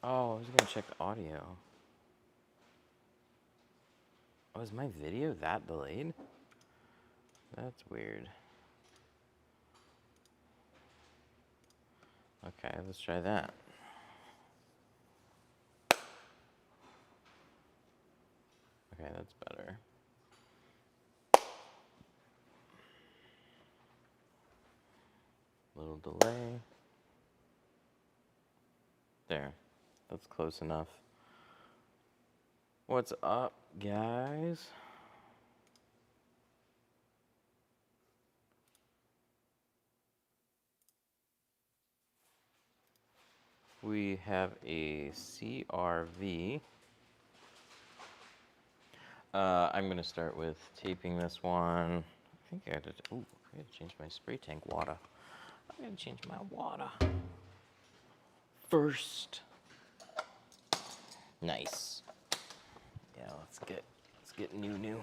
Oh, I was gonna check the audio. Oh, is my video that delayed? That's weird. Okay, let's try that. Okay, that's better. Little delay. There. That's close enough. What's up, guys? We have a CRV. I'm going to start with taping this one. I think I got to, ooh, I got to change my spray tank water. I'm going to change my water first. Nice. Yeah, let's get new.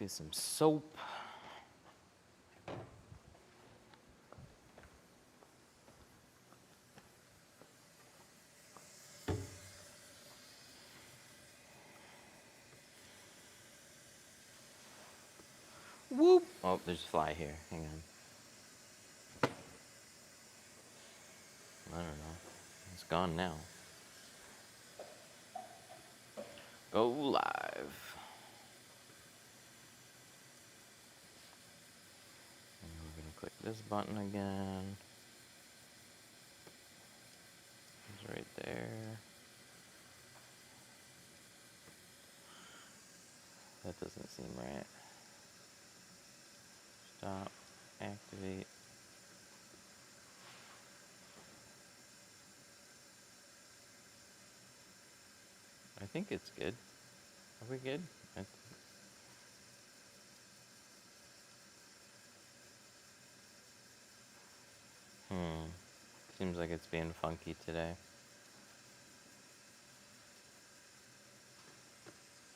Let's get some soap. Whoop. Oh, there's a fly here. Hang on. I don't know. It's gone now. Go live. And we're going to click this button again. It's right there. That doesn't seem right. Stop. Activate. I think it's good. Are we good? Seems like it's being funky today.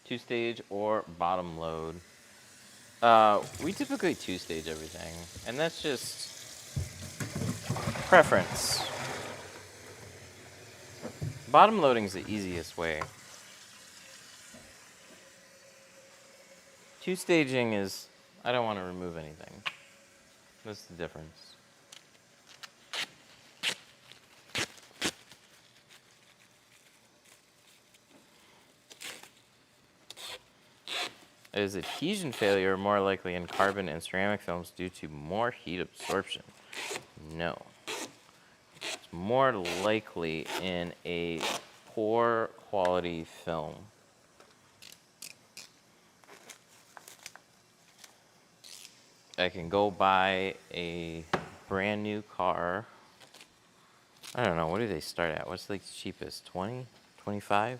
Two-stage or bottom load. We typically two-stage everything, and that's just preference. Bottom loading's the easiest way. Two-staging is, I don't want to remove anything. That's the difference. Is adhesion failure more likely in carbon and ceramic films due to more heat absorption? No. It's more likely in a poor quality film. I can go buy a brand new car. I don't know, what do they start at? What's like the cheapest? 20? 25?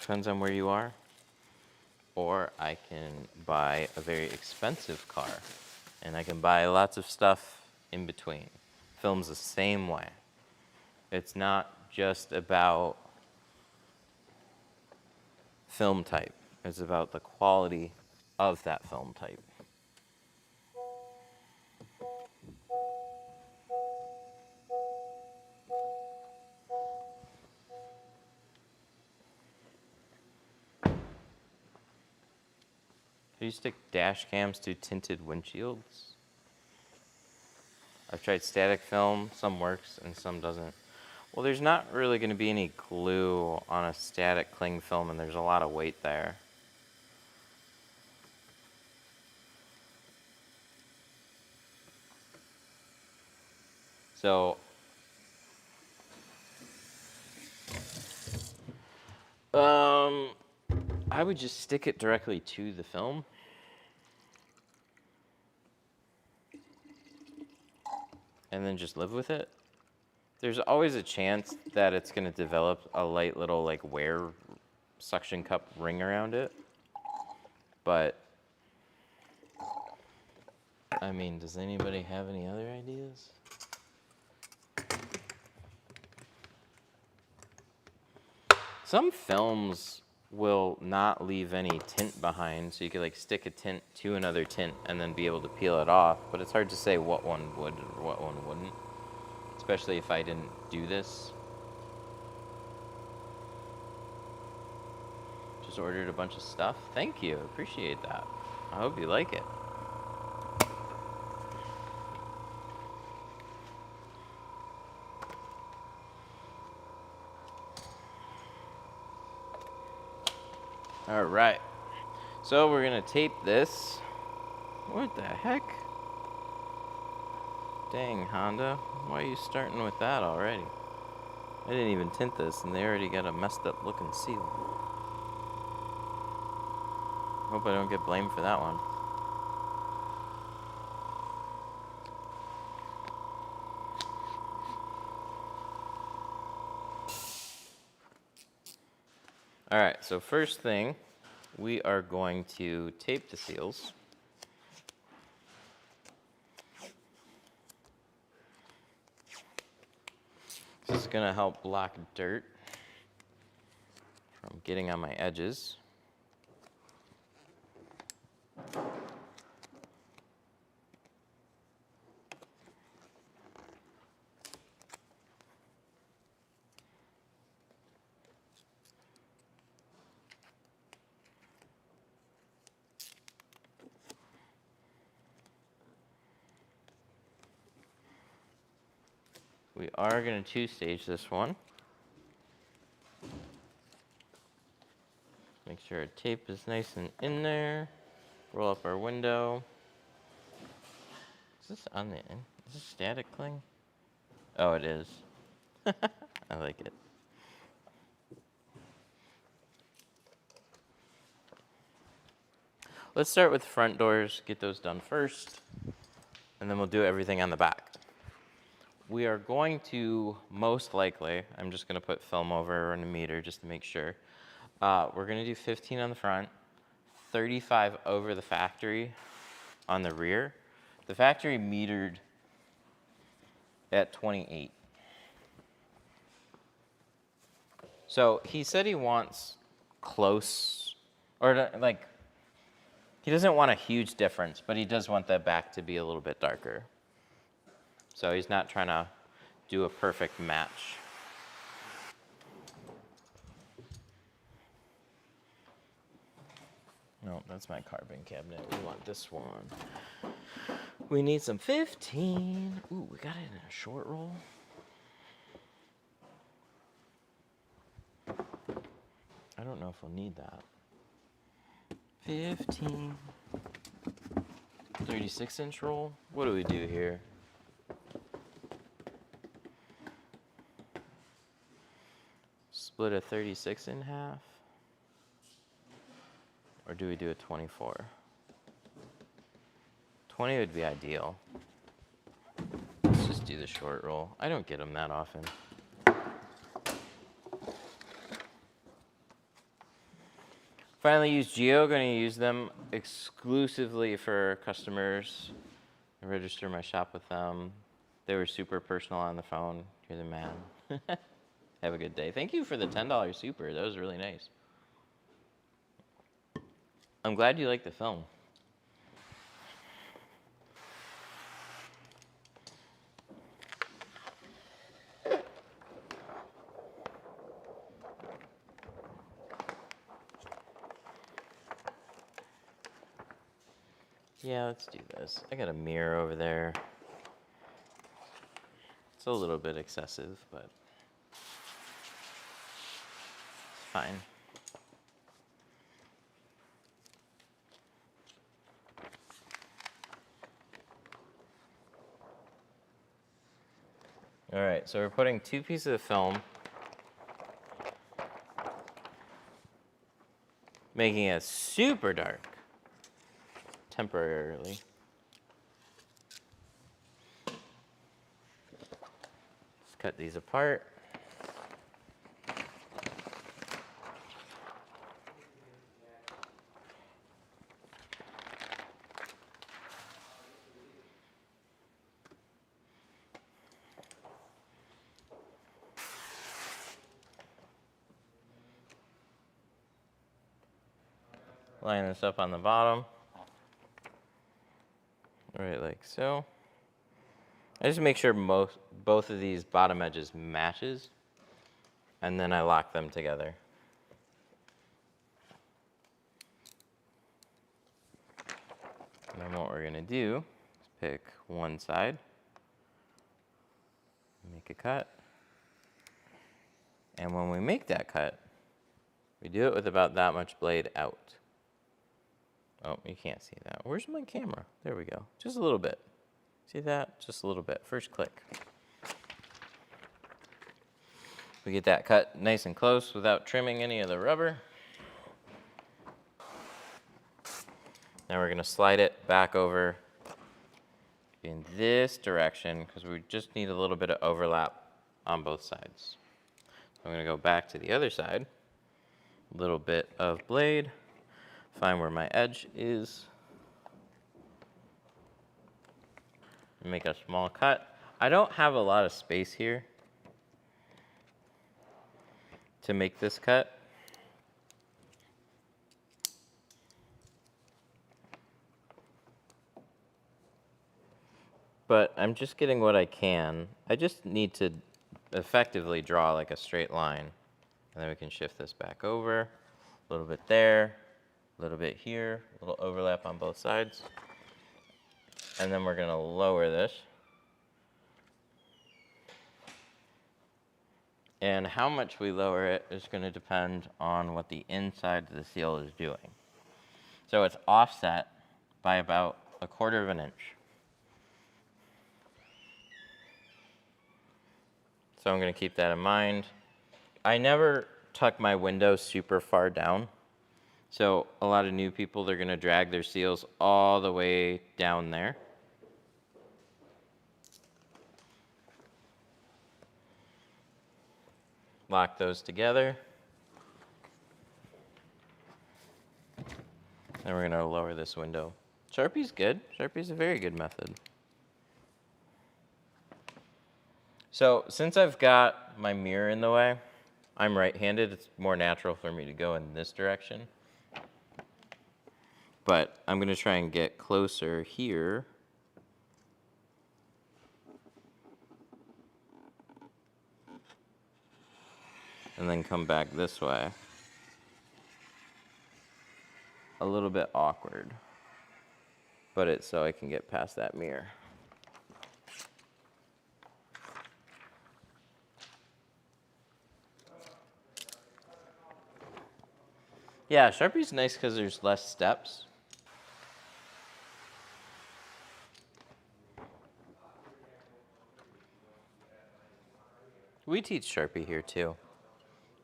Depends on where you are. Or I can buy a very expensive car, and I can buy lots of stuff in between. Film's the same way. It's not just about film type. It's about the quality of that film type. Do you stick dash cams to tinted windshields? I've tried static film. Some works and some doesn't. Well, there's not really going to be any glue on a static cling film, and there's a lot of weight there. So, I would just stick it directly to the film. and then just live with it. There's always a chance that it's going to develop a light little like wear suction cup ring around it. But, I mean, does anybody have any other ideas? Some films will not leave any tint behind, so you could like stick a tint to another tint and then be able to peel it off, but it's hard to say what one would or what one wouldn't, especially if I didn't do this. Just ordered a bunch of stuff. Thank you, appreciate that. I hope you like it. All right, so we're gonna tape this. What the heck? Dang, Honda, why are you starting with that already? I didn't even tint this, and they already got a messed up looking seal. Hope I don't get blamed for that one. All right, so first thing, we are going to tape the seals. This is gonna help block dirt from getting on my edges. We are going to two-stage this one. Make sure our tape is nice and in there. Roll up our window. Is this on the end? Is this static cling? Oh, it is. I like it. Let's start with front doors, get those done first, and then we'll do everything on the back. We are going to, most likely, I'm just going to put film over in a meter just to make sure. We're going to do 15 on the front, 35 over the factory on the rear. The factory metered at 28. So he said he wants close, or like, he doesn't want a huge difference, but he does want that back to be a little bit darker. So he's not trying to do a perfect match. No, that's my carbon cabinet. We want this one. We need some 15. Ooh, we got it in a short roll. I don't know if we'll need that. 15. 36-inch roll. What do we do here? Split a 36 in half? Or do we do a 24? 20 would be ideal. Let's just do the short roll. I don't get them that often. Finally use Geo. Going to use them exclusively for customers. I register my shop with them. They were super personal on the phone. You're the man. Have a good day. Thank you for the $10 super. That was really nice. I'm glad you like the film. Yeah, let's do this. I got a mirror over there. It's a little bit excessive, but it's fine. All right, so we're putting 2 pieces of film, making it super dark temporarily. cut these apart. Line this up on the bottom, right like so. I just make sure both of these bottom edges matches, and then I lock them together. And then what we're gonna do is pick one side, make a cut, and when we make that cut, we do it with about that much blade out. Oh, you can't see that. Where's my camera? There we go. Just a little bit. See that? Just a little bit. First click. We get that cut nice and close without trimming any of the rubber. Now we're going to slide it back over in this direction because we just need a little bit of overlap on both sides. I'm going to go back to the other side. A little bit of blade. Find where my edge is. Make a small cut. I don't have a lot of space here to make this cut. But I'm just getting what I can. I just need to effectively draw like a straight line. And then we can shift this back over. A little bit there, a little bit here, a little overlap on both sides. And then we're gonna lower this. And how much we lower it is gonna depend on what the inside of the seal is doing. So it's offset by about 1/4 of an inch. So I'm gonna keep that in mind. I never tuck my window super far down. So a lot of new people, they're gonna drag their seals all the way down there. Lock those together. Then we're gonna lower this window. Sharpie's good. Sharpie's a very good method. So since I've got my mirror in the way, I'm right-handed, it's more natural for me to go in this direction. But I'm gonna try and get closer here. And then come back this way. A little bit awkward, but it's so I can get past that mirror. Yeah, Sharpie's nice because there's less steps. We teach Sharpie here too.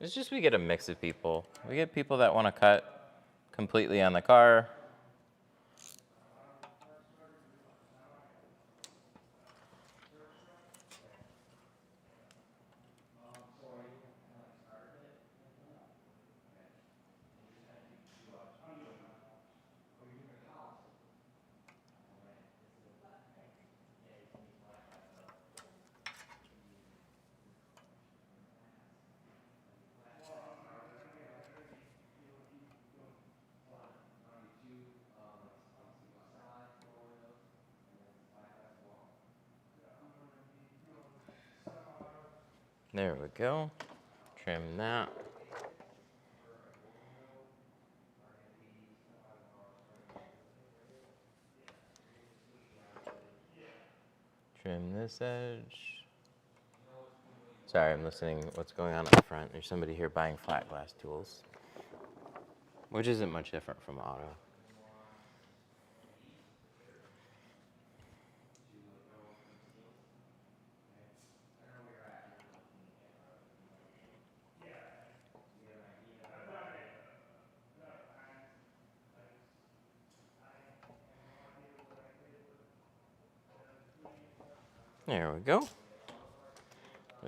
It's just we get a mix of people. We get people that want to cut completely on the car. There we go. Trim that. Trim this edge. Sorry, I'm listening what's going on up front. There's somebody here buying flat glass tools, which isn't much different from auto. There we go.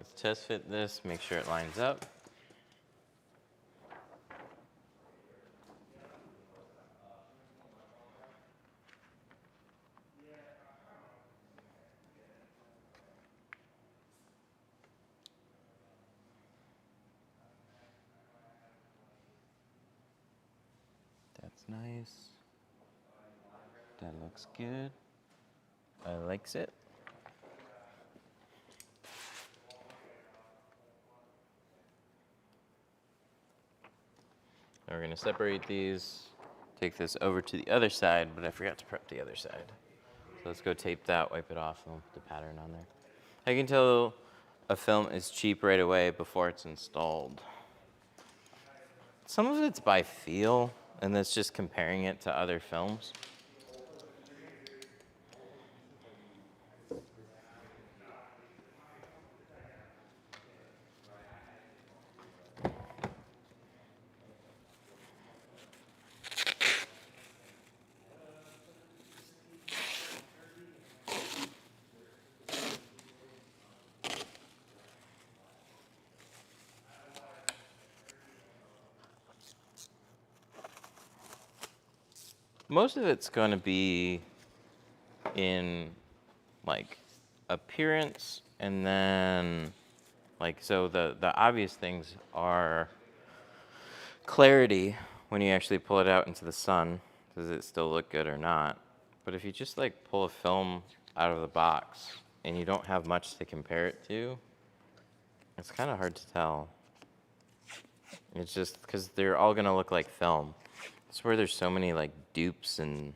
Let's test fit this, make sure it lines up. That's nice. That looks good. I likes it. Now we're gonna separate these, take this over to the other side, but I forgot to prep the other side. So let's go tape that, wipe it off, and put the pattern on there. I can tell a film is cheap right away before it's installed. Some of it's by feel, and that's just comparing it to other films. Most of it's going to be in like appearance, and then like, so the obvious things are clarity when you actually pull it out into the sun. Does it still look good or not? But if you just like pull a film out of the box and you don't have much to compare it to, it's kind of hard to tell. It's just because they're all going to look like film. That's where there's so many like dupes and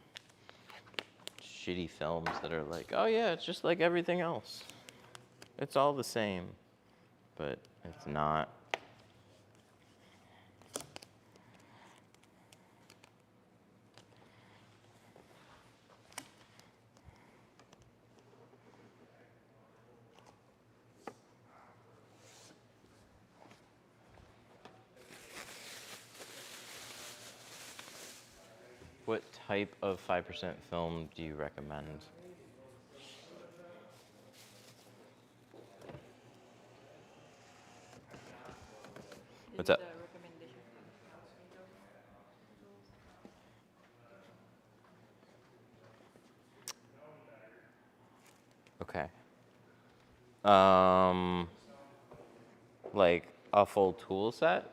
shitty films that are like, oh yeah, it's just like everything else. It's all the same, but it's not. What type of 5% film do you recommend? What's up? Okay. Like a full tool set?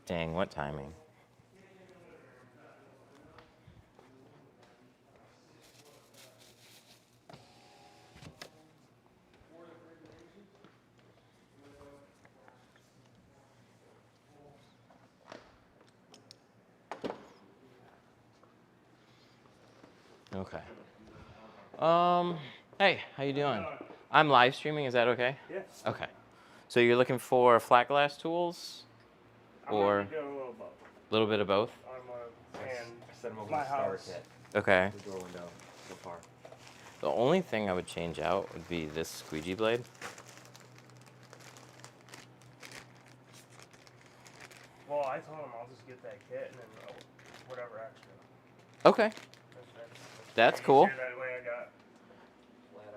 Dang, what timing? Okay. Hey, how you doing? I'm live streaming, is that okay? Yes. Okay. So you're looking for flat glass tools? Or I'm gonna do a little both. a little bit of both? And my house. Okay. The door window so far. The only thing I would change out would be this squeegee blade. Well, I told him I'll just get that kit and then whatever extra. Okay. That's cool. Easier that way I got flat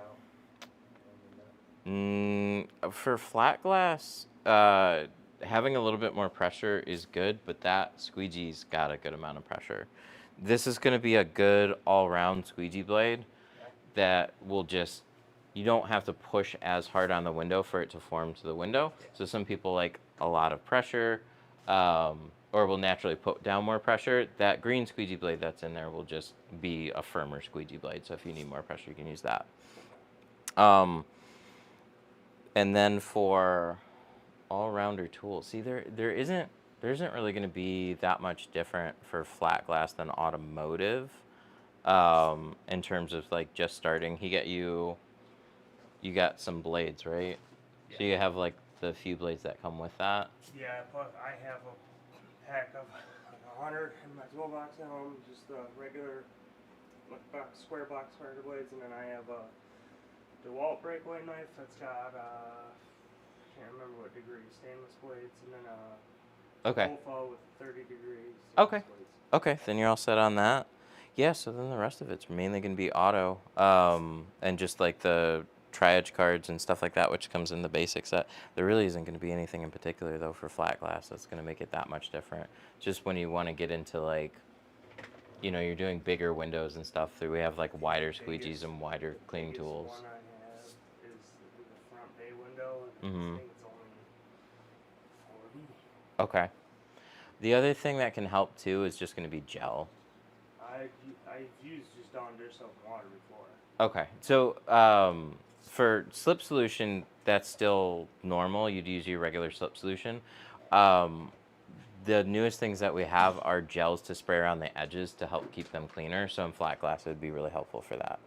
out. For flat glass, having a little bit more pressure is good, but that squeegee's got a good amount of pressure. This is going to be a good all-round squeegee blade that will just, you don't have to push as hard on the window for it to form to the window. So some people like a lot of pressure, or will naturally put down more pressure. That green squeegee blade that's in there will just be a firmer squeegee blade. So if you need more pressure, you can use that. And then for all-rounder tools, see, there isn't really going to be that much different for flat glass than automotive, in terms of like just starting. You got some blades, right? Yeah. So you have like the few blades that come with that. Yeah, plus I have a pack of like 100 in my toolbox at home, just regular square box spider blades, and then I have a DeWalt breakaway knife that's got I can't remember what degree, stainless blades, and then Okay. Wolfa with 30 degrees. Okay. Blades. Okay, then you're all set on that. Yeah, so then the rest of it's mainly going to be auto, and just like the tri-edge cards and stuff like that, which comes in the basic set. There really isn't going to be anything in particular though for flat glass that's going to make it that much different. Just when you want to get into like, you're doing bigger windows and stuff. We have like wider squeegees and wider cleaning biggest tools. one I have is the front bay window, and Mm-hmm. I think it's only 40. Okay. The other thing that can help too is just going to be gel. I've used just Dawn dish soap and water before. Okay, so for slip solution, that's still normal. You'd use your regular slip solution. Um, the newest things that we have are gels to spray around the edges to help keep them cleaner. So in flat glass, it would be really helpful for that.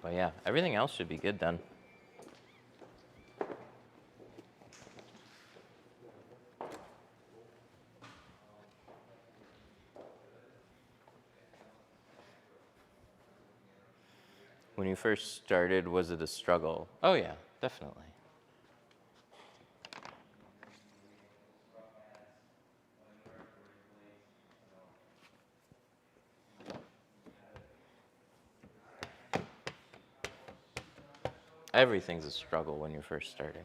But yeah, everything else should be good then. When you first started, was it a struggle? Oh yeah, definitely. Everything's a struggle when you're first starting.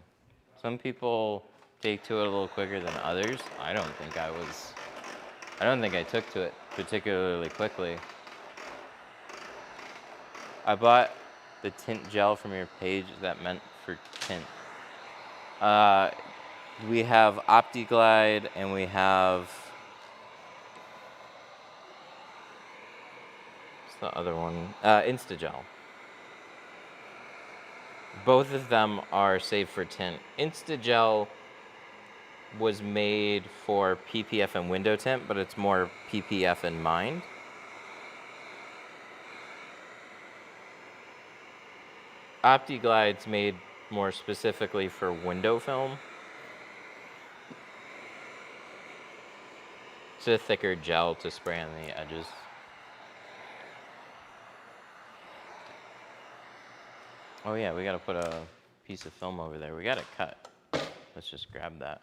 Some people take to it a little quicker than others. I don't think I took to it particularly quickly. I bought the tint gel from your page that meant for tint. We have OptiGlide and we have, what's the other one? Instagel. Both of them are safe for tint. Instagel was made for PPF and window tint, but it's more PPF in mind. OptiGlide's made more specifically for window film. It's a thicker gel to spray on the edges. Oh yeah, we gotta put a piece of film over there. We got it cut. Let's just grab that.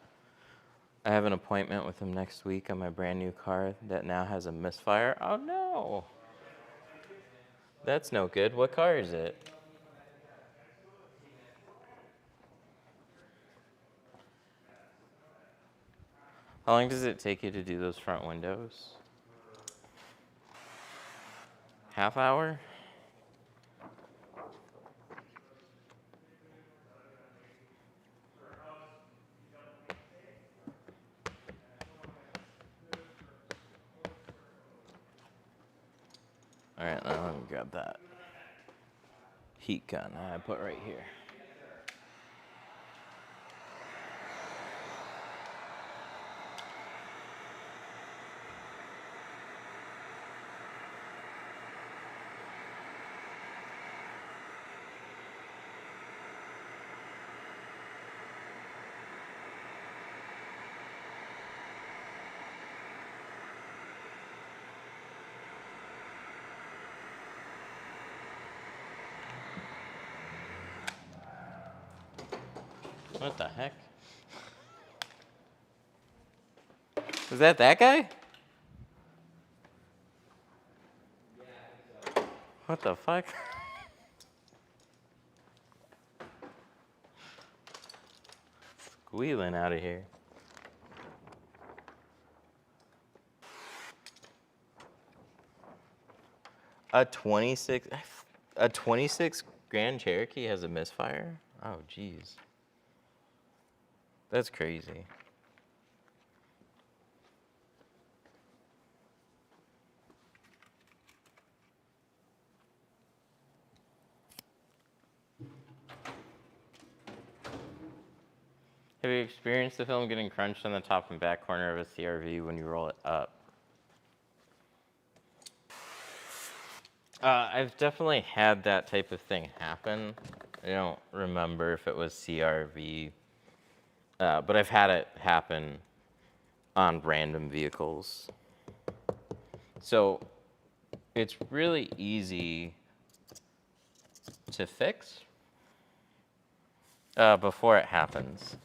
I have an appointment with him next week on my brand new car that now has a misfire. Oh no! That's no good. What car is it? How long does it take you to do those front windows? Half hour? All right, now let me grab that heat gun that I put right here. What the heck? Is that guy? What the fuck? Squealing out of here. A 26, a 26 Grand Cherokee has a misfire? Oh, jeez. That's crazy. Have you experienced the film getting crunched on the top and back corner of a CRV when you roll it up? I've definitely had that type of thing happen. I don't remember if it was CRV, but I've had it happen on random vehicles. So it's really easy to fix before it happens.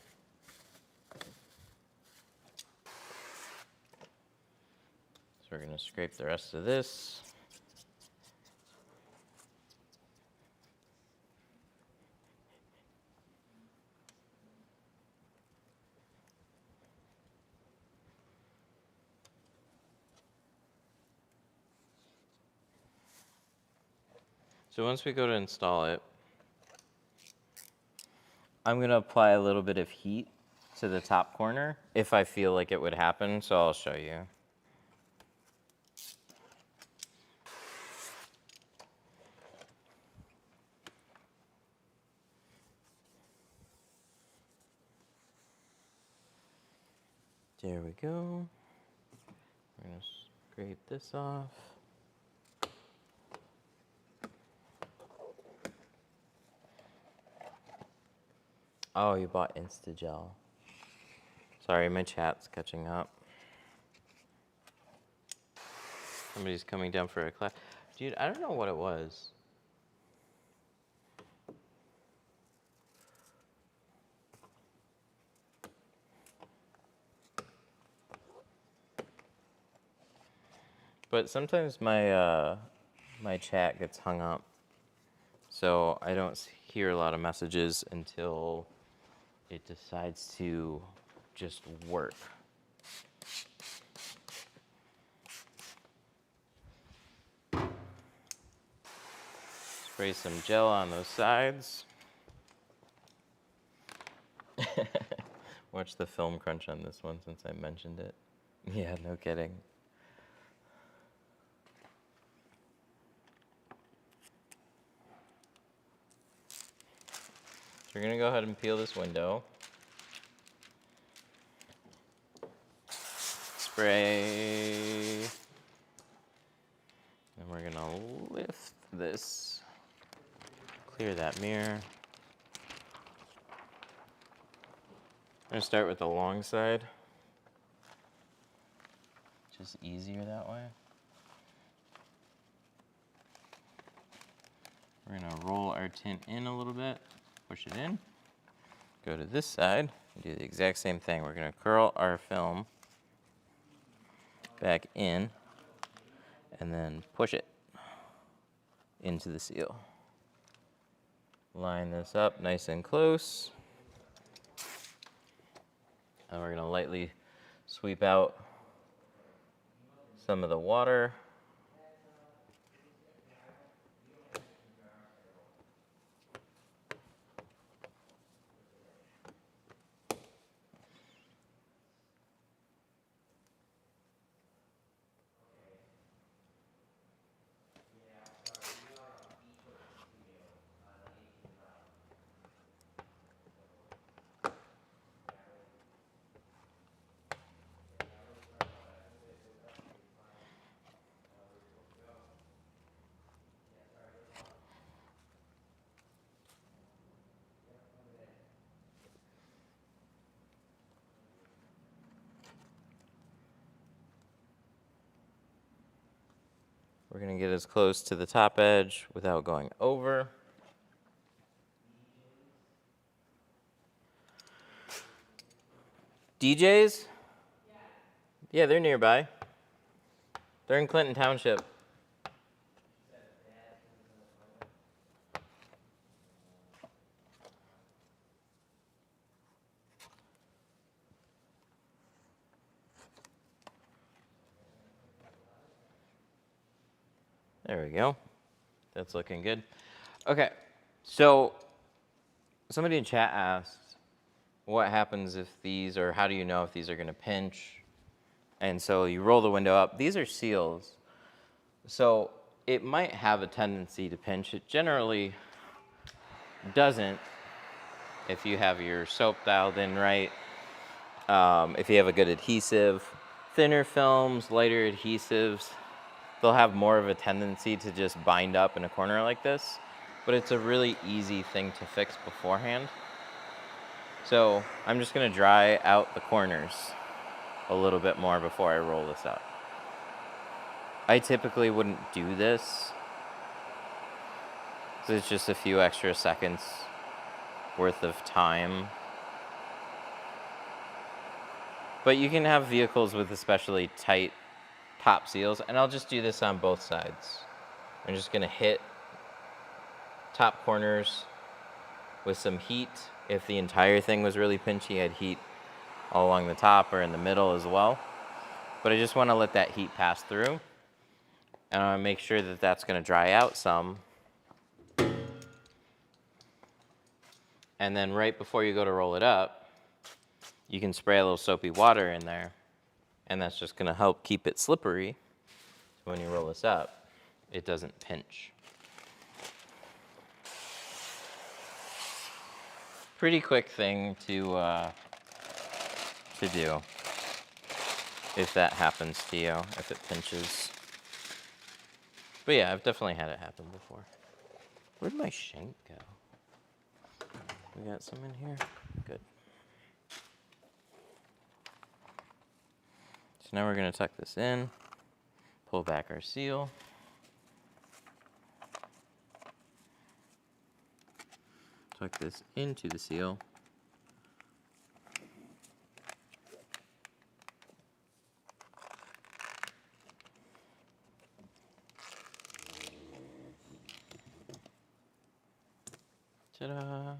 So we're going to scrape the rest of this. So once we go to install it, I'm going to apply a little bit of heat to the top corner if I feel like it would happen, so I'll show you. There we go. We're going to scrape this off. Oh, you bought Instagel. Sorry, my chat's catching up. Somebody's coming down for a class. Dude, I don't know what it was. But sometimes my chat gets hung up, so I don't hear a lot of messages until it decides to just work. Spray some gel on those sides. Watch the film crunch on this one since I mentioned it. Yeah, no kidding. So we're gonna go ahead and peel this window. Spray. And we're gonna lift this. Clear that mirror. I'm gonna start with the long side. Just easier that way. We're gonna roll our tint in a little bit, push it in. Go to this side and do the exact same thing. We're gonna curl our film back in and then push it into the seal. Line this up nice and close. And we're gonna lightly sweep out some of the water. We're gonna get as close to the top edge without going over. DJs? Yeah, they're nearby. They're in Clinton Township. There we go. That's looking good. Okay, so somebody in chat asked, what happens if these, or how do you know if these are gonna pinch? And so you roll the window up. These are seals. So it might have a tendency to pinch. It generally doesn't if you have your soap dialed in right. If you have a good adhesive. Thinner films, lighter adhesives, they'll have more of a tendency to just bind up in a corner like this, but it's a really easy thing to fix beforehand. So I'm just gonna dry out the corners a little bit more before I roll this up. I typically wouldn't do this, so it's just a few extra seconds worth of time. But you can have vehicles with especially tight top seals, and I'll just do this on both sides. I'm just gonna hit top corners with some heat. If the entire thing was really pinchy, I'd heat all along the top or in the middle as well. But I just wanna let that heat pass through, and I wanna make sure that that's gonna dry out some. And then right before you go to roll it up, you can spray a little soapy water in there, and that's just gonna help keep it slippery. So when you roll this up, it doesn't pinch. Pretty quick thing to do if that happens to you, if it pinches. But yeah, I've definitely had it happen before. Where'd my shank go? We got some in here? Good. So now we're gonna tuck this in, pull back our seal. Tuck this into the seal. Ta-da!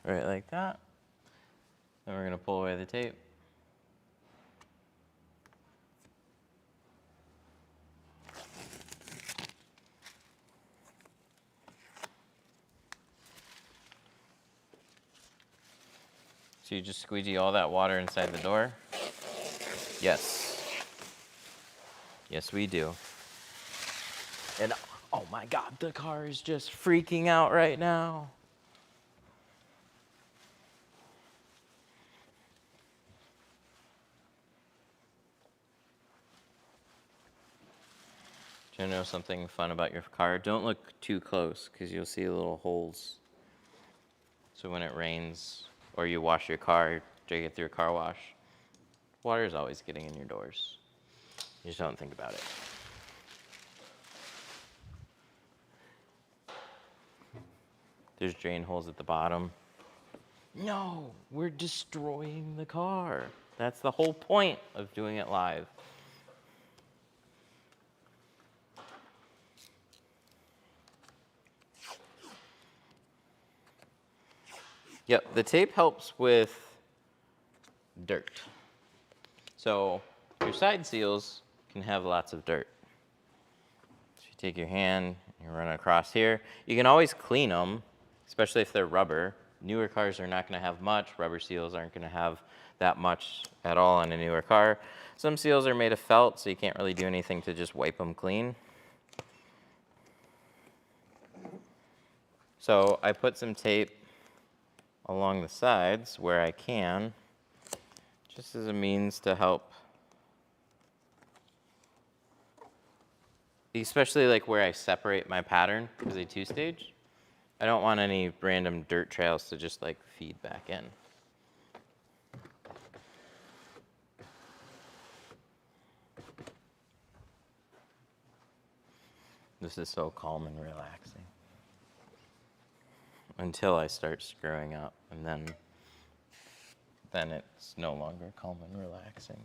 Right like that. Then we're gonna pull away the tape. So you just squeegee all that water inside the door? Yes. Yes, we do. And oh my God, the car is just freaking out right now. Do you know something fun about your car? Don't look too close because you'll see little holes. So when it rains or you wash your car, take it through a car wash, water is always getting in your doors. You just don't think about it. There's drain holes at the bottom. No, we're destroying the car. That's the whole point of doing it live. Yep, the tape helps with dirt. So your side seals can have lots of dirt. So you take your hand, you run across here. You can always clean them, especially if they're rubber. Newer cars are not going to have much. Rubber seals aren't going to have that much at all on a newer car. Some seals are made of felt, so you can't really do anything to just wipe them clean. So I put some tape along the sides where I can, just as a means to help, especially like where I separate my pattern as a two-stage. I don't want any random dirt trails to just like feed back in. This is so calm and relaxing. Until I start screwing up, and then it's no longer calm and relaxing.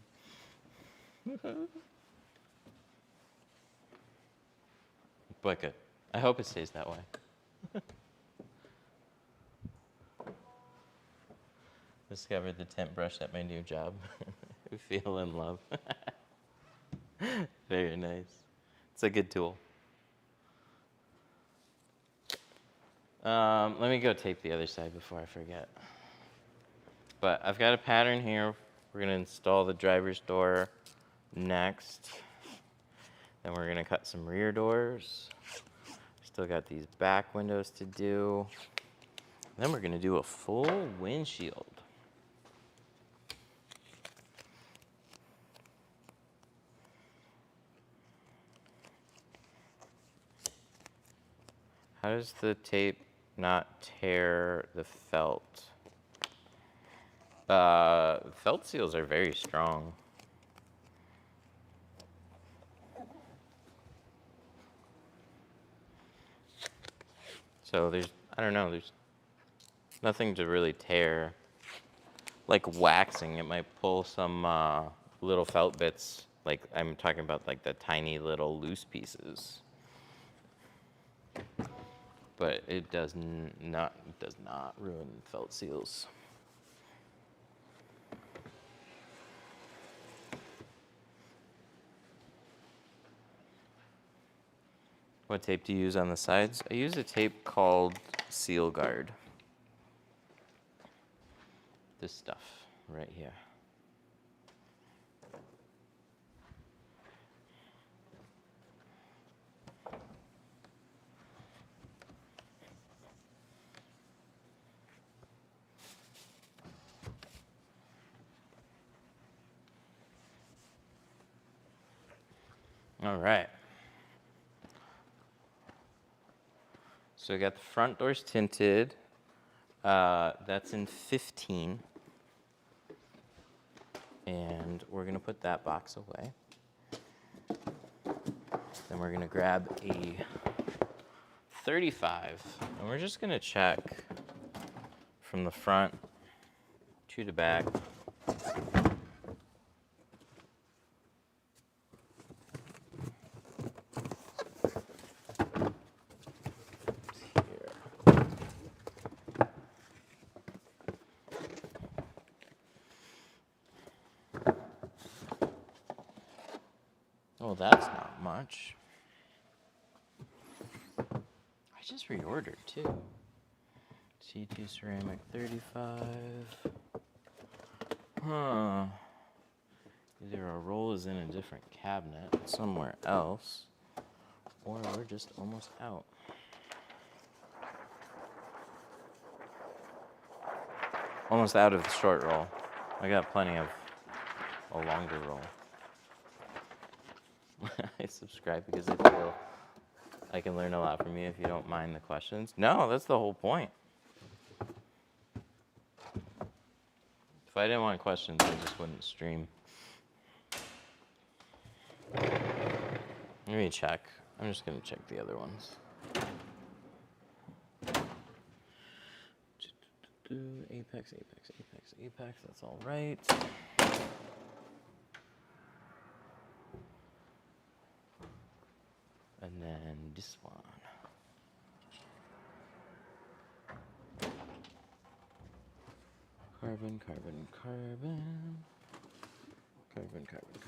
But good. I hope it stays that way. Discovered the tint brush at my new job. Feel in love. Very nice. It's a good tool. Let me go tape the other side before I forget. But I've got a pattern here. We're going to install the driver's door next. Then we're going to cut some rear doors. Still got these back windows to do. Then we're gonna do a full windshield. How does the tape not tear the felt? Felt seals are very strong. So I don't know, there's nothing to really tear. Like waxing, it might pull some little felt bits. Like I'm talking about like the tiny little loose pieces. But it does not ruin felt seals. What tape do you use on the sides? I use a tape called Seal Guard. This stuff right here. All right. So we got the front doors tinted. That's in 15. And we're gonna put that box away. Then we're gonna grab a 35, and we're just gonna check from the front to the back. Oh, that's not much. I just reordered too. C2 ceramic 35. Huh. Either our roll is in a different cabinet somewhere else, or we're just almost out. Almost out of the short roll. I got plenty of a longer roll. I subscribe because I feel I can learn a lot from you if you don't mind the questions. No, that's the whole point. If I didn't want questions, I just wouldn't stream. Let me check. I'm just going to check the other ones. Apex, apex, apex, apex. That's all right. And then this one. Carbon, carbon, carbon. Carbon, carbon,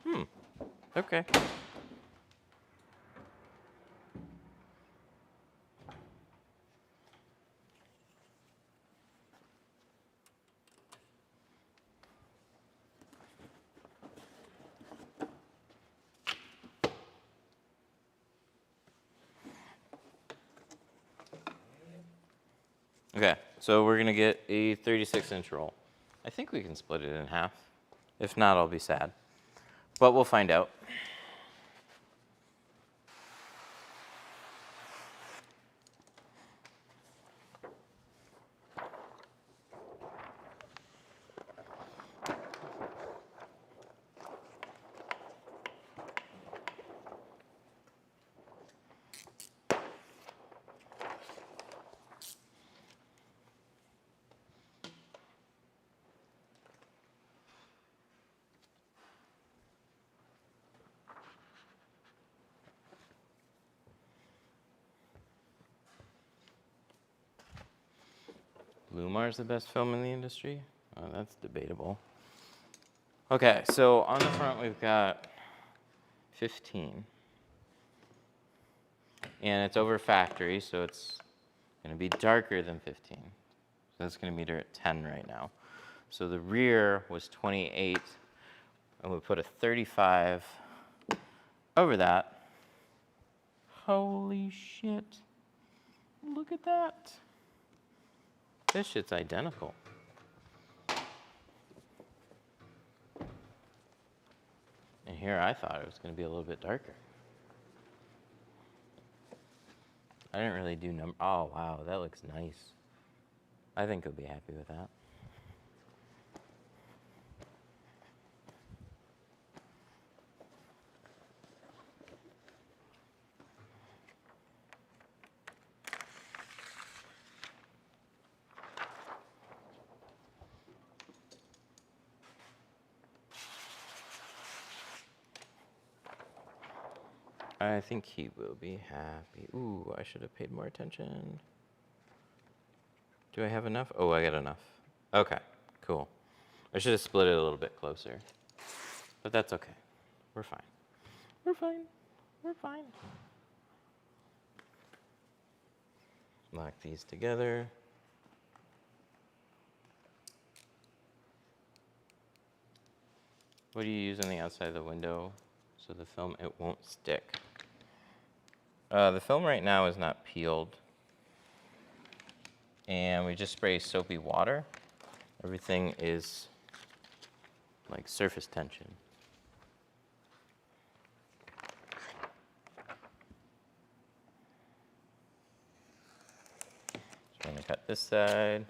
carbon. Okay. Okay, so we're gonna get a 36-inch roll. I think we can split it in half. If not, I'll be sad. But we'll find out. Lumar's the best film in the industry? Oh, that's debatable. Okay, so on the front we've got 15. And it's over factory, so it's going to be darker than 15. So that's going to meter at 10 right now. So the rear was 28, and we put a 35 over that. Holy shit. Look at that. This shit's identical. And here I thought it was going to be a little bit darker. I didn't really do number. Oh, wow, that looks nice. I think he'll be happy with that. I think he will be happy. Ooh, I should have paid more attention. Do I have enough? Oh, I got enough. Okay, cool. I should have split it a little bit closer. But that's okay. We're fine. We're fine. We're fine. Lock these together. What do you use on the outside of the window so the film, it won't stick? The film right now is not peeled. And we just spray soapy water. Everything is like surface tension. So I'm gonna cut this side.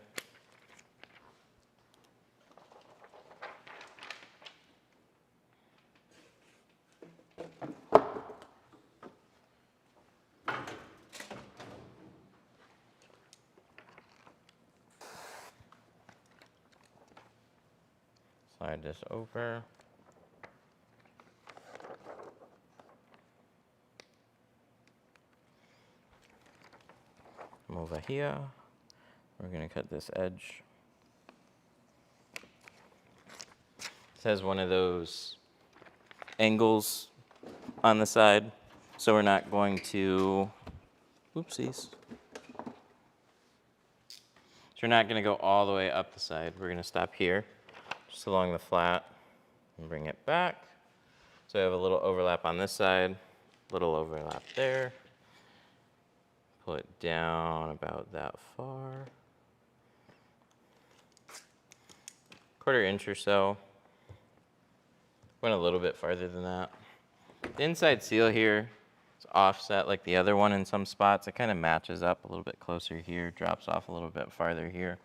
Slide this over. Come over here. We're gonna cut this edge. This has one of those angles on the side, so we're not going to, oopsies. So we're not gonna go all the way up the side. We're gonna stop here, just along the flat, and bring it back. So I have a little overlap on this side, little overlap there. Pull it down about that far. 1/4 inch or so. Went a little bit farther than that. The inside seal here is offset like the other one in some spots. It kind of matches up a little bit closer here, drops off a little bit farther here.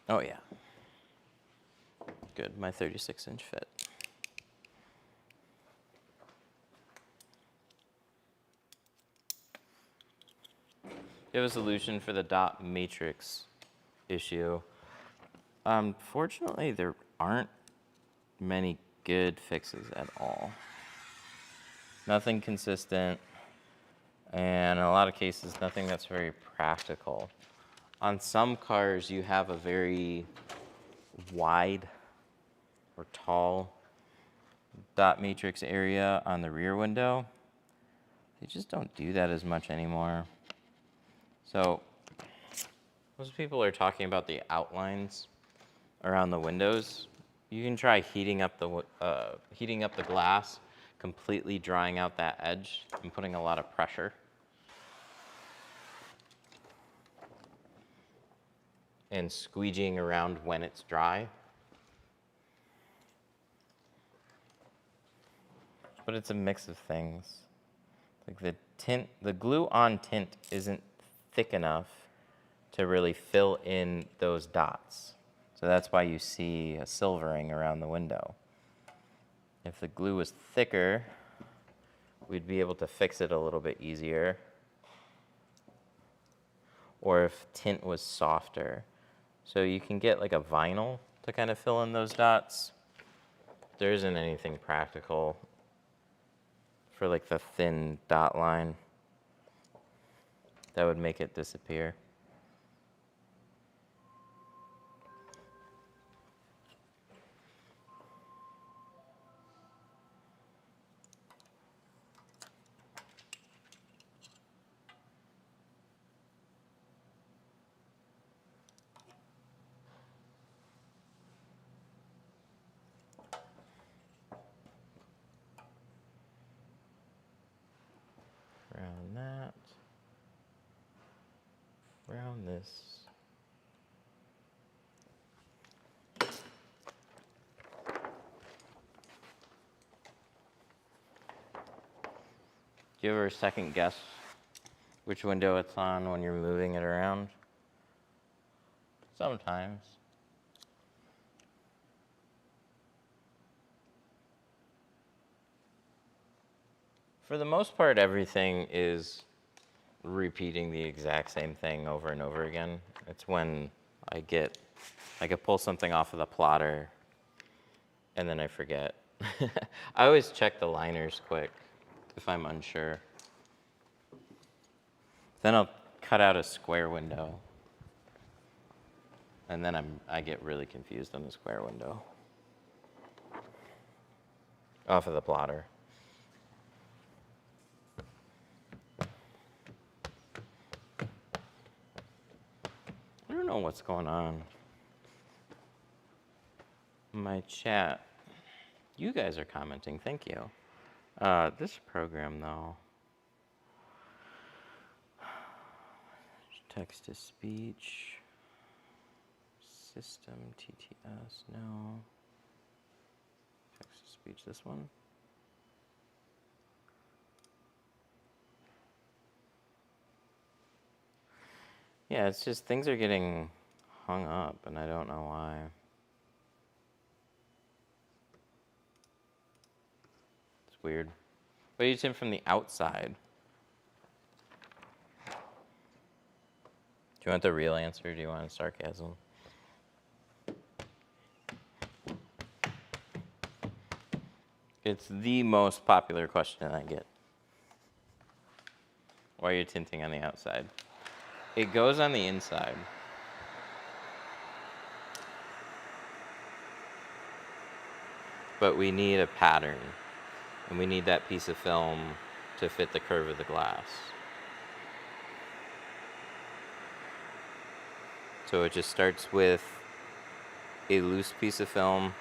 Oh yeah. Good, my 36-inch fit. You have a solution for the dot matrix issue. Fortunately, there aren't many good fixes at all. Nothing consistent, and in a lot of cases, nothing that's very practical. On some cars, you have a very wide or tall dot matrix area on the rear window. They just don't do that as much anymore. So most people are talking about the outlines around the windows. You can try heating up the glass, completely drying out that edge and putting a lot of pressure. And squeegeeing around when it's dry. But it's a mix of things. Like the tint, the glue on tint isn't thick enough to really fill in those dots. So that's why you see a silvering around the window. If the glue was thicker, we'd be able to fix it a little bit easier. Or if tint was softer. So you can get like a vinyl to kind of fill in those dots. There isn't anything practical for like the thin dot line that would make it disappear. Round that. Round this. Do you ever second guess which window it's on when you're moving it around? Sometimes. For the most part, everything is repeating the exact same thing over and over again. It's when I could pull something off of the plotter and then I forget. I always check the liners quick if I'm unsure. Then I'll cut out a square window. And then I get really confused on the square window. Off of the plotter. I don't know what's going on. My chat. You guys are commenting, thank you. This program though. Text to speech. System TTS, no. Text to speech, this one. Yeah, it's just things are getting hung up and I don't know why. It's weird. What do you think from the outside? Do you want the real answer or do you want sarcasm? It's the most popular question I get. Why are you tinting on the outside? It goes on the inside. But we need a pattern. And we need that piece of film to fit the curve of the glass. So it just starts with a loose piece of film.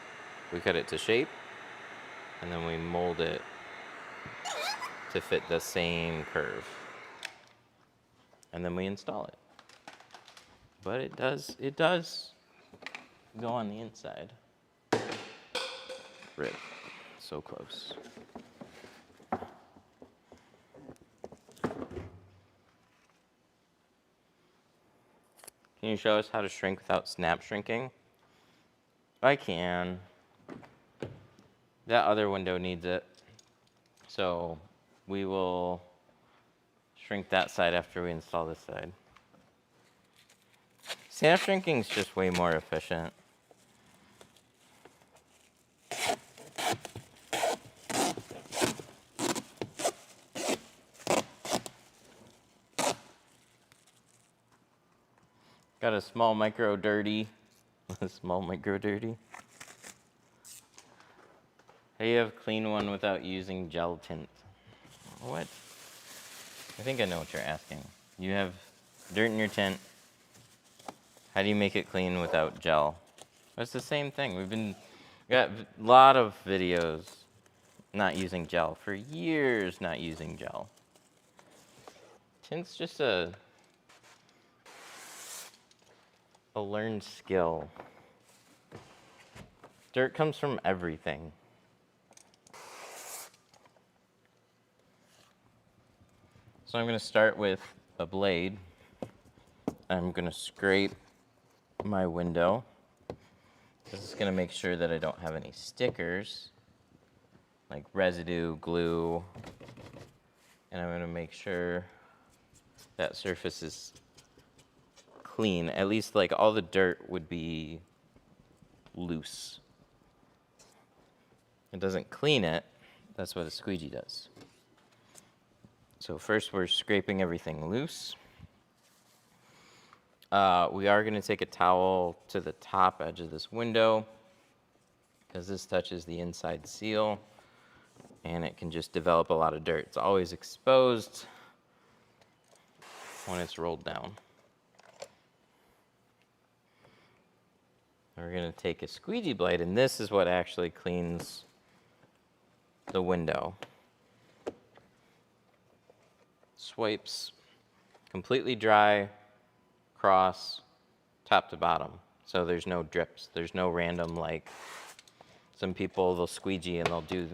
We cut it to shape. And then we mold it to fit the same curve. And then we install it. But it does go on the inside. Rip. So close. Can you show us how to shrink without snap shrinking? I can. That other window needs it. So we will shrink that side after we install this side. Snap shrinking is just way more efficient. Got a small micro dirty. A small micro dirty. How do you have clean one without using gel tint? What? I think I know what you're asking. You have dirt in your tint. How do you make it clean without gel? It's the same thing. We got a lot of videos not using gel. For years not using gel. Tint's just a learned skill. Dirt comes from everything. So I'm going to start with a blade. I'm going to scrape my window. This is going to make sure that I don't have any stickers, like residue, glue. And I'm going to make sure that surface is clean. At least like all the dirt would be loose. It doesn't clean it. That's what a squeegee does. So first we're scraping everything loose. We are going to take a towel to the top edge of this window because this touches the inside seal and it can just develop a lot of dirt. It's always exposed when it's rolled down. We're going to take a squeegee blade, and this is what actually cleans the window. swipes completely dry, cross, top to bottom. So there's no drips. There's no random, like, some people, they'll squeegee and they'll do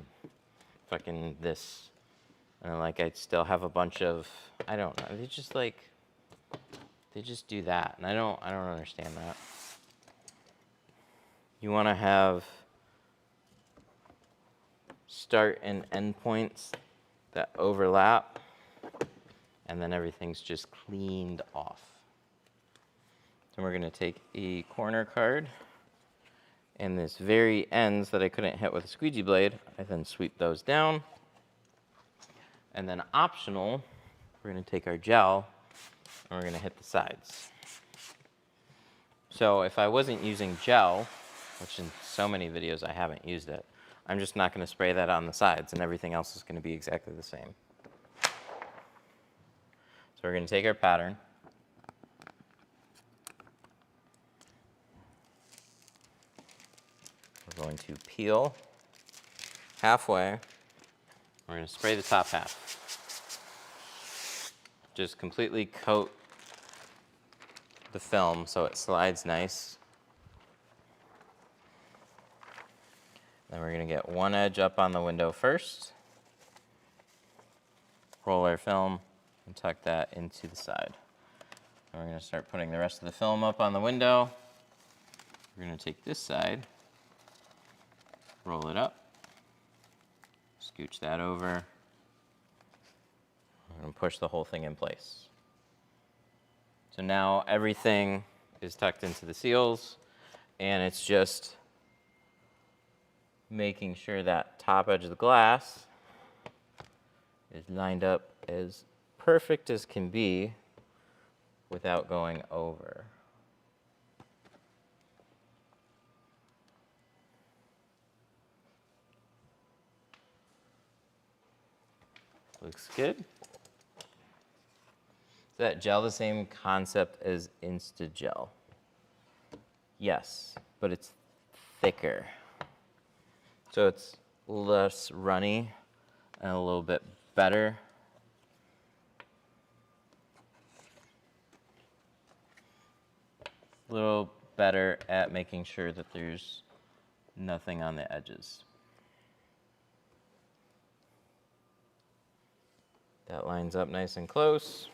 fucking this. And like, I still have a bunch of, I don't know, they just do that. And I don't understand that. You want to have start and end points that overlap, and then everything's just cleaned off. So we're going to take a corner card, and this very ends that I couldn't hit with a squeegee blade, I then sweep those down. And then optional, we're going to take our gel, and we're going to hit the sides. So if I wasn't using gel, which in so many videos I haven't used it, I'm just not going to spray that on the sides, and everything else is going to be exactly the same. So we're going to take our pattern. We're going to peel halfway. We're going to spray the top half. Just completely coat the film so it slides nice. Then we're going to get one edge up on the window first. Roll our film and tuck that into the side. And we're going to start putting the rest of the film up on the window. We're going to take this side, roll it up, scooch that over. We're going to push the whole thing in place. So now everything is tucked into the seals, and it's just making sure that top edge of the glass is lined up as perfect as can be without going over. Looks good. Is that gel the same concept as Insta-Gel? Yes, but it's thicker. So it's less runny and a little bit better. A little better at making sure that there's nothing on the edges. That lines up nice and close.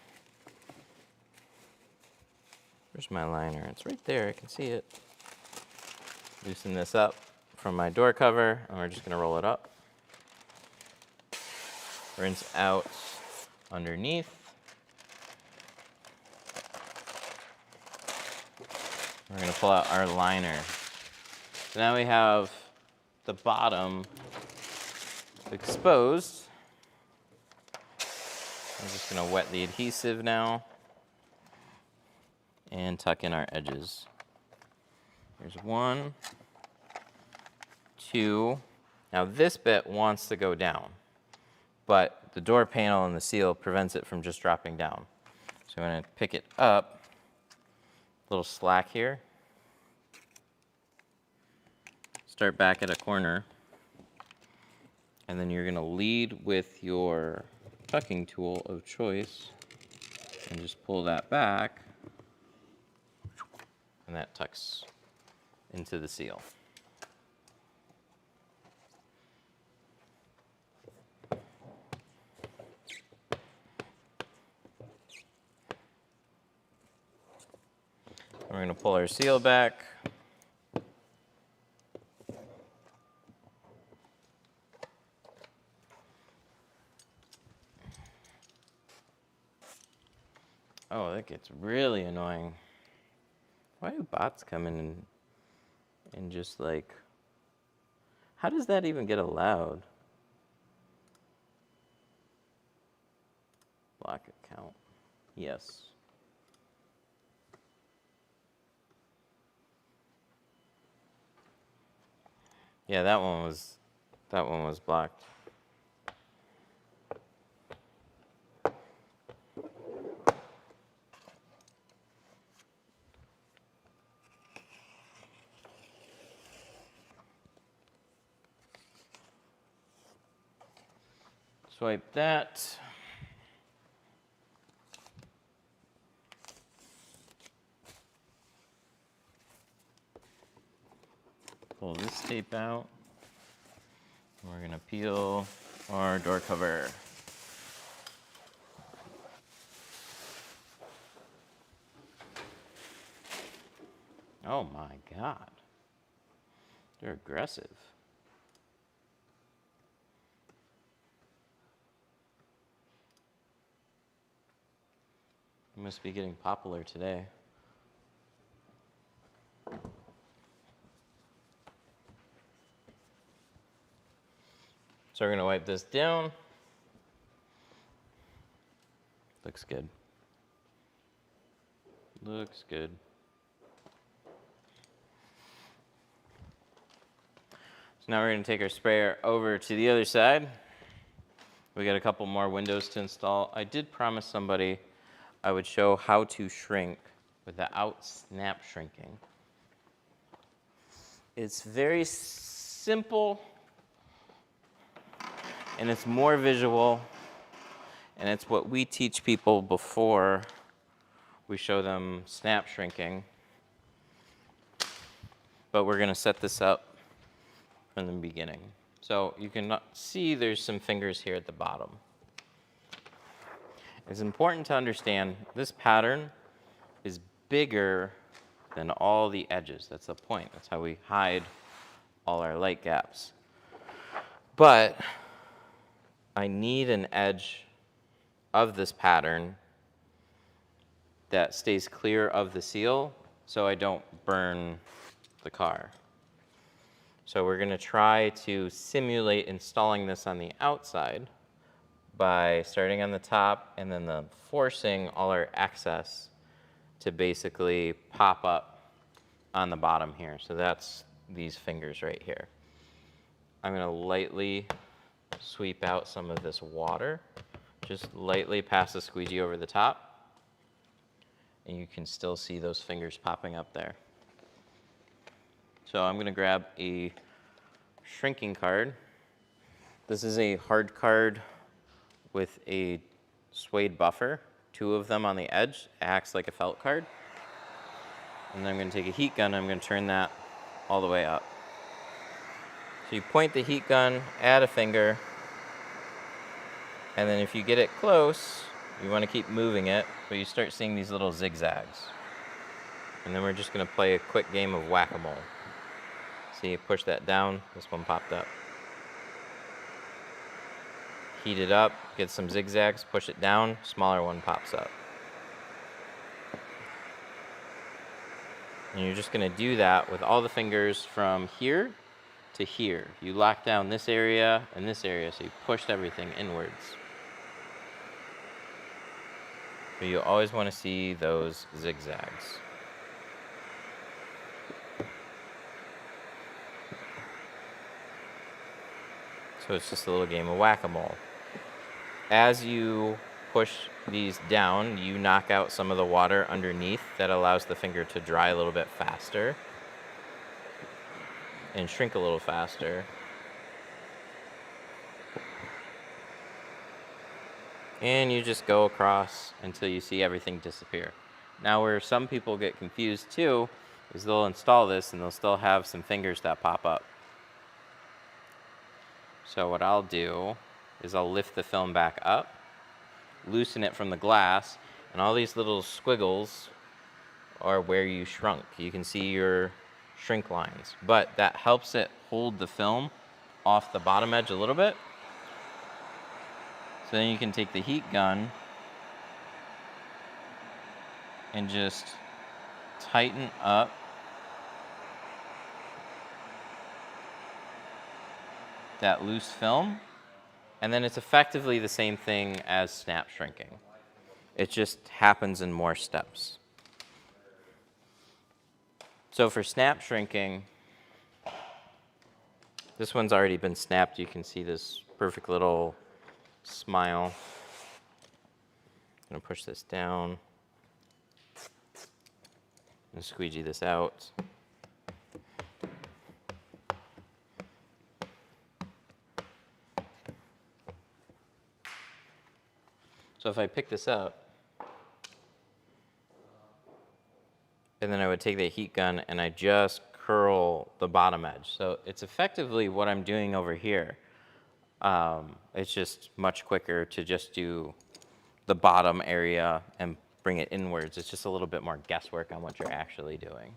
Where's my liner? It's right there, I can see it. Loosen this up from my door cover, and we're just gonna roll it up. Rinse out underneath. We're gonna pull out our liner. So now we have the bottom exposed. I'm just gonna wet the adhesive now and tuck in our edges. There's 1, 2. Now this bit wants to go down, but the door panel and the seal prevents it from just dropping down. So I'm gonna pick it up, a little slack here. Start back at a corner, and then you're gonna lead with your tucking tool of choice and just pull that back, and that tucks into the seal. We're going to pull our seal back. Oh, that gets really annoying. Why do bots come in and just like, how does that even get allowed? Block account. Yes. Yeah, that one was blocked. Swipe that. pull this tape out. We're gonna peel our door cover. Oh my God. They're aggressive. You must be getting popular today. So we're gonna wipe this down. Looks good. Looks good. So now we're gonna take our sprayer over to the other side. We got a couple more windows to install. I did promise somebody I would show how to shrink without snap shrinking. It's very simple, and it's more visual, and it's what we teach people before we show them snap shrinking. But we're gonna set this up from the beginning. So you can see there's some fingers here at the bottom. It's important to understand this pattern is bigger than all the edges. That's the point. That's how we hide all our light gaps. But I need an edge of this pattern that stays clear of the seal so I don't burn the car. So we're gonna try to simulate installing this on the outside by starting on the top and then forcing all our excess to basically pop up on the bottom here. So that's these fingers right here. I'm gonna lightly sweep out some of this water, just lightly pass the squeegee over the top, and you can still see those fingers popping up there. So I'm gonna grab a shrinking card. This is a hard card with a suede buffer, 2 of them on the edge. It acts like a felt card. And then I'm gonna take a heat gun, and I'm gonna turn that all the way up. So you point the heat gun at a finger, and then if you get it close, you wanna keep moving it, but you start seeing these little zigzags. And then we're just gonna play a quick game of whack-a-mole. See, you push that down, this one popped up. Heat it up, get some zigzags, push it down, smaller one pops up. And you're just gonna do that with all the fingers from here to here. You lock down this area and this area, so you pushed everything inwards. But you always wanna see those zigzags. So it's just a little game of whack-a-mole. As you push these down, you knock out some of the water underneath that allows the finger to dry a little bit faster and shrink a little faster. And you just go across until you see everything disappear. Now where some people get confused too is they'll install this and they'll still have some fingers that pop up. So what I'll do is I'll lift the film back up, loosen it from the glass, and all these little squiggles are where you shrunk. You can see your shrink lines, but that helps it hold the film off the bottom edge a little bit. So then you can take the heat gun and just tighten up that loose film, and then it's effectively the same thing as snap shrinking. It just happens in more steps. So for snap shrinking, this one's already been snapped. You can see this perfect little smile. I'm gonna push this down and squeegee this out. So if I pick this up, and then I would take the heat gun and I just curl the bottom edge. So it's effectively what I'm doing over here. It's just much quicker to just do the bottom area and bring it inwards. It's just a little bit more guesswork on what you're actually doing.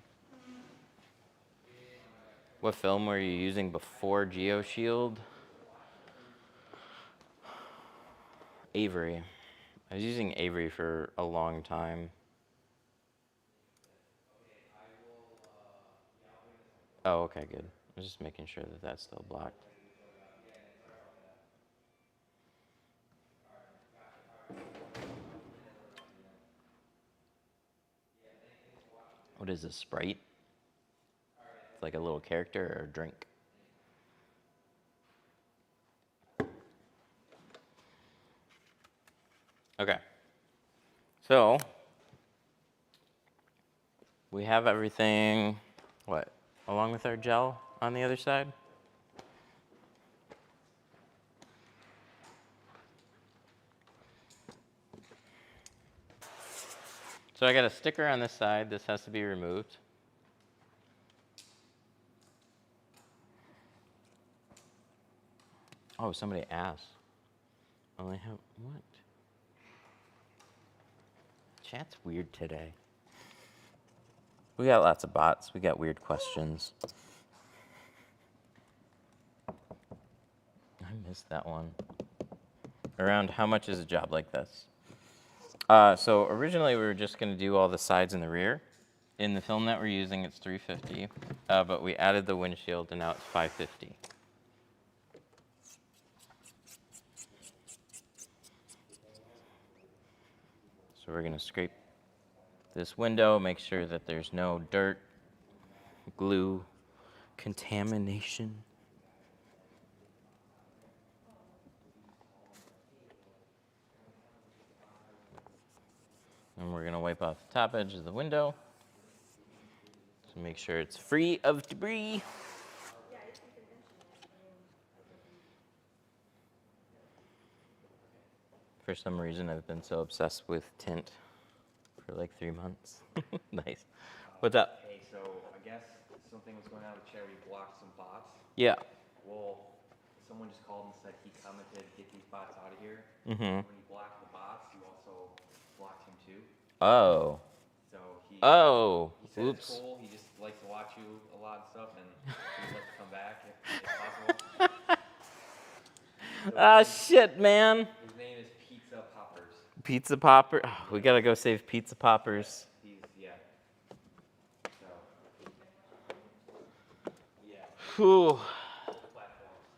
What film were you using before GeoShield? Avery. I was using Avery for a long time. Oh, okay, good. I was just making sure that that's still blocked. What is this, Sprite? It's like a little character or a drink. Okay. So, we have everything, what, along with our gel on the other side? So I got a sticker on this side. This has to be removed. Oh, somebody asked. Only have, what? Chat's weird today. We got lots of bots. We got weird questions. I missed that one. Around how much is a job like this? So originally we were just going to do all the sides and the rear. In the film that we're using, it's $350, but we added the windshield, and now it's $550. So we're going to scrape this window, make sure that there's no dirt, glue, contamination. And we're going to wipe off the top edge of the window to make sure it's free of debris. For some reason, I've been so obsessed with Tint for like 3 months. Nice. What's up? Hey, so I guess something was going on with Cherry, blocked some bots. Yeah. Well, someone just called and said he commented, get these bots out of here. Mm-hmm. When you block the bots, you also blocked him too. Oh. So he said Oops. it's cool. He just likes to watch you a lot and stuff, and he'd like to come back if possible. Ah, shit, man. His name is Pizza Poppers. Pizza Popper. Oh, we gotta go save Pizza Poppers. He's, yeah. So, yeah. Whew. Platforms.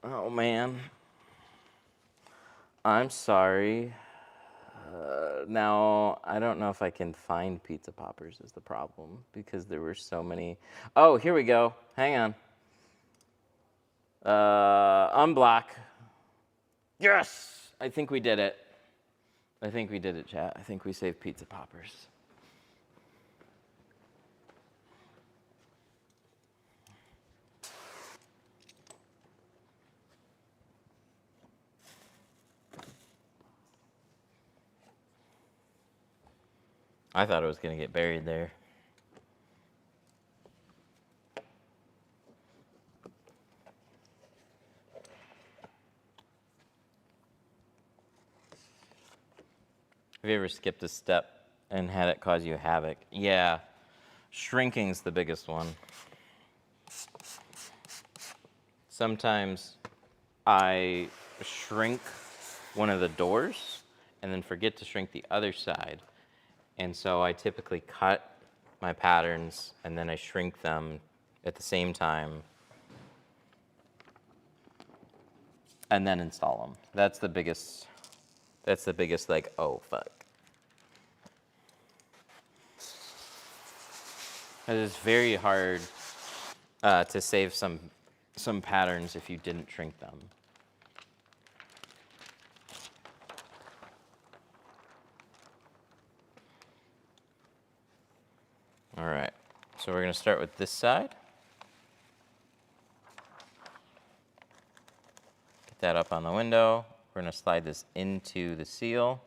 Oh, man. I'm sorry. Now, I don't know if I can find Pizza Poppers is the problem, because there were so many. Oh, here we go. Hang on. Unblock. Yes! I think we did it. I think we did it, chat. I think we saved Pizza Poppers. I thought it was going to get buried there. Have you ever skipped a step and had it cause you havoc? Yeah. Shrinking's the biggest one. Sometimes I shrink one of the doors and then forget to shrink the other side. And so I typically cut my patterns and then I shrink them at the same time and then install them. That's the biggest like, oh, fuck. It is very hard to save some patterns if you didn't shrink them. All right, so we're gonna start with this side. Get that up on the window. We're gonna slide this into the seal.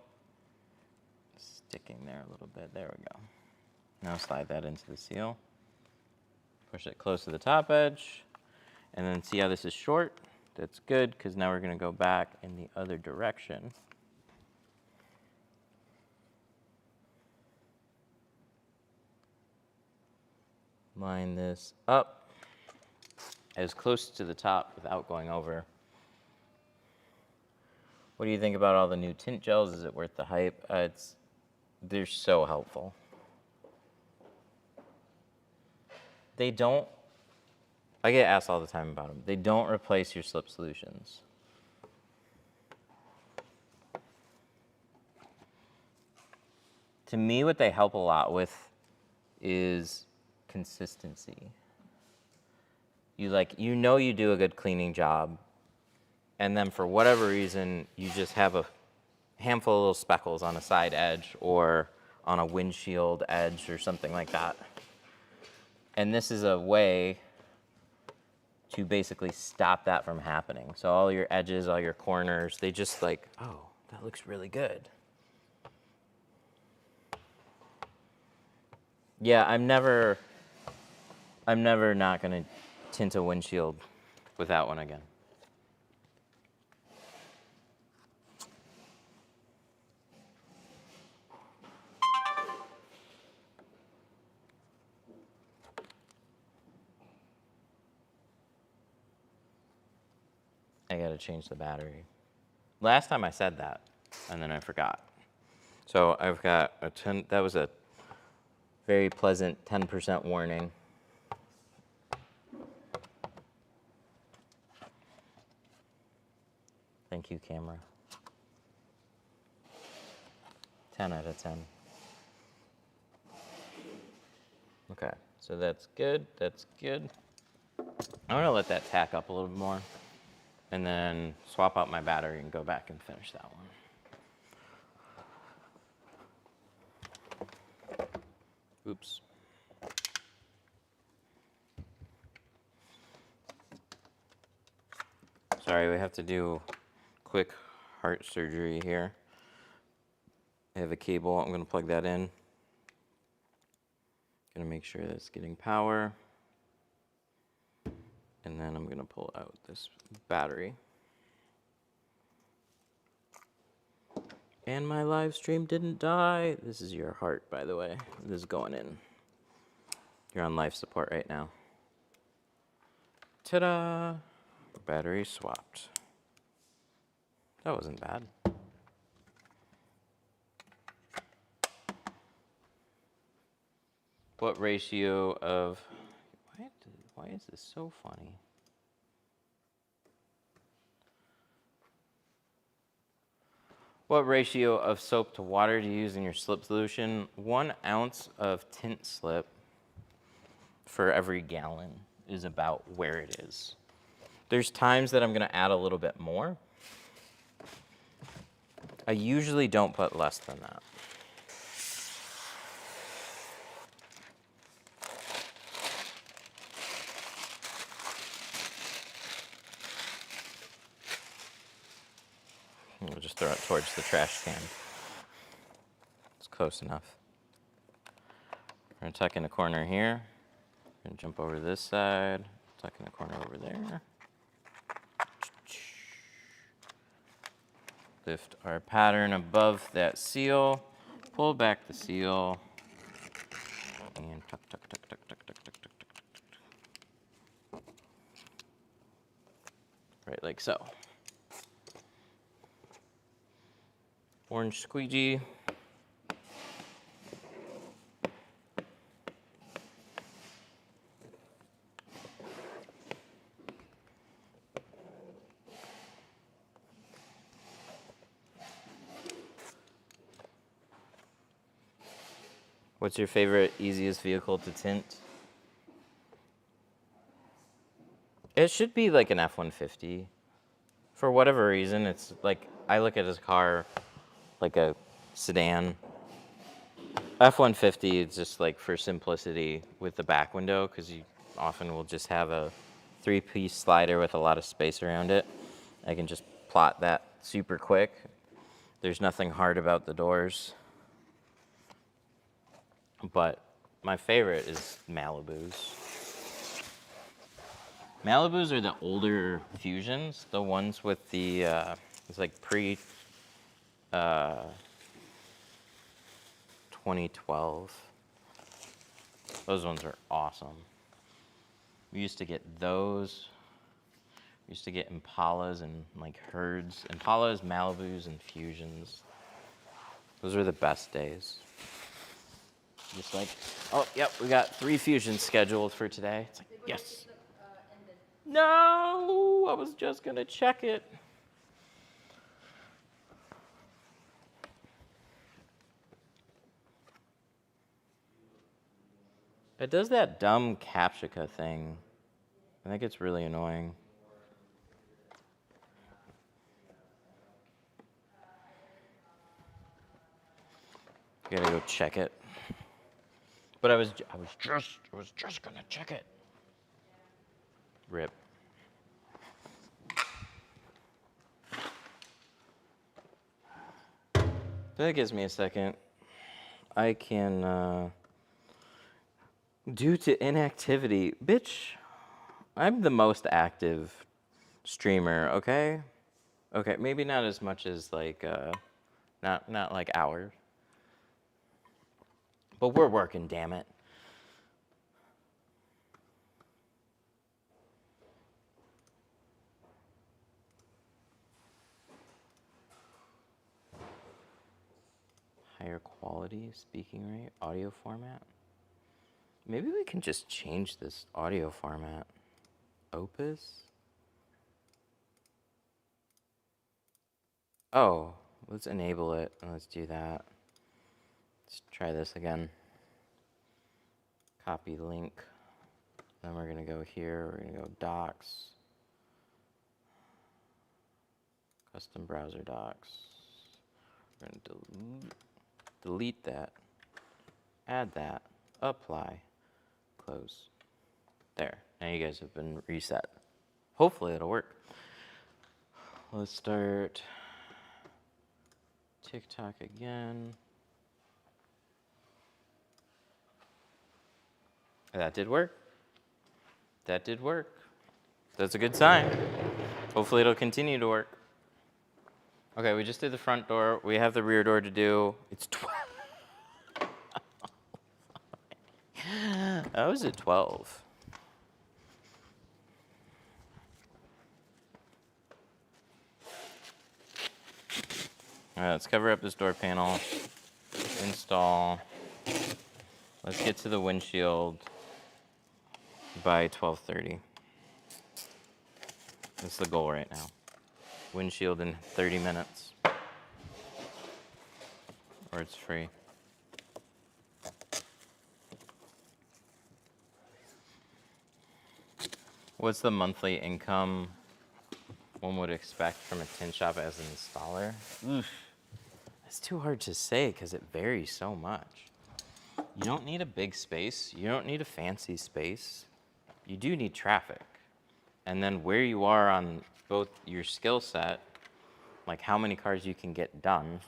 Sticking there a little bit, there we go. Now slide that into the seal. Push it close to the top edge. And then see how this is short? That's good, because now we're going to go back in the other direction. Line this up as close to the top without going over. What do you think about all the new tint gels? Is it worth the hype? They're so helpful. They don't, I get asked all the time about them. They don't replace your slip solutions. To me, what they help a lot with is consistency. You know you do a good cleaning job, and then for whatever reason, you just have a handful of little speckles on a side edge or on a windshield edge or something like that. And this is a way to basically stop that from happening. So all your edges, all your corners, they just like, oh, that looks really good. Yeah, I'm never not gonna tint a windshield with that one again. I gotta change the battery. Last time I said that, and then I forgot. So I've got that was a very pleasant 10% warning. Thank you, camera. 10 out of 10. Okay, so that's good, that's good. I'm gonna let that tack up a little bit more and then swap out my battery and go back and finish that one. Oops. Sorry, we have to do quick heart surgery here. I have a cable, I'm gonna plug that in. Gonna make sure that's getting power. And then I'm gonna pull out this battery. And my live stream didn't die. This is your heart, by the way. This is going in. You're on life support right now. Ta-da! Battery swapped. That wasn't bad. What ratio of... Why is this so funny? What ratio of soap to water do you use in your slip solution? 1 ounce of tint slip for every gallon is about where it is. There's times that I'm gonna add a little bit more. I usually don't put less than that. We'll just throw it towards the trash can. It's close enough. We're gonna tuck in a corner here. We're gonna jump over to this side, tuck in a corner over there. Lift our pattern above that seal, pull back the seal, and tuck, tuck, tuck, tuck, tuck, tuck, tuck, tuck, tuck. Right like so. Orange squeegee. What's your favorite, easiest vehicle to tint? It should be like an F-150. For whatever reason, it's like, I look at his car like a sedan. F-150 is just like for simplicity with the back window, because you often will just have a 3-piece slider with a lot of space around it. I can just plot that super quick. There's nothing hard about the doors. But my favorite is Malibu's. Malibu's are the older Fusions, the ones with the, it's like pre 2012. Those ones are awesome. We used to get those. We used to get Impalas and like herds. Impalas, Malibus, and Fusions. Those are the best days. Just like, oh, yep, we got 3 Fusions scheduled for today. It's like, yes. No, I was just gonna check it. It does that dumb Captcha thing. I think it's really annoying. Gotta go check it. But I was just gonna check it. Rip. That gives me a second. I can, due to inactivity, bitch, I'm the most active streamer, okay? Okay, maybe not as much as like, not like hours. But we're working, damn it. Higher quality speaking rate, audio format. Maybe we can just change this audio format. Opus? Oh, let's enable it. Let's do that. Let's try this again. Copy link. Then we're gonna go here, we're gonna go docs. Custom browser docs. We're gonna delete that. Add that. Apply. Close. There. Now you guys have been reset. Hopefully it'll work. Let's start TikTok again. That did work. That did work. That's a good sign. Hopefully it'll continue to work. Okay, we just did the front door. We have the rear door to do. It's 12. I was at 12. All right, let's cover up this door panel. Install. Let's get to the windshield by 12:30. That's the goal right now. Windshield in 30 minutes. Or it's free. What's the monthly income one would expect from a tint shop as an installer? Oof. It's too hard to say because it varies so much. You don't need a big space. You don't need a fancy space. You do need traffic. And then where you are on both your skill set, like how many cars you can get done.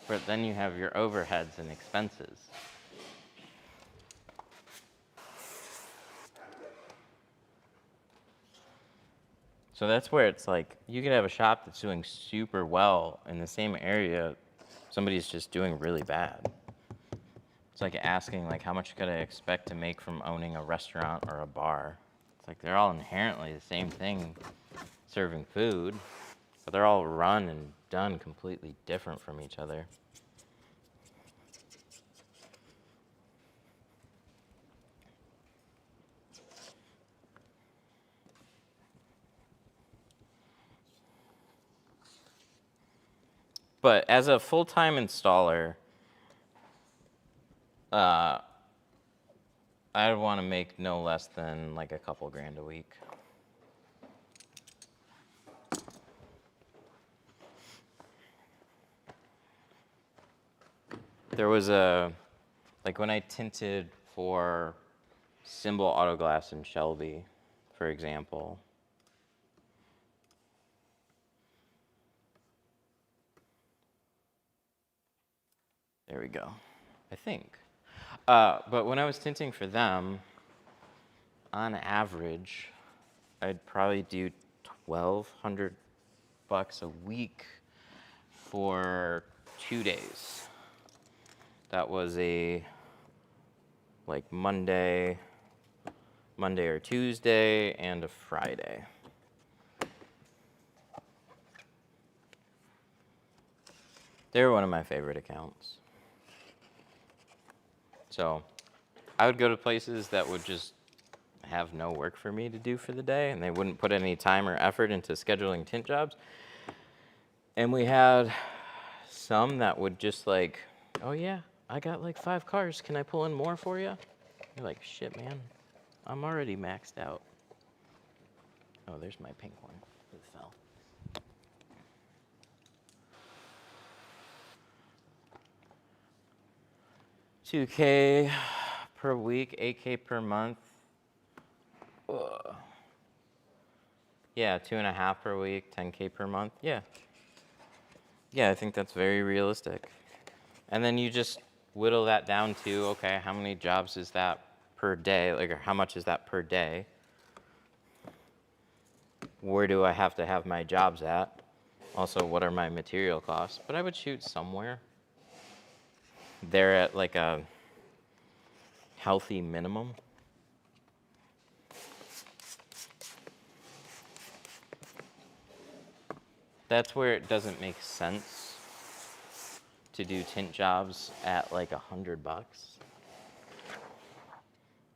But then you have your overheads and expenses. So that's where it's like, you could have a shop that's doing super well in the same area, somebody's just doing really bad. It's like asking, like, how much could I expect to make from owning a restaurant or a bar? It's like they're all inherently the same thing, serving food, but they're all run and done completely different from each other. But as a full-time installer, I'd want to make no less than like a couple grand a week. There was like when I tinted for Symbol Auto Glass in Shelby, for example. There we go. I think. But when I was tinting for them, on average, I'd probably do $1,200 a week for 2 days. That was a like Monday or Tuesday, and a Friday. They were one of my favorite accounts. So I would go to places that would just have no work for me to do for the day, and they wouldn't put any time or effort into scheduling tint jobs. And we had some that would just like, oh yeah, I got like 5 cars. Can I pull in more for you? You're like, shit, man. I'm already maxed out. Oh, there's my pink one. It fell. $2K per week, $8K per month. Ugh. Yeah, 2.5 per week, $10K per month. Yeah. Yeah, I think that's very realistic. And then you just whittle that down to, okay, how many jobs is that per day? Like, or how much is that per day? Where do I have to have my jobs at? Also, what are my material costs? But I would shoot somewhere. They're at like a healthy minimum. That's where it doesn't make sense to do tint jobs at like $100.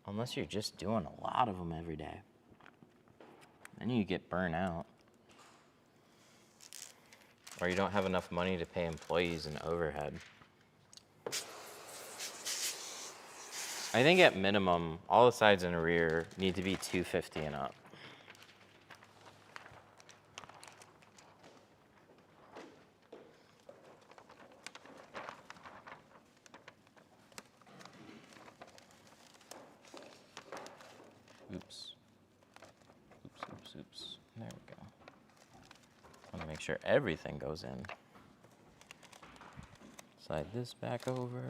Unless you're just doing a lot of them every day. Then you get burnt out. Or you don't have enough money to pay employees and overhead. I think at minimum, all the sides and rear need to be 250 and up. Oops. Oops. There we go. I want to make sure everything goes in. Slide this back over.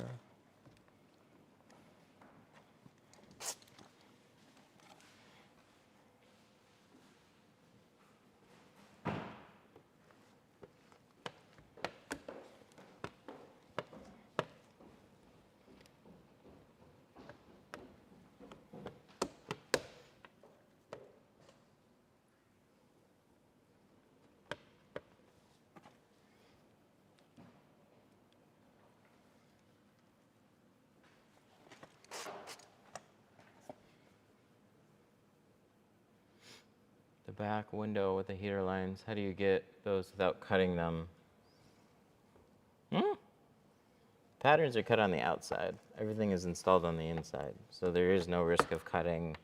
The back window with the heater lines, how do you get those without cutting them? Patterns are cut on the outside. Everything is installed on the inside. So there is no risk of cutting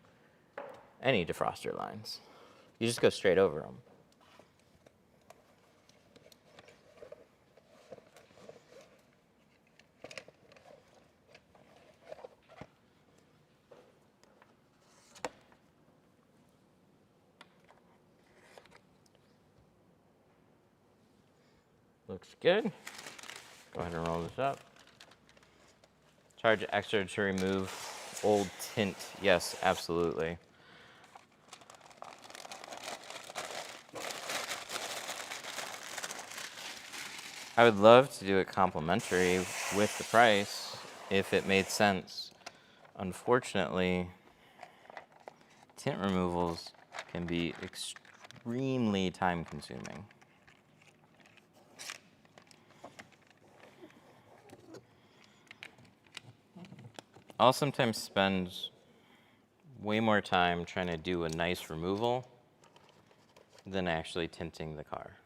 any defroster lines. You just go straight over them. Looks good. Go ahead and roll this up. Charge extra to remove old tint. Yes, absolutely. I would love to do it complimentary with the price if it made sense. Unfortunately, tint removals can be extremely time consuming. I'll sometimes spend way more time trying to do a nice removal than actually tinting the car.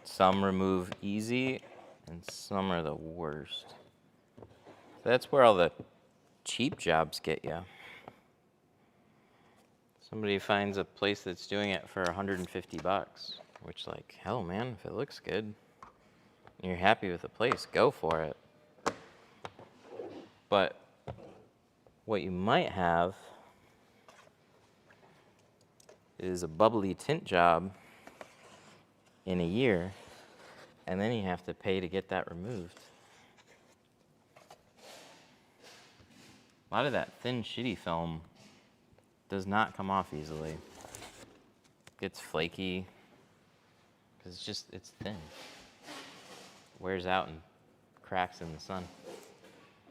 Some remove easy, and some are the worst. That's where all the cheap jobs get you. Somebody finds a place that's doing it for $150, which, like, hell, man, if it looks good, and you're happy with the place, go for it. But what you might have is a bubbly tint job in a year And then you have to pay to get that removed. A lot of that thin, shitty film does not come off easily. Gets flaky, because it's thin. Wears out and cracks in the sun.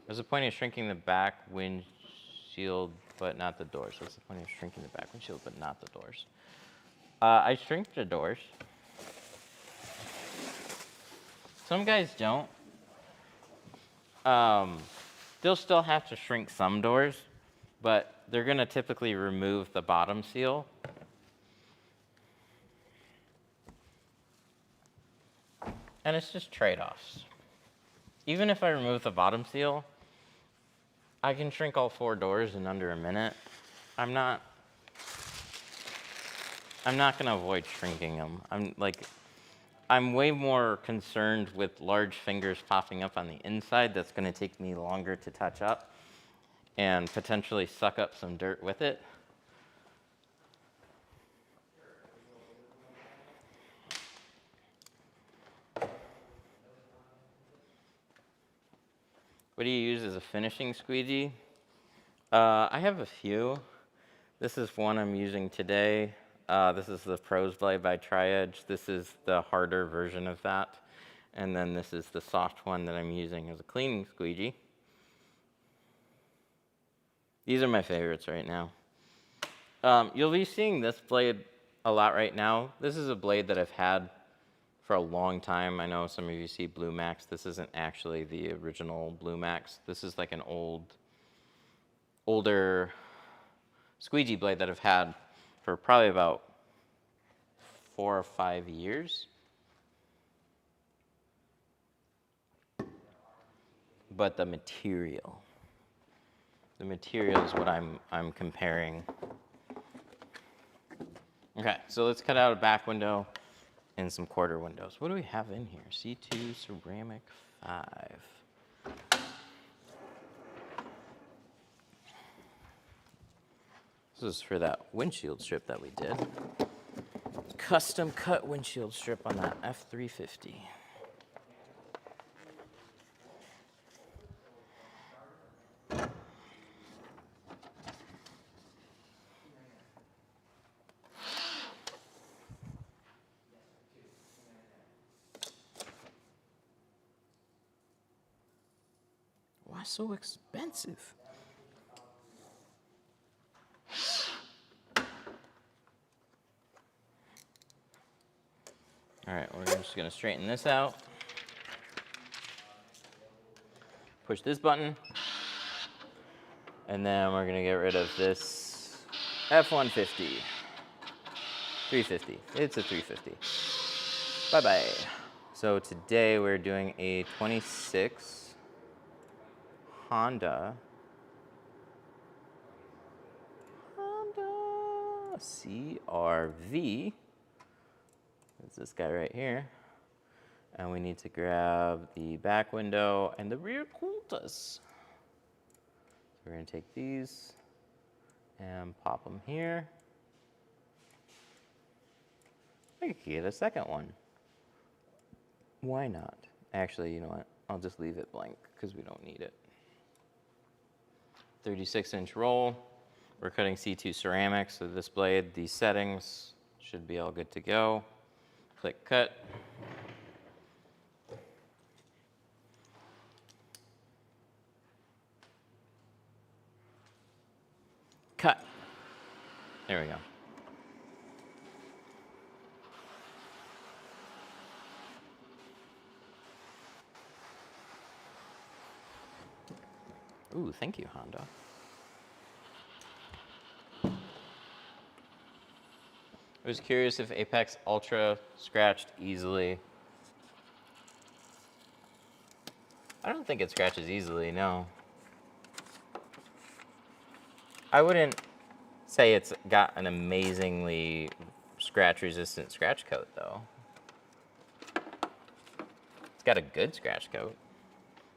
There's a point of shrinking the back windshield, but not the doors. What's the point of shrinking the back windshield, but not the doors? I shrink the doors. Some guys don't. They'll still have to shrink some doors, but they're gonna typically remove the bottom seal. And it's just trade-offs. Even if I remove the bottom seal, I can shrink all 4 doors in under a minute. I'm not gonna avoid shrinking them. I'm way more concerned with large fingers popping up on the inside. That's gonna take me longer to touch up and potentially suck up some dirt with it. What do you use as a finishing squeegee? I have a few. This is one I'm using today. This is the Pros Blade by Tri-Edge. This is the harder version of that. And then this is the soft one that I'm using as a cleaning squeegee. These are my favorites right now. You'll be seeing this blade a lot right now. This is a blade that I've had for a long time. I know some of you see Blue Max. This isn't actually the original Blue Max. This is like an older squeegee blade that I've had for probably about 4 or 5 years. But the material is what I'm comparing. Okay, so let's cut out a back window and some quarter windows. What do we have in here? C2 ceramic 5. This is for that windshield strip that we did. Custom cut windshield strip on that F350. Why so expensive? All right, we're just gonna straighten this out. Push this button. And then we're gonna get rid of this F-150. 350, it's a 350. Bye-bye. So today we're doing a 26 Honda CRV. It's this guy right here. And we need to grab the back window and the rear cultus. So we're gonna take these and pop them here. I could get a second one. Why not? Actually, you know what? I'll just leave it blank because we don't need it. 36-inch roll. We're cutting C2 ceramic, so this blade, these settings should be all good to go. Click cut. Cut. There we go. Ooh, thank you, Honda. I was curious if Apex Ultra scratched easily. I don't think it scratches easily, no. I wouldn't say it's got an amazingly scratch-resistant scratch coat, though. It's got a good scratch coat.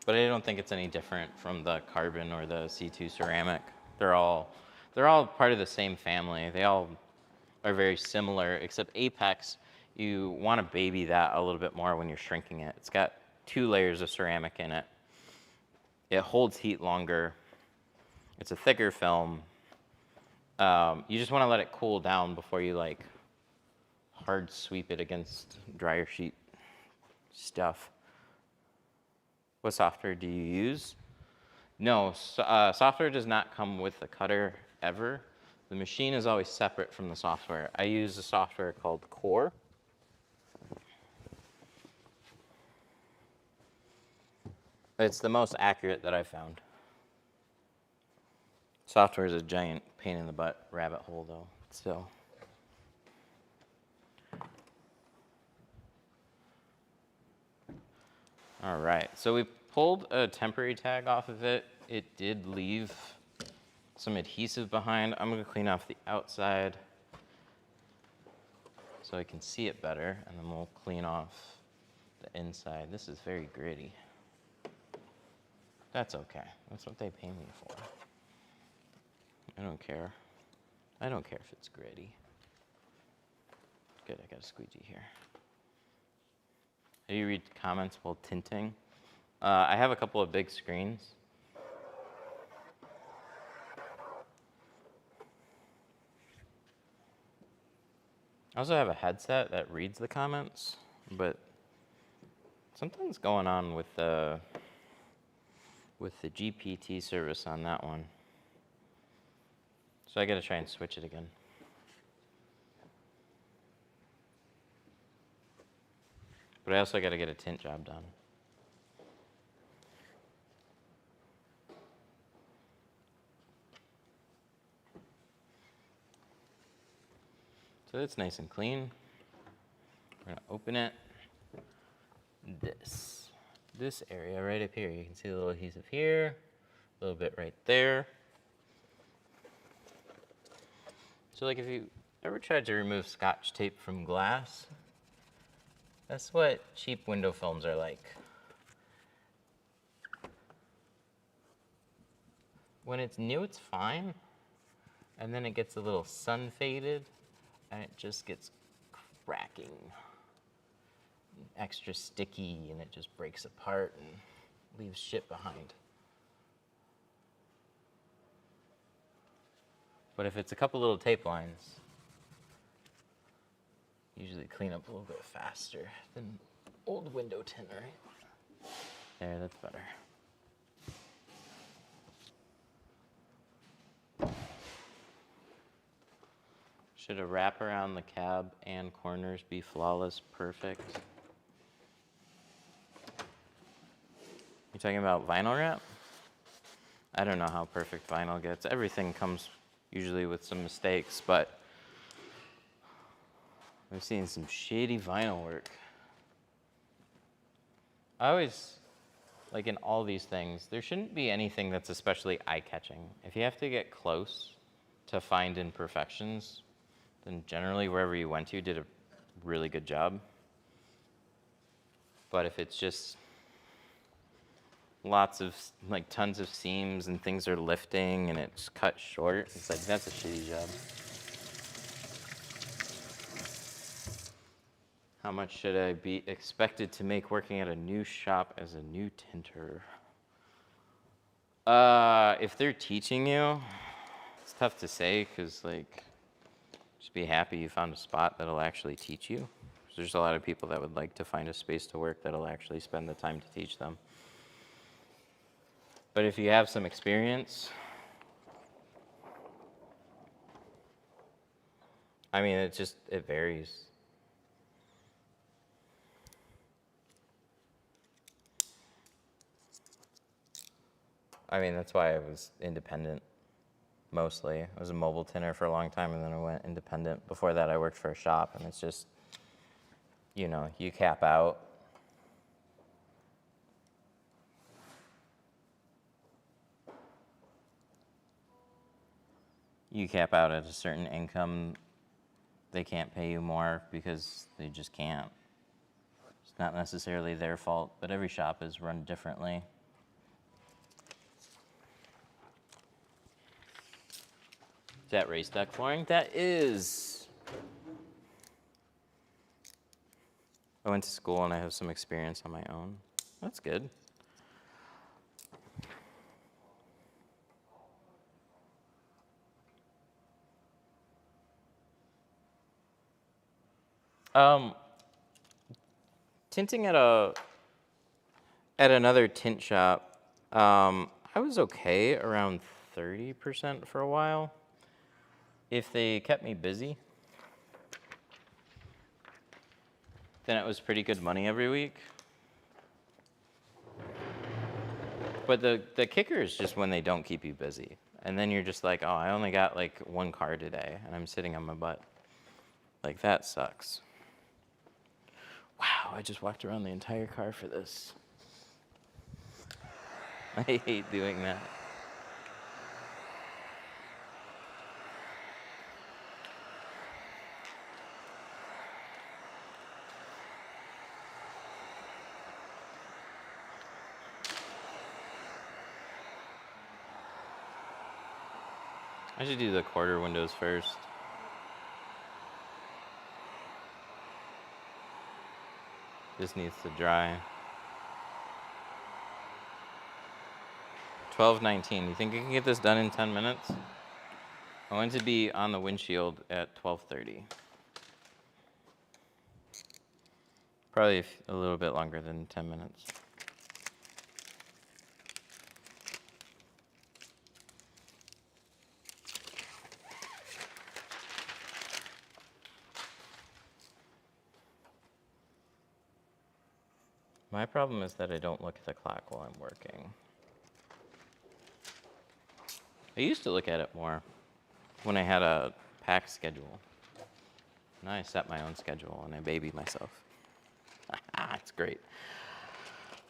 But I don't think it's any different from the carbon or the C2 ceramic. They're all part of the same family. They all are very similar, except Apex you want to baby that a little bit more when you're shrinking it. It's got 2 layers of ceramic in it. It holds heat longer. It's a thicker film. You just want to let it cool down before you like hard sweep it against dryer sheet stuff. What software do you use? No, software does not come with the cutter ever. The machine is always separate from the software. I use a software called Core. It's the most accurate that I've found. Software is a giant pain in the butt rabbit hole though, still. All right, so we pulled a temporary tag off of it. It did leave some adhesive behind. I'm gonna clean off the outside so I can see it better, and then we'll clean off the inside. This is very gritty. That's okay, that's what they pay me for. I don't care. I don't care if it's gritty. Good, I got a squeegee here. Do you read comments while tinting? I have a couple of big screens. I also have a headset that reads the comments, but something's going on with the GPT service on that one. So I gotta try and switch it again. But I also gotta get a tint job done. So it's nice and clean. We're gonna open it. This area right up here, you can see a little adhesive here, a little bit right there. So like if you ever tried to remove Scotch tape from glass, that's what cheap window films are like. When it's new, it's fine, and then it gets a little sun faded, and it just gets cracking, extra sticky, and it just breaks apart and leaves shit behind. But if it's a couple little tape lines, usually clean up a little bit faster than old window tint, right? There, that's better. Should a wrap around the cab and corners be flawless perfect? You talking about vinyl wrap? I don't know how perfect vinyl gets. Everything comes usually with some mistakes, but I've seen some shitty vinyl work. I always, like in all these things, there shouldn't be anything that's especially eye-catching. If you have to get close to find imperfections, then generally wherever you went to did a really good job. But if it's just lots of, like tons of seams and things are lifting and it's cut short, it's like, that's a shitty job. How much should I be expected to make working at a new shop as a new tinter? If they're teaching you, it's tough to say, because like, just be happy you found a spot that'll actually teach you. There's a lot of people that would like to find a space to work that'll actually spend the time to teach them. But if you have some experience, I mean, it varies. I mean, that's why I was independent. Mostly. I was a mobile tinner for a long time, and then I went independent. Before that, I worked for a shop, and it's just, you know, you cap out. You cap out at a certain income. They can't pay you more because they just can't. It's not necessarily their fault, but every shop is run differently. Is that raised deck flooring? That is. I went to school and I have some experience on my own. That's good. Um, tinting at another tint shop, I was okay around 30% for a while. If they kept me busy, then it was pretty good money every week. But the kicker is just when they don't keep you busy. And then you're just like, oh, I only got like one car today and I'm sitting on my butt. Like, that sucks. Wow, I just walked around the entire car for this. I hate doing that. I should do the quarter windows first. This needs to dry. 12:19. You think I can get this done in 10 minutes? I want it to be on the windshield at 12:30. Probably a little bit longer than 10 minutes. My problem is that I don't look at the clock while I'm working. I used to look at it more when I had a pack schedule. Now I set my own schedule and I baby myself. It's great.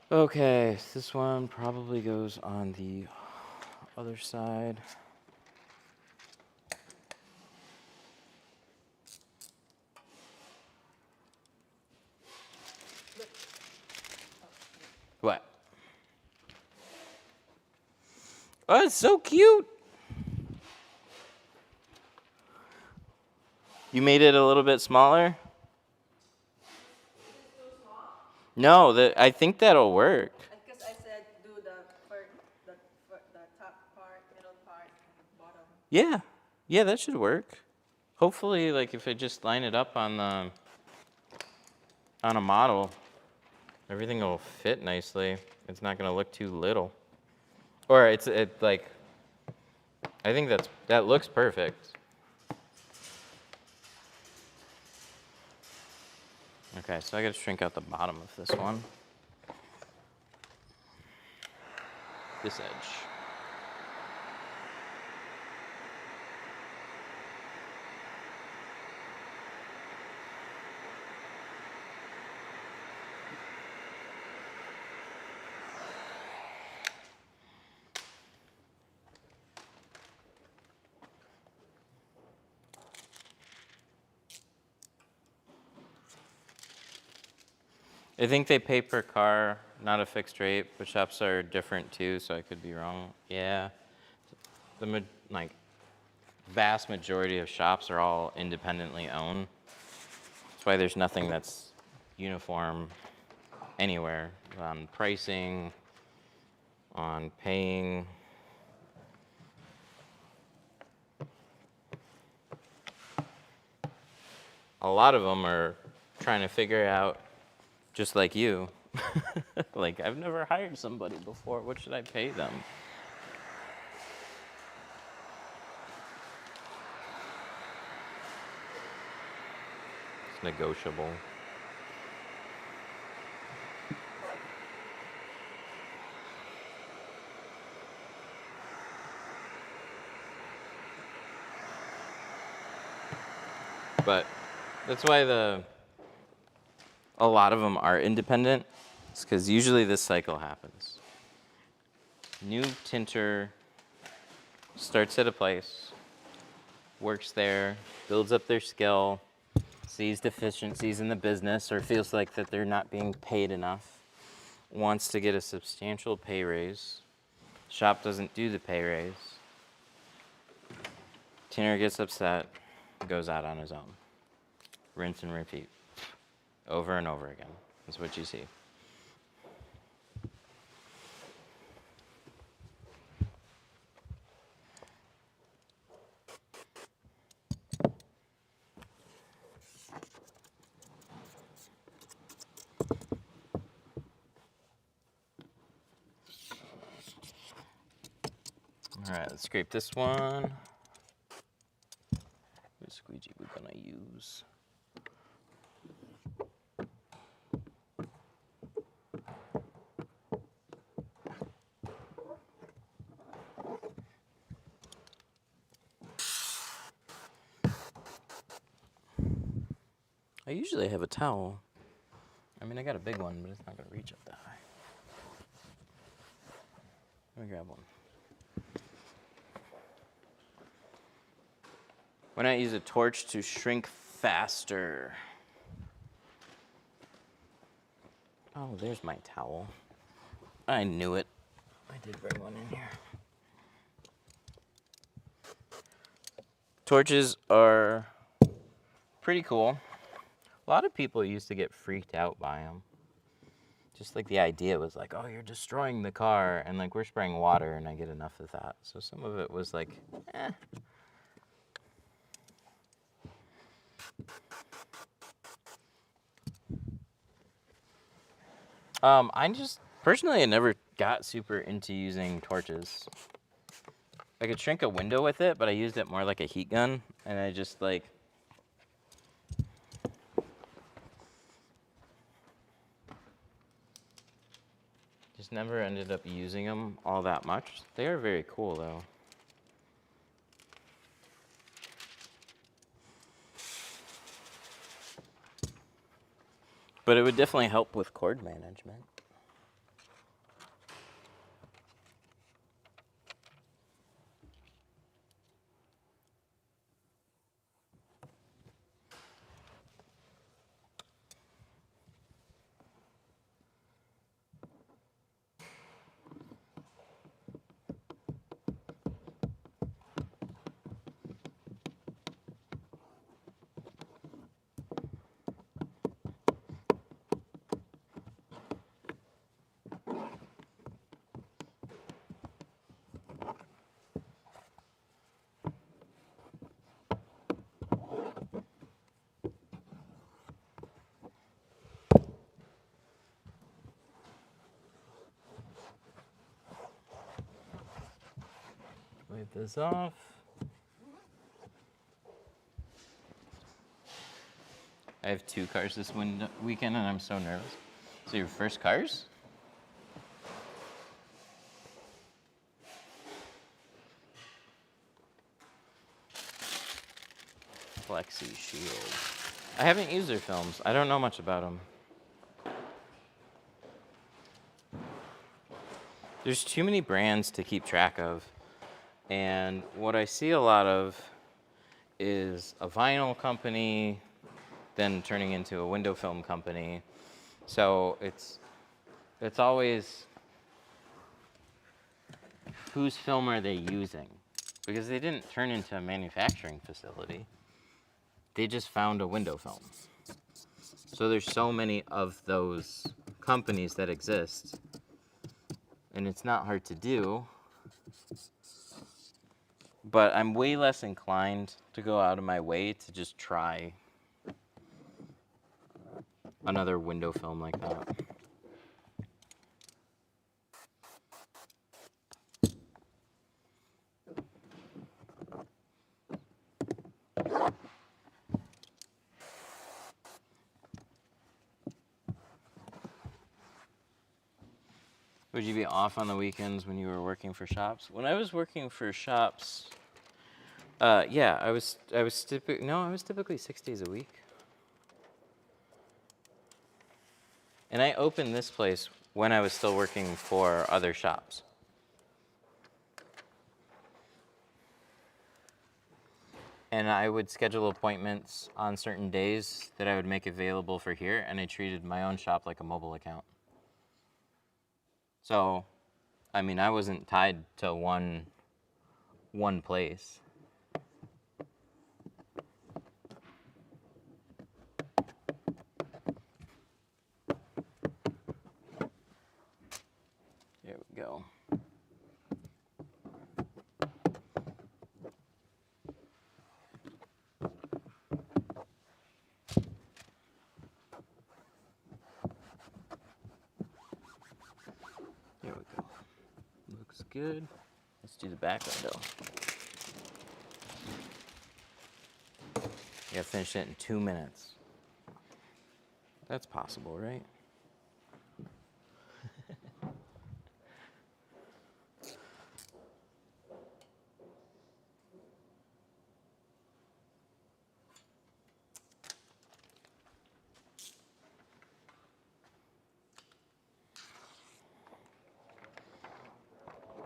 Okay, this one probably goes on the other side. What? Oh, it's so cute. You made it a little bit smaller? No, I think that'll work. Because I said do the top part, middle part, and bottom. Yeah, that should work. Hopefully, like if I just line it up on a model, everything will fit nicely. It's not gonna look too little. Or it like, I think that looks perfect. Okay, so I gotta shrink out the bottom of this one. This edge. I think they pay per car, not a fixed rate, but shops are different too, so I could be wrong. Yeah, the vast majority of shops are all independently owned. That's why there's nothing that's uniform anywhere on pricing, on paying. A lot of them are trying to figure out, just like you, like, I've never hired somebody before. What should I pay them? It's negotiable. But that's why a lot of them are independent. It's because usually this cycle happens. New tinter starts at a place, works there, builds up their skill, sees deficiencies in the business or feels like that they're not being paid enough, wants to get a substantial pay raise. Shop doesn't do the pay raise. Tinter gets upset, goes out on his own. Rinse and repeat. over and over again. That's what you see. All right, let's scrape this one. Which squeegee we're gonna use? I usually have a towel. I mean, I got a big one, but it's not gonna reach up that high. Let me grab one. Why not use a torch to shrink faster? Oh, there's my towel. I knew it. I did bring one in here. Torches are pretty cool. A lot of people used to get freaked out by them. Just like the idea was like, oh, you're destroying the car, and like we're spraying water, and I get enough of that. So some of it was like, eh. I just personally I never got super into using torches. I could shrink a window with it, but I used it more like a heat gun, and I just like never ended up using them all that much. They are very cool though. But it would definitely help with cord management. Wipe this off. I have 2 cars this weekend and I'm so nervous. So your first cars? Plexi Shield. I haven't used their films. I don't know much about them. There's too many brands to keep track of. And what I see a lot of is a vinyl company, then turning into a window film company. So it's always, whose film are they using? Because they didn't turn into a manufacturing facility. They just found a window film. So there's so many of those companies that exist, and it's not hard to do. But I'm way less inclined to go out of my way to just try another window film like that. Would you be off on the weekends when you were working for shops? When I was working for shops, yeah, I was typically 6 days a week. And I opened this place when I was still working for other shops. And I would schedule appointments on certain days that I would make available for here, and I treated my own shop like a mobile account. So, I mean, I wasn't tied to one place. go. There we go. Looks good. Let's do the back window. You gotta finish it in 2 minutes. That's possible, right?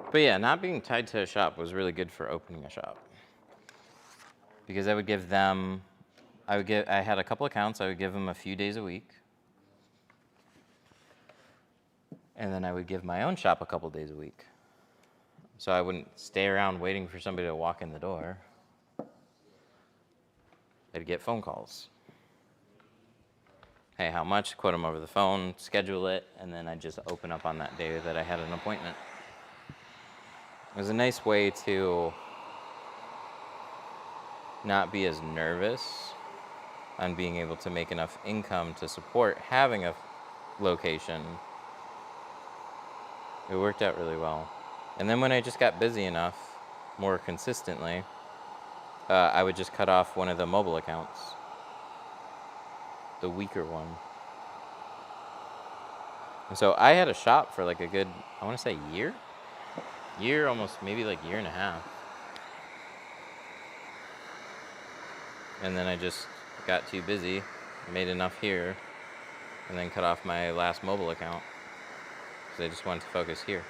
But yeah, not being tied to a shop was really good for opening a shop. Because I would give them, I had a couple accounts, I would give them a few days a week. And then I would give my own shop a couple days a week. So I wouldn't stay around waiting for somebody to walk in the door. I'd get phone calls. Hey, how much? Quote them over the phone, schedule it, and then I'd just open up on that day that I had an appointment. It was a nice way to not be as nervous on being able to make enough income to support having a location. It worked out really well. And then when I just got busy enough, more consistently, I would just cut off one of the mobile accounts, the weaker one. And so I had a shop for like a good, I want to say year, almost maybe like year and a half. And then I just got too busy, made enough here, and then cut off my last mobile account because I just wanted to focus here.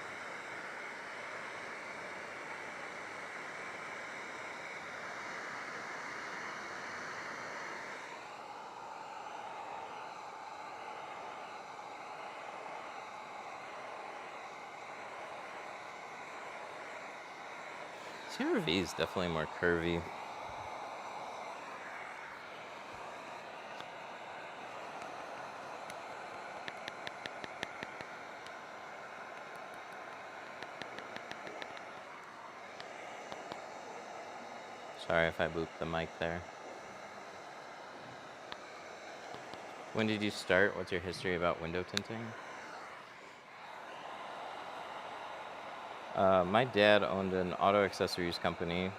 CRV is definitely more curvy. Sorry if I booped the mic there. When did you start? What's your history about window tinting? My dad owned an auto accessories company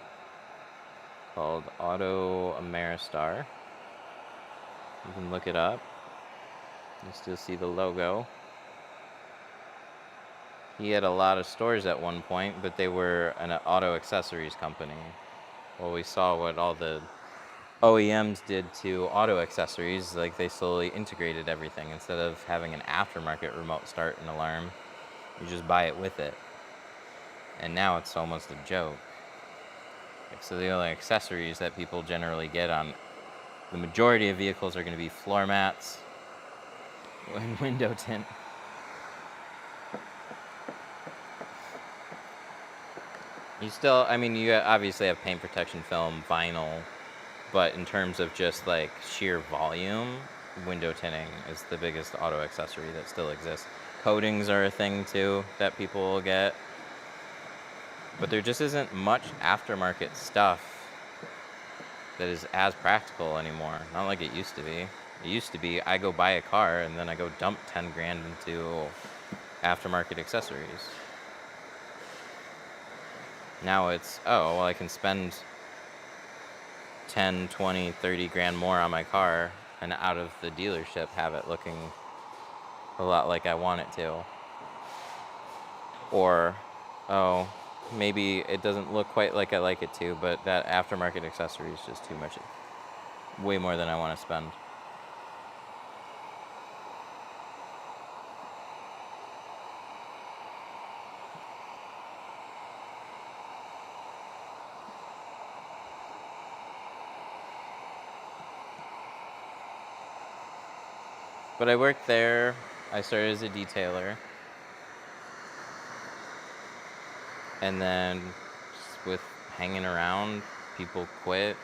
called Auto Ameristar. You can look it up. You still see the logo. He had a lot of stores at one point, but they were an auto accessories company. Well, we saw what all the OEMs did to auto accessories, like they slowly integrated everything. Instead of having an aftermarket remote start and alarm, you just buy it with it. And now it's almost a joke. So the only accessories that people generally get on the majority of vehicles are going to be floor mats and window tint. You still, I mean, you obviously have paint protection film, vinyl, but in terms of just like sheer volume, window tinting is the biggest auto accessory that still exists. Coatings are a thing too that people will get. But there just isn't much aftermarket stuff that is as practical anymore. Not like it used to be. It used to be I go buy a car and then I go dump 10 grand into aftermarket accessories. Now it's, oh, well, I can spend 10, 20, 30 grand more on my car and out of the dealership have it looking a lot like I want it to. Or, oh, maybe it doesn't look quite like I like it to, but that aftermarket accessory is just too much, way more than I want to spend. But I worked there. I started as a detailer. And then just with hanging around, people quit.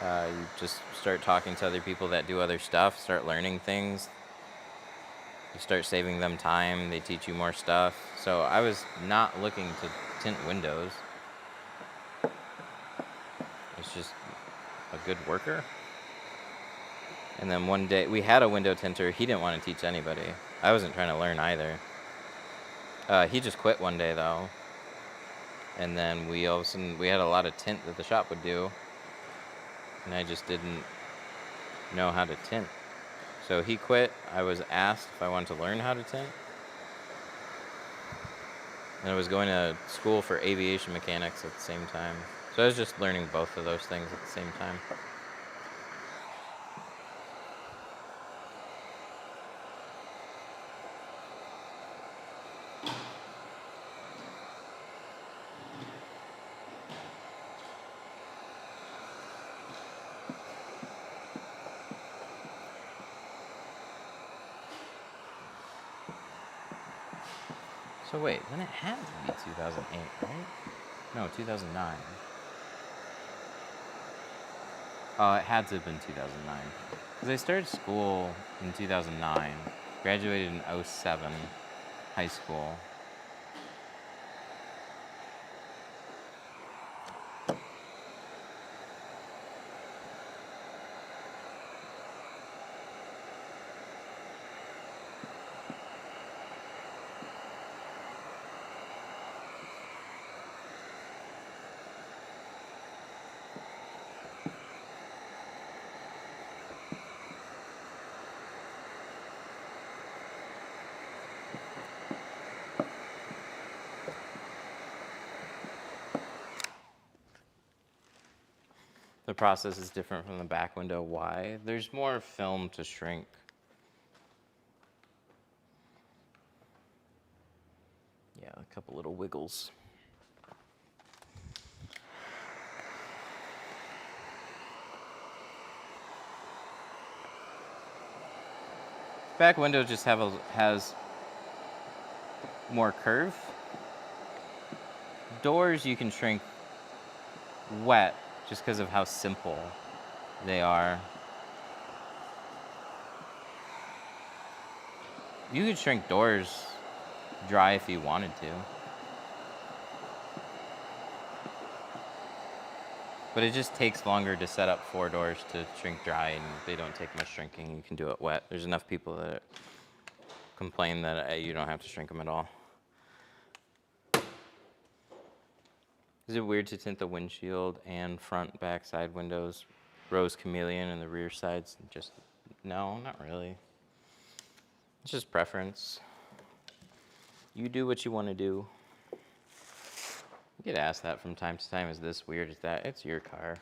You just start talking to other people that do other stuff, start learning things. You start saving them time, they teach you more stuff. So I was not looking to tint windows. It's just a good worker. And then one day, we had a window tinter. He didn't want to teach anybody. I wasn't trying to learn either. He just quit one day, though. And then we all of a sudden, we had a lot of tint that the shop would do. And I just didn't know how to tint. So he quit. I was asked if I wanted to learn how to tint. And I was going to school for aviation mechanics at the same time. So I was just learning both of those things at the same time. So wait, then it had to be 2008, right? No, 2009. Oh, it had to have been 2009. Because I started school in 2009, graduated in 07, high school. The process is different from the back window. Why? There's more film to shrink. Yeah, a couple little wiggles. Back window just has more curve. Doors you can shrink wet just because of how simple they are. You could shrink doors dry if you wanted to. But it just takes longer to set up 4 doors to shrink dry, and they don't take much shrinking. You can do it wet. There's enough people that complain that you don't have to shrink them at all. Is it weird to tint the windshield and front, back, side windows, rose chameleon, and the rear sides? Just, no, not really. It's just preference. You do what you want to do. You get asked that from time to time. Is this weird? Is that? It's your car.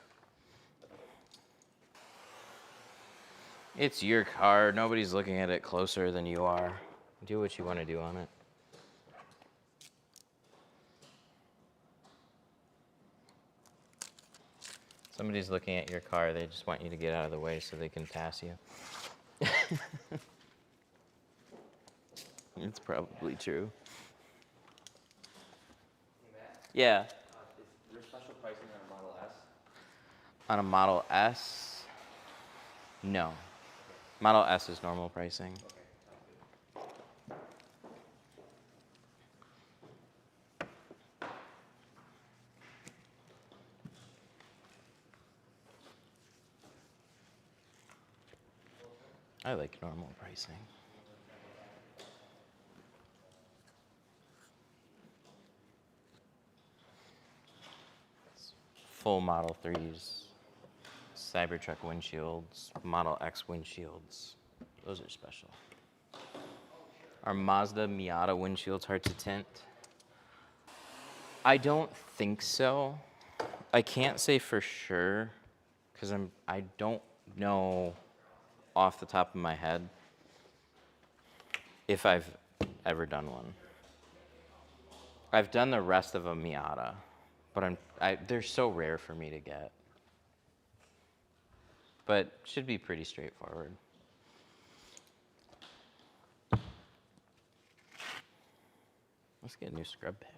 It's your car. Nobody's looking at it closer than you are. Do what you want to do on it. Somebody's looking at your car. They just want you to get out of the way so they can pass you. It's probably true. Yeah. Is there special pricing on a Model S? On a Model S? No. Model S is normal pricing. Okay, sounds good. I like normal pricing. Full Model 3s, Cybertruck windshields, Model X windshields. Those are special. Are Mazda Miata windshields hard to tint? I don't think so. I can't say for sure because I don't know off the top of my head if I've ever done one. I've done the rest of a Miata, but they're so rare for me to get. But should be pretty straightforward. Let's get a new scrub pad.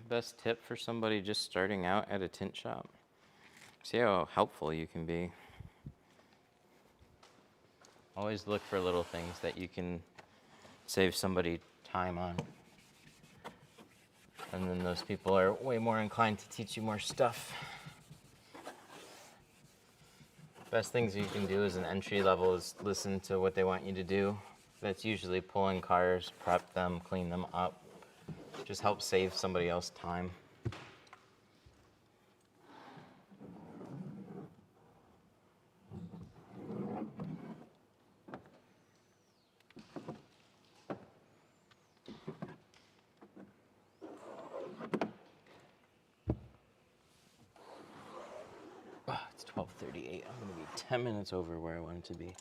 Best tip for somebody just starting out at a tint shop? See how helpful you can be. Always look for little things that you can save somebody time on. And then those people are way more inclined to teach you more stuff. Best things you can do as an entry level is listen to what they want you to do. That's usually pulling cars, prep them, clean them up. Just help save somebody else time. Oh, it's 12:38. I'm gonna be 10 minutes over where I wanted to be.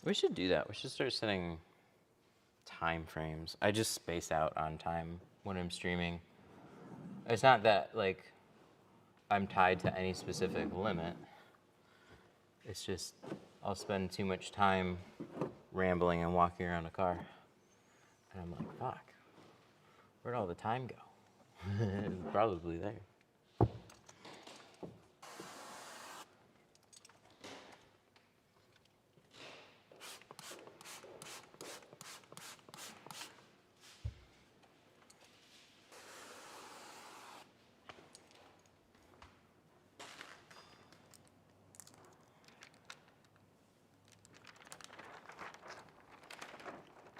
We should do that. We should start setting time frames. I just space out on time when I'm streaming. It's not that like I'm tied to any specific limit. It's just I'll spend too much time rambling and walking around a car. And I'm like, fuck, where'd all the time go? It's probably there.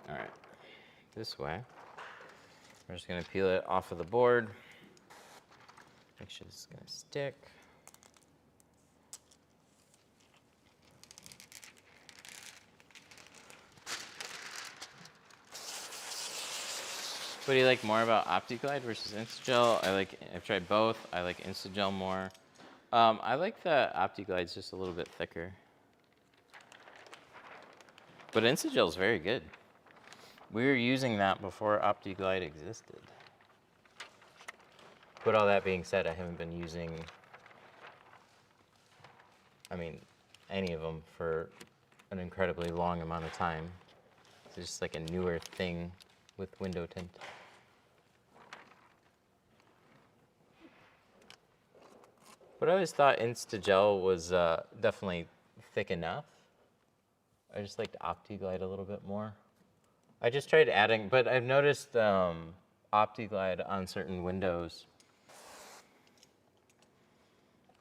All right, this way. We're just gonna peel it off of the board. Make sure this is gonna stick. What do you like more about OptiGlide versus Instagel? I've tried both. I like Instagel more. I like the OptiGlide's just a little bit thicker. But Instagel's very good. We were using that before OptiGlide existed. But all that being said, I haven't been using, any of them for an incredibly long amount of time. It's just like a newer thing with window tint. But I always thought Instagel was definitely thick enough. I just liked OptiGlide a little bit more. I just tried adding, but I've noticed OptiGlide on certain windows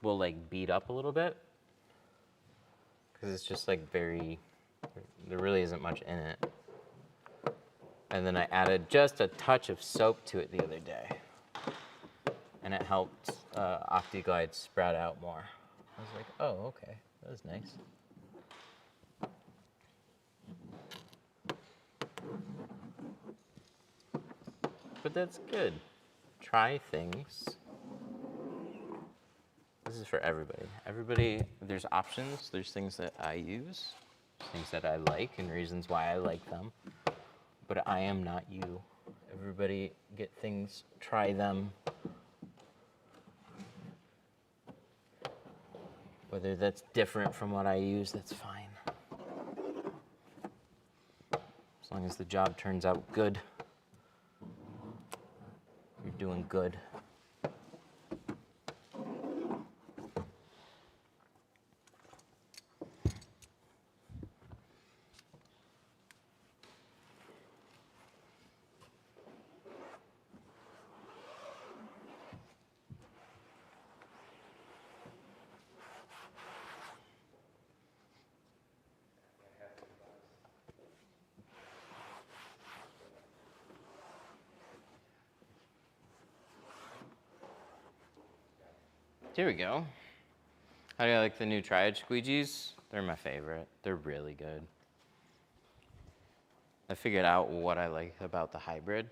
will like beat up a little bit because it's just like there really isn't much in it. And then I added just a touch of soap to it the other day, and it helped OptiGlide spread out more. I was like, oh, okay, that was nice. But that's good. Try things. This is for everybody. Everybody, there's options. There's things that I use, things that I like, and reasons why I like them. But I am not you. Everybody get things, try them. Whether that's different from what I use, that's fine. As long as the job turns out good, you're doing good. Here we go. How do you like the new Triad squeegees? They're my favorite. They're really good. I figured out what I like about the hybrid.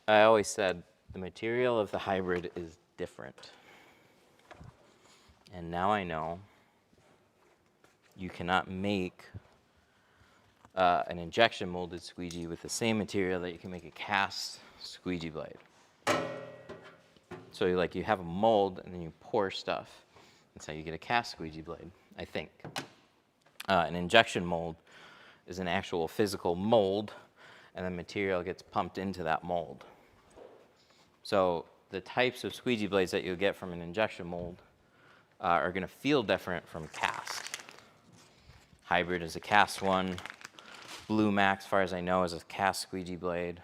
I always said the material of the hybrid is different. And now I know you cannot make an injection molded squeegee with the same material that you can make a cast squeegee blade. So you have a mold and then you pour stuff. That's how you get a cast squeegee blade, I think. An injection mold is an actual physical mold, and the material gets pumped into that mold. So the types of squeegee blades that you'll get from an injection mold are going to feel different from cast. Hybrid is a cast one. Blue Max, as far as I know, is a cast squeegee blade.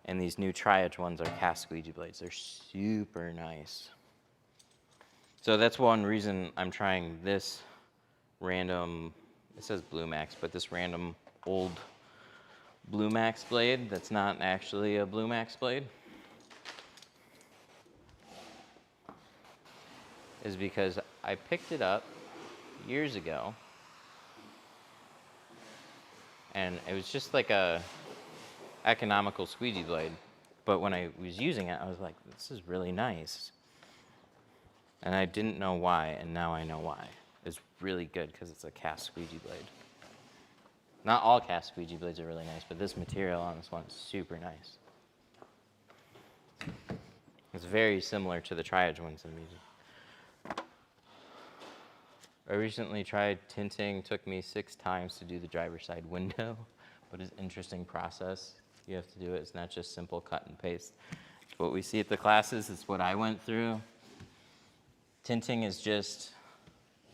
And these new Tri-Edge ones are cast squeegee blades. They're super nice. So that's one reason I'm trying this random, it says Blue Max, but this random old Blue Max blade that's not actually a Blue Max blade is because I picked it up years ago and it was just like a economical squeegee blade. But when I was using it, I was like, this is really nice. And I didn't know why, and now I know why. It's really good because it's a cast squeegee blade. Not all cast squeegee blades are really nice, but this material on this one is super nice. It's very similar to the Tri-Edge ones I'm using. I recently tried tinting. Took me 6 times to do the driver's side window, but it's an interesting process. You have to do it. It's not just simple cut and paste. What we see at the classes is what I went through. Tinting is just,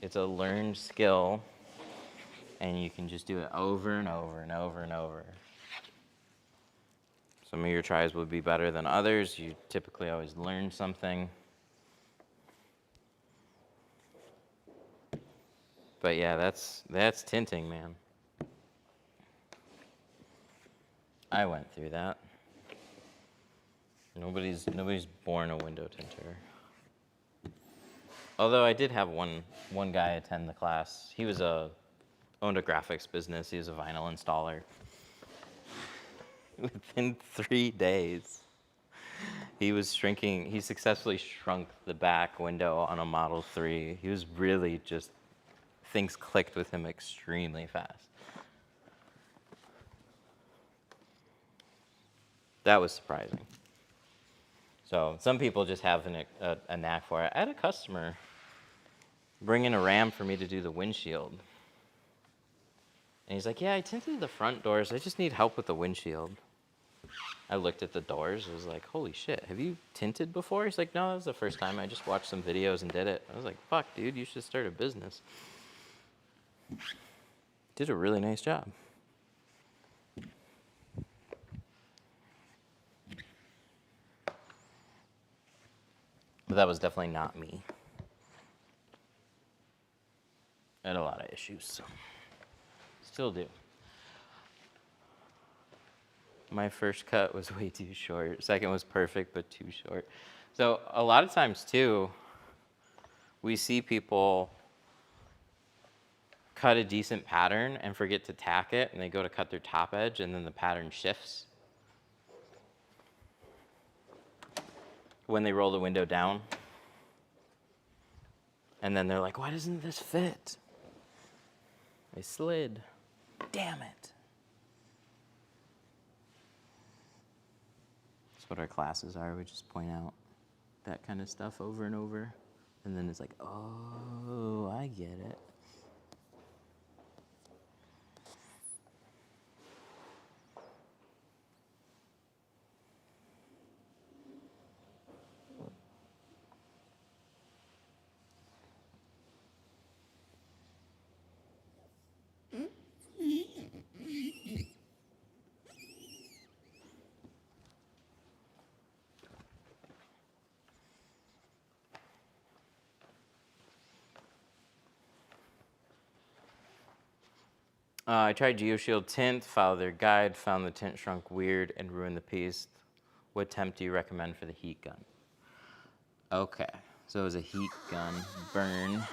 it's a learned skill, and you can just do it over and over and over and over. Some of your tries will be better than others. You typically always learn something. But yeah, that's tinting, man. I went through that. Nobody's born a window tinter. Although I did have one guy attend the class. He was owned a graphics business. He was a vinyl installer. Within 3 days, he was shrinking. He successfully shrunk the back window on a Model 3. He was really just, things clicked with him extremely fast. That was surprising. So some people just have a knack for it. I had a customer bring in a RAM for me to do the windshield. And he's like, yeah, I tinted the front doors. I just need help with the windshield. I looked at the doors. I was like, holy shit, have you tinted before? He's like, no, that was the first time. I just watched some videos and did it. I was like, fuck, dude, you should start a business. Did a really nice job. But that was definitely not me. I had a lot of issues, so still do. My first cut was way too short. Second was perfect, but too short. So a lot of times, too, we see people cut a decent pattern and forget to tack it, and they go to cut their top edge, and then the pattern shifts when they roll the window down. And then they're like, why doesn't this fit? I slid. Damn it. That's what our classes are. We just point out that kind of stuff over and over. And then it's like, oh, I get it. I tried GeoShield Tint, followed their guide, found the tint shrunk weird and ruined the piece. What temp do you recommend for the heat gun? Okay, so it was a heat gun burn.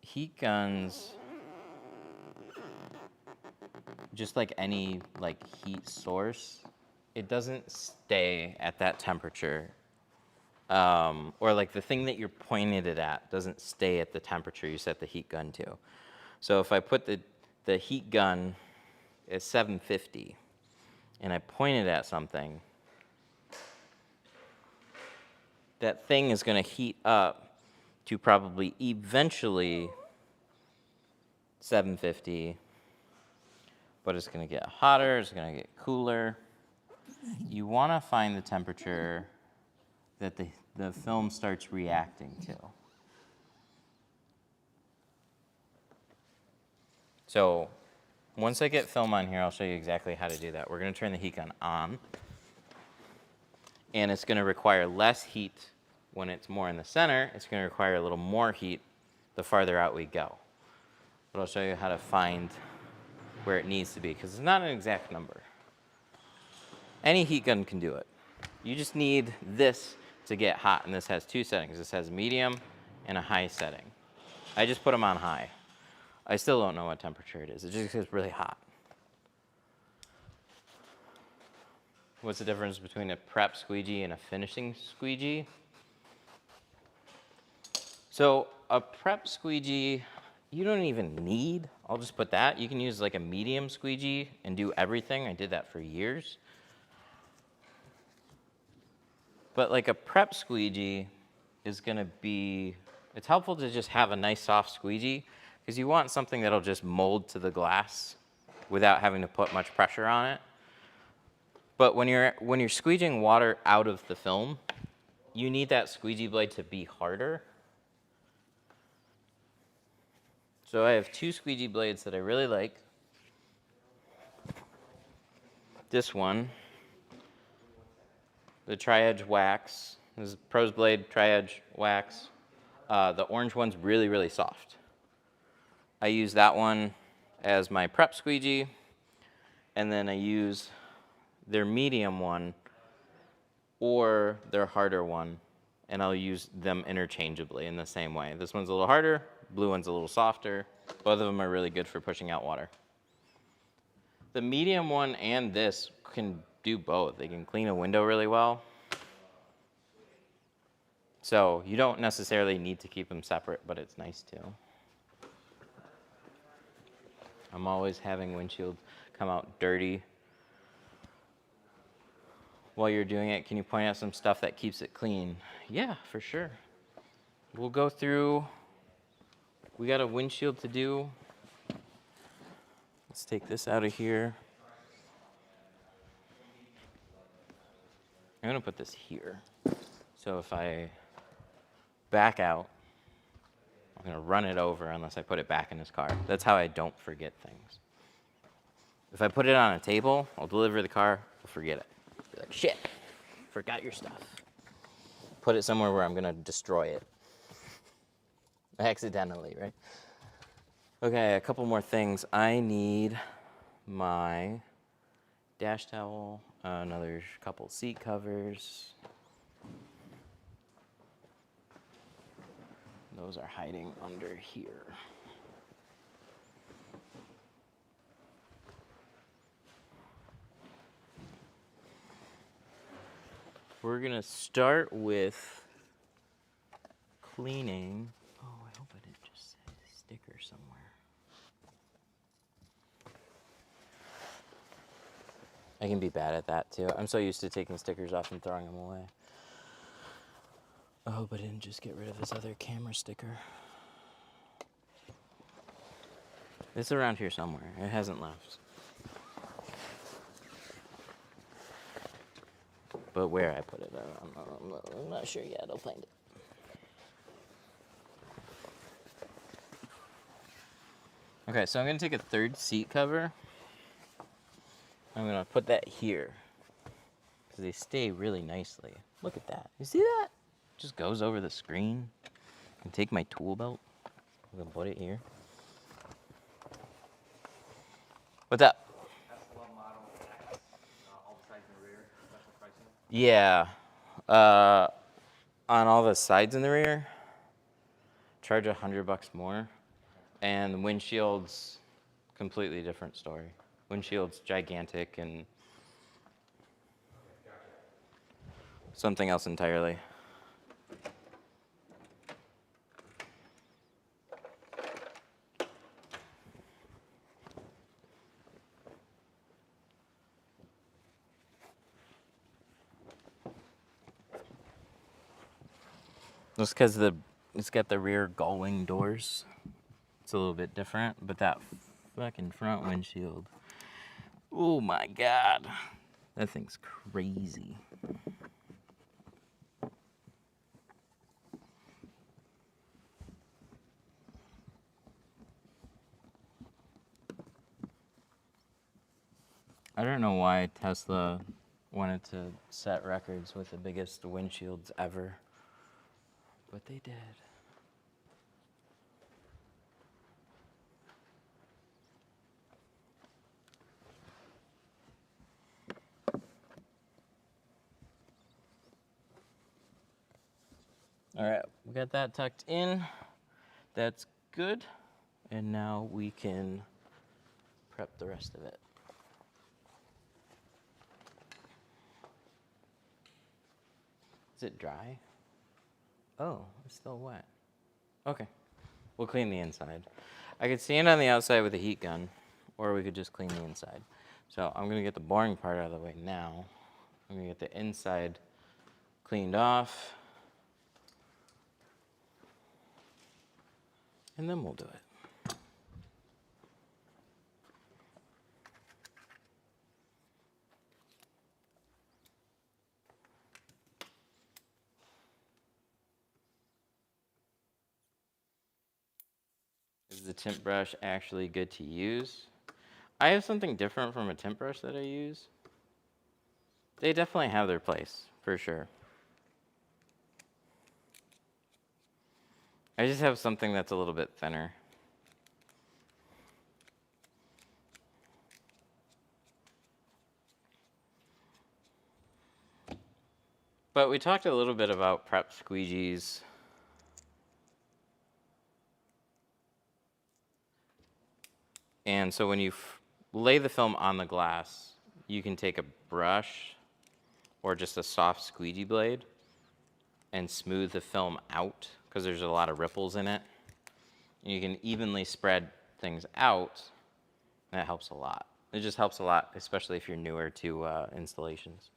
Heat guns, just like any heat source, it doesn't stay at that temperature. Or like the thing that you're pointing it at doesn't stay at the temperature you set the heat gun to. So if I put the heat gun at 750 and I point it at something, that thing is going to heat up to probably eventually 750, but it's gonna get hotter, it's gonna get cooler. You wanna find the temperature that the film starts reacting to. So once I get film on here, I'll show you exactly how to do that. We're gonna turn the heat gun on, and it's gonna require less heat when it's more in the center. It's gonna require a little more heat the farther out we go. But I'll show you how to find where it needs to be, because it's not an exact number. Any heat gun can do it. You just need this to get hot, and this has two settings. This has medium and a high setting. I just put them on high. I still don't know what temperature it is. It just gets really hot. What's the difference between a prep squeegee and a finishing squeegee? So a prep squeegee, you don't even need, I'll just put that. You can use like a medium squeegee and do everything. I did that for years. But like a prep squeegee is gonna be, it's helpful to just have a nice soft squeegee, because you want something that'll just mold to the glass without having to put much pressure on it. But when you're squeegeeing water out of the film, you need that squeegee blade to be harder. So I have two squeegee blades that I really like. This one, the Tri-Edge Wax. This is Pros Blade Tri-Edge Wax. The orange one's really, really soft. I use that one as my prep squeegee, and then I use their medium one or their harder one, and I'll use them interchangeably in the same way. This one's a little harder, blue one's a little softer. Both of them are really good for pushing out water. The medium one and this can do both. They can clean a window really well. So you don't necessarily need to keep them separate, but it's nice to. I'm always having windshields come out dirty. While you're doing it, can you point out some stuff that keeps it clean? Yeah, for sure. We'll go through, we got a windshield to do. Let's take this out of here. I'm gonna put this here. So if I back out, I'm gonna run it over unless I put it back in his car. That's how I don't forget things. If I put it on a table, I'll deliver the car, I'll forget it. Be like, shit, forgot your stuff. Put it somewhere where I'm gonna destroy it. Accidentally, right? Okay, a couple more things. I need my dash towel, another couple seat covers. Those are hiding under here. We're gonna start with cleaning. Oh, I hope I didn't just say a sticker somewhere. I can be bad at that too. I'm so used to taking stickers off and throwing them away. I hope I didn't just get rid of this other camera sticker. It's around here somewhere. It hasn't left. But where I put it, I'm not sure yet. I'll find it. Okay, so I'm going to take a third seat cover. I'm going to put that here, because they stay really nicely. Look at that. You see that? Just goes over the screen. I can take my tool belt. I'm going to put it here. What's up? S11 model, all the sides and rear, special pricing. Yeah. On all the sides in the rear, charge $100 more. And the windshield's completely different story. Windshield's gigantic and something else entirely. Just because it's got the rear gull-wing doors. It's a little bit different, but that fucking front windshield Oh my God. That thing's crazy. I don't know why Tesla wanted to set records with the biggest windshields ever, but they did. All right, we got that tucked in. That's good. And now we can prep the rest of it. Is it dry? Oh, it's still wet. Okay, we'll clean the inside. I could stand on the outside with a heat gun, or we could just clean the inside. So I'm gonna get the boring part out of the way now. I'm gonna get the inside cleaned off, and then we'll do it. Is the tint brush actually good to use? I have something different from a tint brush that I use. They definitely have their place, for sure. I just have something that's a little bit thinner. But we talked a little bit about prep squeegees. And so when you lay the film on the glass, you can take a brush or just a soft squeegee blade and smooth the film out because there's a lot of ripples in it. And you can evenly spread things out. And that helps a lot. It just helps a lot, especially if you're newer to installations.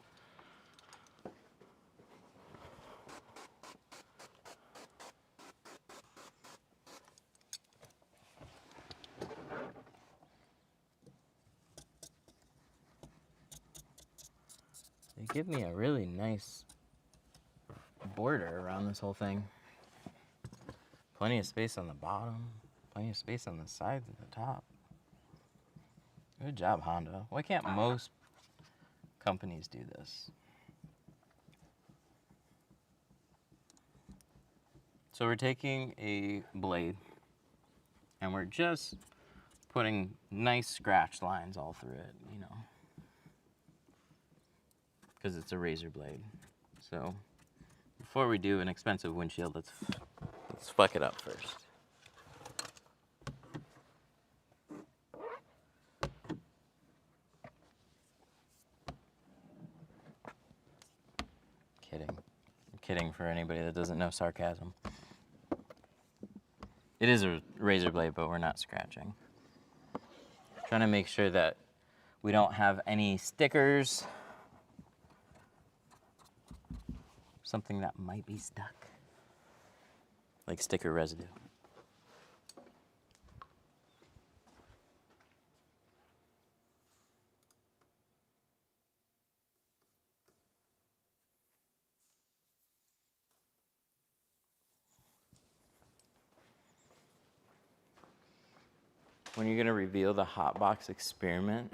They give me a really nice border around this whole thing. Plenty of space on the bottom, plenty of space on the sides and the top. Good job, Honda. Why can't most companies do this? So we're taking a blade and we're just putting nice scratch lines all through it, you know, because it's a razor blade. So before we do an expensive windshield, let's fuck it up first. Kidding. I'm kidding for anybody that doesn't know sarcasm. It is a razor blade, but we're not scratching. Trying to make sure that we don't have any stickers. Something that might be stuck. Like sticker residue. When you're gonna reveal the hotbox experiment,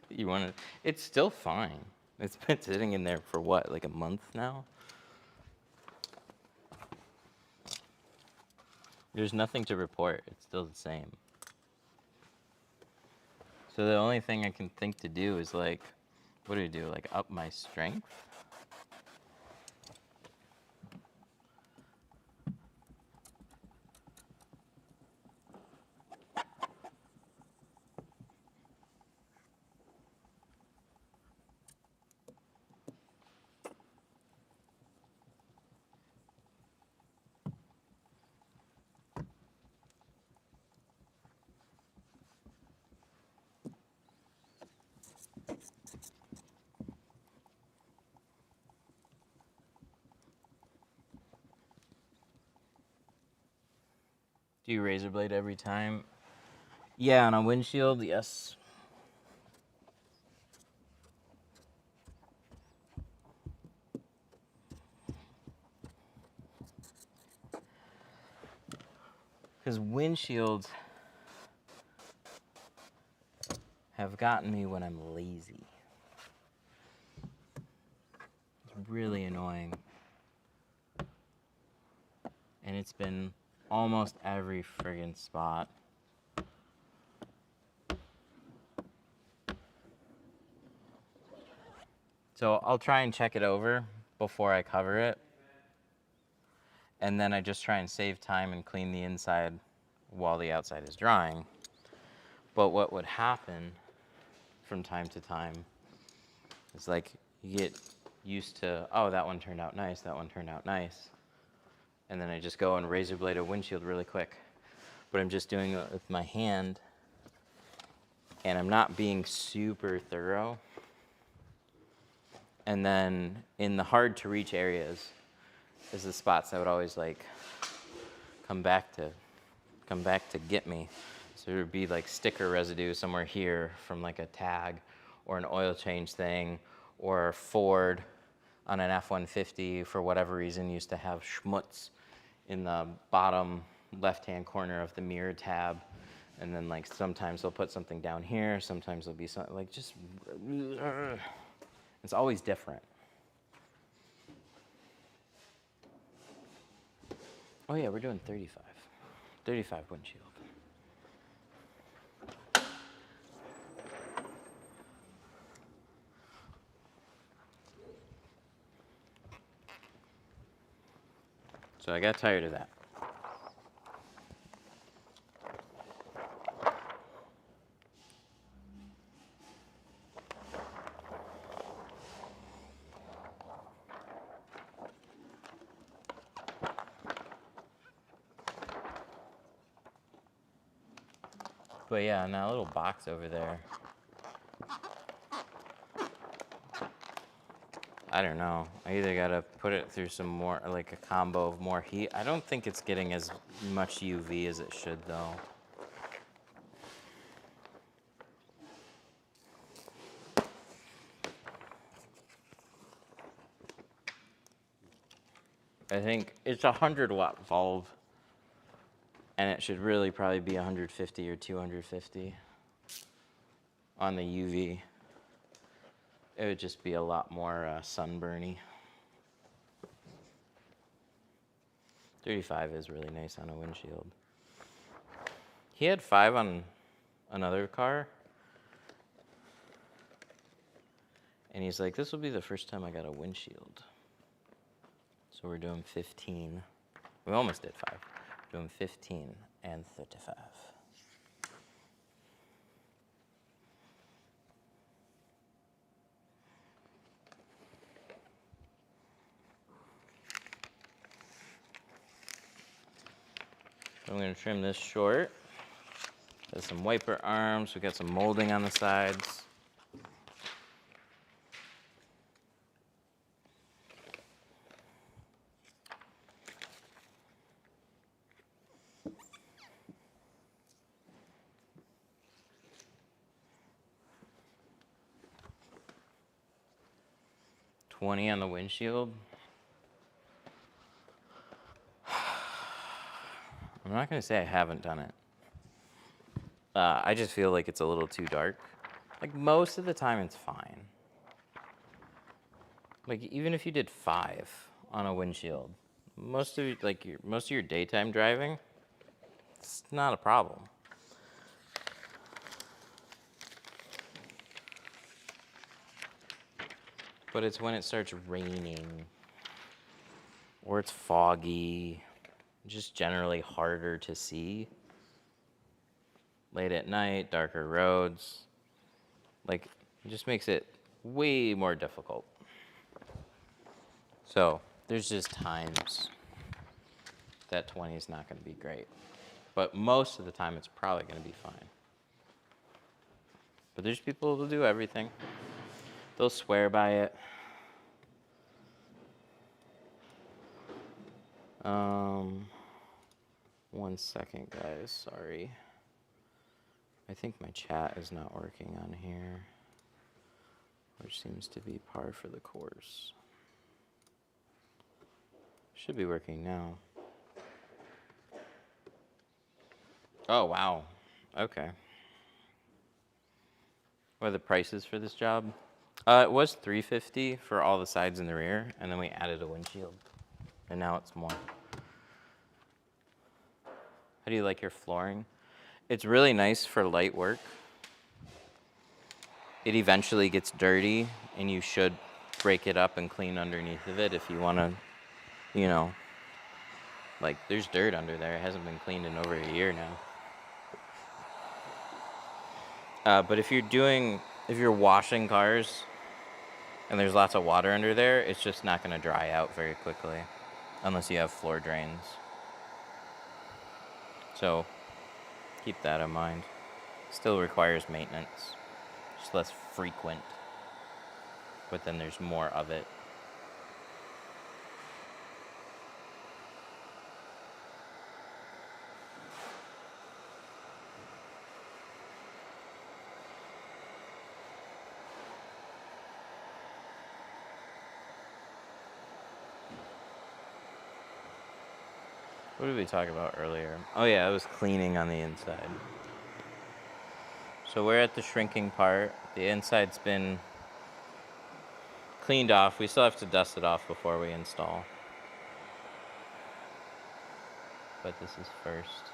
you wanna, it's still fine. It's been sitting in there for what, like a month now? There's nothing to report, it's still the same. So the only thing I can think to do is like, what do I do, like up my strength? Do you razor blade every time? Yeah, on a windshield, yes. Because windshields have gotten me when I'm lazy. It's really annoying. And it's been almost every friggin' spot. So I'll try and check it over before I cover it. And then I just try and save time and clean the inside while the outside is drying. But what would happen from time to time is like you get used to, oh, that one turned out nice, that one turned out nice. And then I just go and razor blade a windshield really quick. But I'm just doing it with my hand, and I'm not being super thorough. And then in the hard to reach areas is the spots that would always like come back to get me. So there would be like sticker residue somewhere here from like a tag or an oil change thing, or Ford on an F-150 for whatever reason used to have schmutz in the bottom left-hand corner of the mirror tab. And then like sometimes they'll put something down here, sometimes there'll be something like just, it's always different. Oh yeah, we're doing 35. 35 windshield. So I got tired of that. But yeah, in that little box over there, I don't know. I either gotta put it through some more, like a combo of more heat. I don't think it's getting as much UV as it should though. I think it's a 100-watt bulb, and it should really probably be 150 or 250 on the UV. It would just be a lot more sunburny. 35 is really nice on a windshield. He had 5 on another car, and he's like, this will be the first time I got a windshield. So we're doing 15. We almost did 5. We're doing 15 and 35. I'm going to trim this short. There's some wiper arms. We got some molding on the sides. $20 on the windshield. I'm not going to say I haven't done it. I just feel like it's a little too dark. Like most of the time it's fine. Like even if you did 5 on a windshield, most of your daytime driving, it's not a problem. But it's when it starts raining or it's foggy, just generally harder to see. Late at night, darker roads, like it just makes it way more difficult. So there's just times that 20 is not going to be great. But most of the time it's probably going to be fine. But there's people who do everything. They'll swear by it. One second, guys. Sorry. I think my chat is not working on here, which seems to be par for the course. Should be working now. Oh, wow. Okay. What are the prices for this job? It was $350 for all the sides and the rear, and then we added a windshield, and now it's more. How do you like your flooring? It's really nice for light work. It eventually gets dirty, and you should break it up and clean underneath of it if you want to, you know, like there's dirt under there. It hasn't been cleaned in over a year now. But if you're washing cars and there's lots of water under there, it's just not going to dry out very quickly unless you have floor drains. So keep that in mind. Still requires maintenance, just less frequent, but then there's more of it. What did we talk about earlier? Oh yeah, it was cleaning on the inside. So we're at the shrinking part. The inside's been cleaned off. We still have to dust it off before we install. But this is first.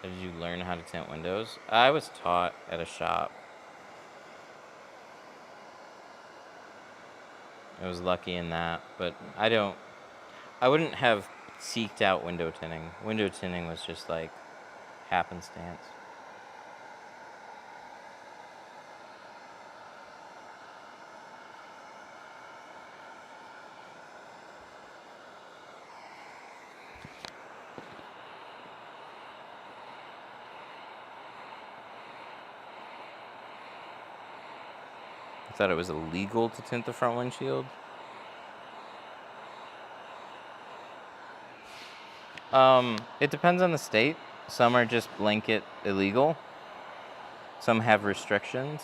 How did you learn how to tint windows? I was taught at a shop. I was lucky in that, but I wouldn't have seeked out window tinting. Window tinting was just like happenstance. I thought it was illegal to tint the front windshield. It depends on the state. Some are just blanket illegal. Some have restrictions.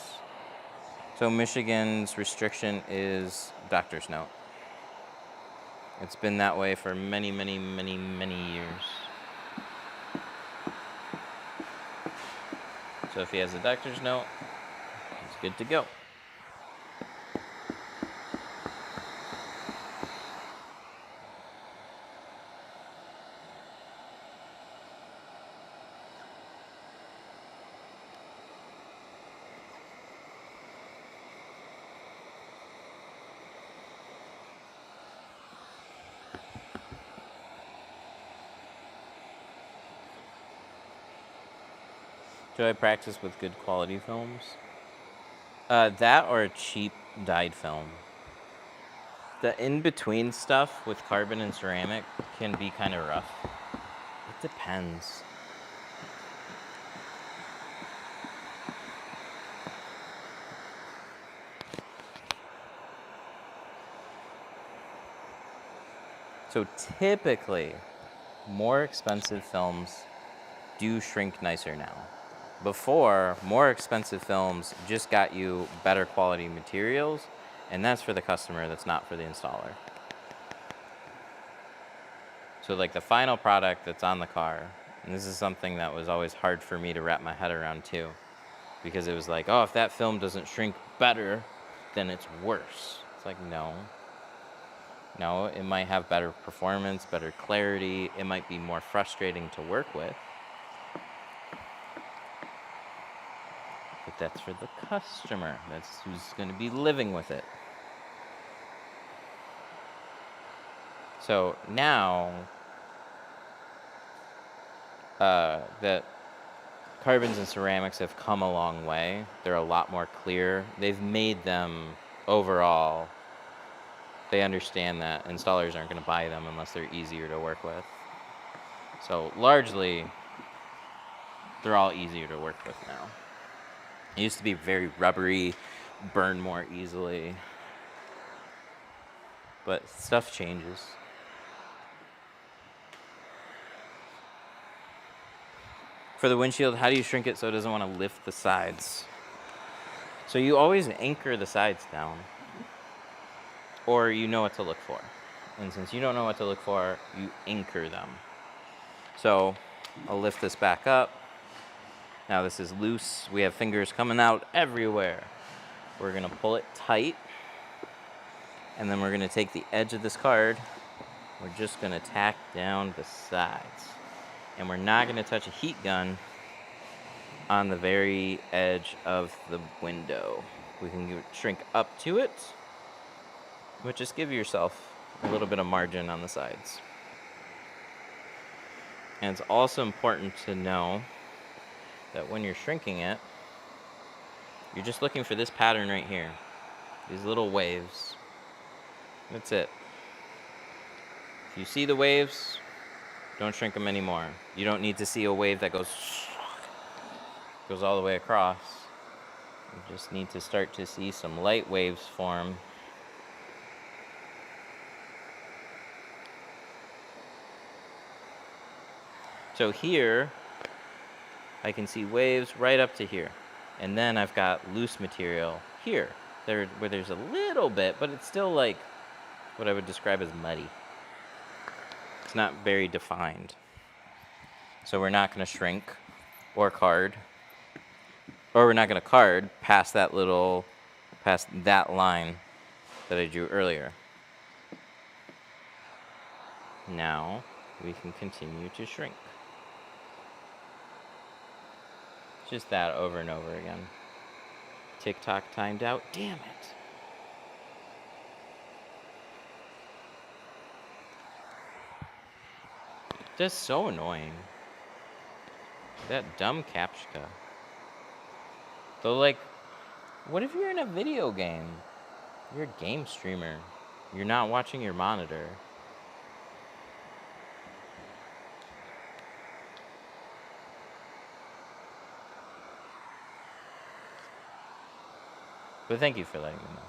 So Michigan's restriction is doctor's note. It's been that way for many, many, many, many years. So if he has a doctor's note, he's good to go. Do I practice with good quality films? That or a cheap dyed film. The in-between stuff with carbon and ceramic can be kind of rough. It depends. So typically, more expensive films do shrink nicer now. Before, more expensive films just got you better quality materials, and that's for the customer, that's not for the installer. So like the final product that's on the car, and this is something that was always hard for me to wrap my head around too, because it was like, oh, if that film doesn't shrink better, then it's worse. It's like, no. No, it might have better performance, better clarity, it might be more frustrating to work with. But that's for the customer. That's who's going to be living with it. So now that carbons and ceramics have come a long way, they're a lot more clear. They've made them overall, they understand that installers aren't going to buy them unless they're easier to work with. So largely, they're all easier to work with now. It used to be very rubbery, burn more easily, but stuff changes. For the windshield, how do you shrink it so it doesn't want to lift the sides? So you always anchor the sides down, or you know what to look for. And since you don't know what to look for, you anchor them. So I'll lift this back up. Now this is loose. We have fingers coming out everywhere. We're gonna pull it tight. And then we're gonna take the edge of this card. We're just gonna tack down the sides. And we're not gonna touch a heat gun on the very edge of the window. We can shrink up to it, but just give yourself a little bit of margin on the sides. And it's also important to know that when you're shrinking it, you're just looking for this pattern right here. These little waves. That's it. If you see the waves, don't shrink them anymore. You don't need to see a wave that goes all the way across. You just need to start to see some light waves form. So here, I can see waves right up to here. And then I've got loose material here, where there's a little bit, but it's still like what I would describe as muddy. It's not very defined. So we're not going to shrink or card, or we're not going to card past that line that I drew earlier. Now we can continue to shrink. Just that over and over again. TikTok timed out. Damn it. That's so annoying. That dumb captcha. Though, like, what if you're in a video game? You're a game streamer. You're not watching your monitor. But thank you for letting me know.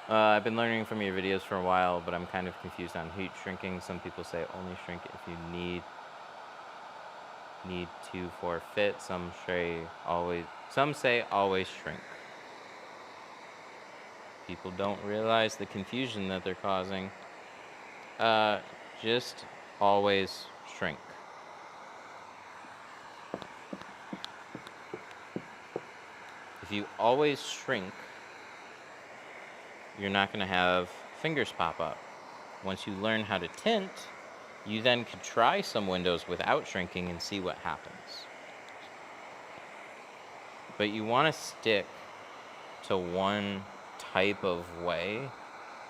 I've been learning from your videos for a while, but I'm kind of confused on heat shrinking. Some people say only shrink if you need to for fit. Some say always shrink. People don't realize the confusion that they're causing. Just always shrink. If you always shrink, you're not going to have fingers pop up. Once you learn how to tint, you then could try some windows without shrinking and see what happens. But you want to stick to one type of way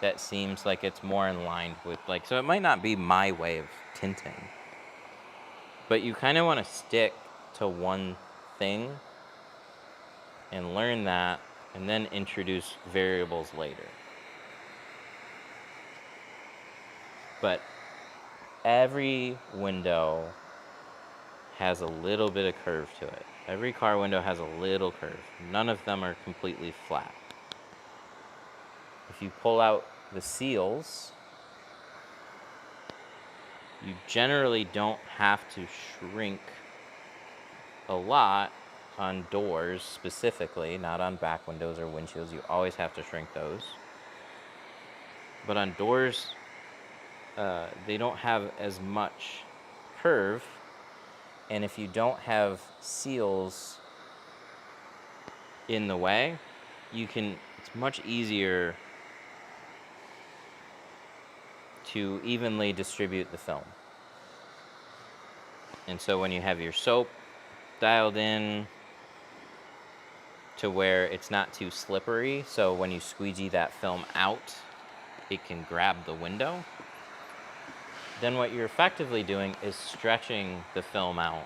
that seems like it's more in line with, like, so it might not be my way of tinting, but you kind of want to stick to one thing and learn that, and then introduce variables later. But every window has a little bit of curve to it. Every car window has a little curve. None of them are completely flat. If you pull out the seals, you generally don't have to shrink a lot on doors specifically, not on back windows or windshields. You always have to shrink those. But on doors, they don't have as much curve, and if you don't have seals in the way, it's much easier to evenly distribute the film. And so when you have your soap dialed in to where it's not too slippery, so when you squeegee that film out, it can grab the window, then what you're effectively doing is stretching the film out.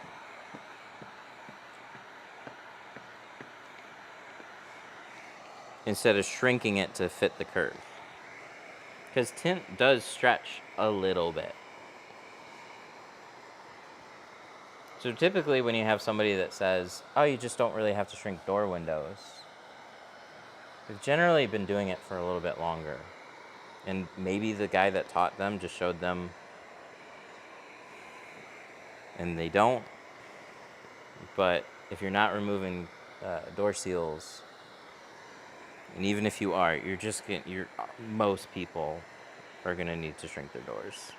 Instead of shrinking it to fit the curve. Because tint does stretch a little bit. So typically when you have somebody that says, oh, you just don't really have to shrink door windows, they've generally been doing it for a little bit longer. And maybe the guy that taught them just showed them and they don't. But if you're not removing door seals And even if you are, most people are gonna need to shrink their doors.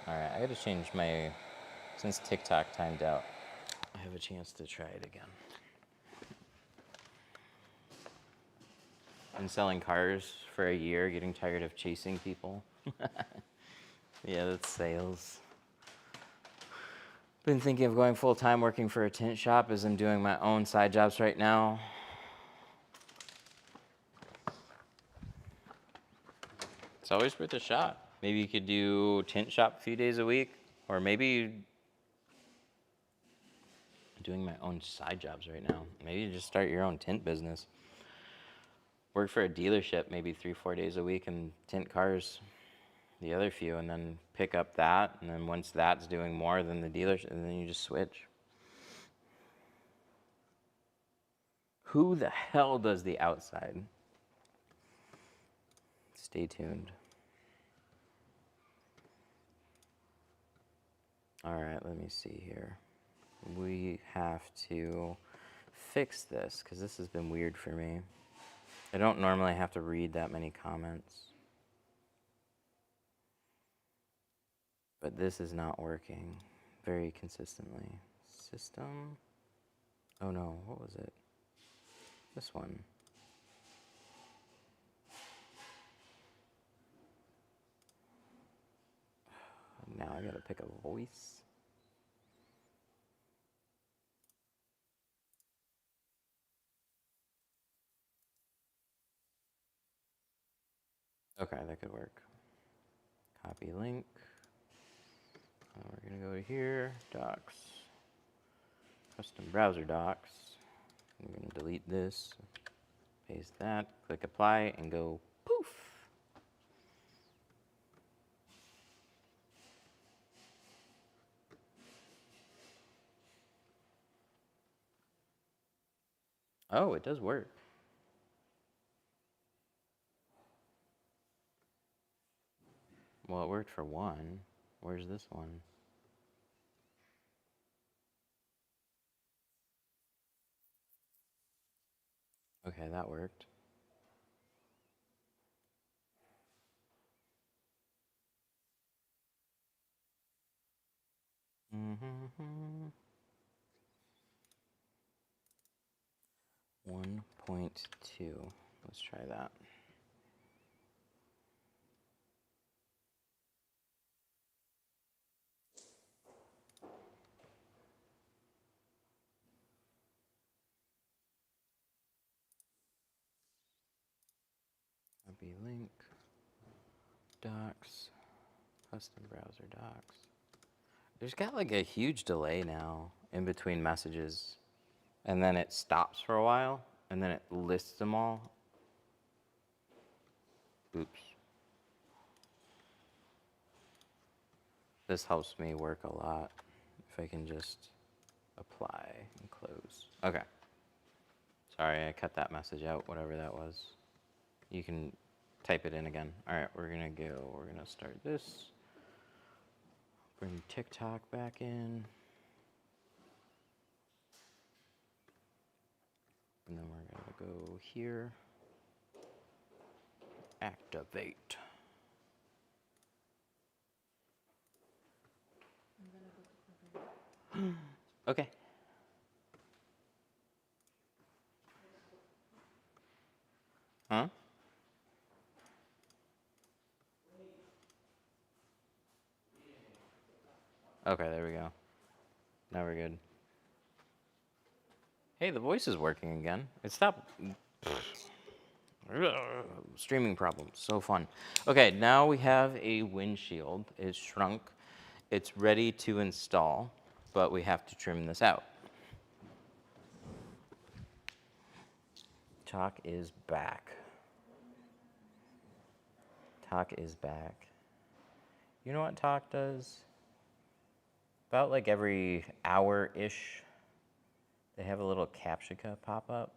All right, I gotta change since TikTok timed out, I have a chance to try it again. Been selling cars for a year, getting tired of chasing people. Yeah, that's sales. Been thinking of going full time working for a tint shop as I'm doing my own side jobs right now. It's always worth a shot. Maybe you could do tint shop a few days a week, or maybe doing my own side jobs right now. Maybe you just start your own tint business. Work for a dealership maybe 3-4 days a week and tint cars the other few, and then pick up that, and then once that's doing more than the dealership, and then you just switch. Who the hell does the outside? Stay tuned. All right, let me see here. We have to fix this because this has been weird for me. I don't normally have to read that many comments, but this is not working very consistently. System. Oh no, what was it? This one. Now I gotta pick a voice. Okay, that could work. Copy link. We're gonna go to here, docs, custom browser docs. I'm gonna delete this, paste that, click apply, and go poof. Oh, it does work. Well, it worked for one. Where's this one? Okay, that worked. Mm-hmm. 1.2. Let's try that. Copy link, docs, custom browser docs. There's got like a huge delay now in between messages, and then it stops for a while, and then it lists them all. Oops. This helps me work a lot if I can just apply and close. Okay. Sorry, I cut that message out, whatever that was. You can type it in again. All right, we're gonna start this. Bring TikTok back in. And then we're gonna go here. Activate. Okay. Huh? Okay, there we go. Now we're good. Hey, the voice is working again. It stopped. Streaming problems. So fun. Okay, now we have a windshield. It's shrunk. It's ready to install, but we have to trim this out. Talk is back. Talk is back. You know what Talk does? About like every hour-ish, They have a little Captcha pop up.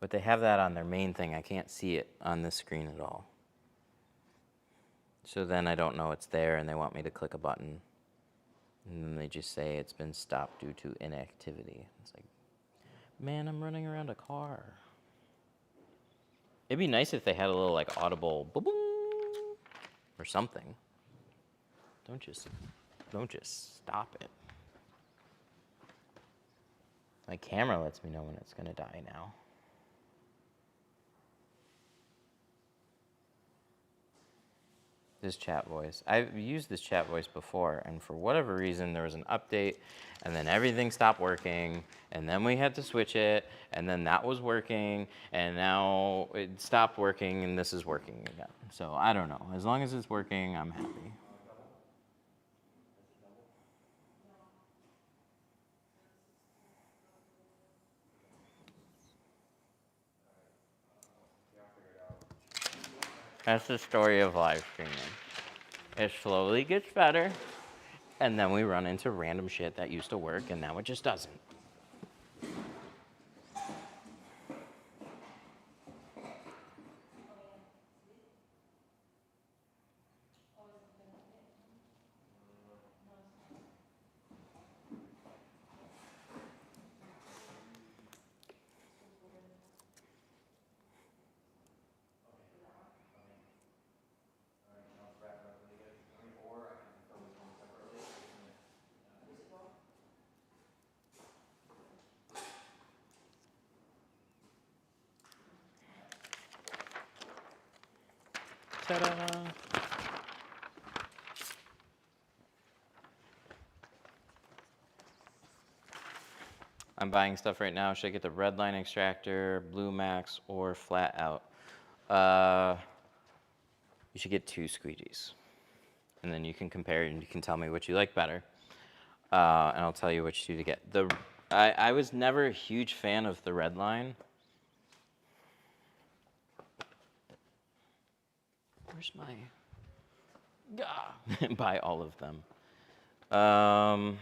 But they have that on their main thing. I can't see it on this screen at all. So then I don't know it's there and they want me to click a button. And then they just say it's been stopped due to inactivity. It's like, man, I'm running around a car. It'd be nice if they had a little like audible boom or something. Don't just stop it. My camera lets me know when it's gonna die now. This chat voice. I've used this chat voice before, and for whatever reason, there was an update, and then everything stopped working, and then we had to switch it, and then that was working, and now it stopped working, and this is working again. So I don't know. As long as it's working, I'm happy. That's the story of live streaming. It slowly gets better, and then we run into random shit that used to work, and now it just doesn't. Ta-da! I'm buying stuff right now. Should I get the red line extractor, blue max, or flat out? You should get 2 squeegees. And then you can compare and you can tell me which you like better. And I'll tell you which 2 to get. I was never a huge fan of the red line. Where's my... Buy all of them. Wow,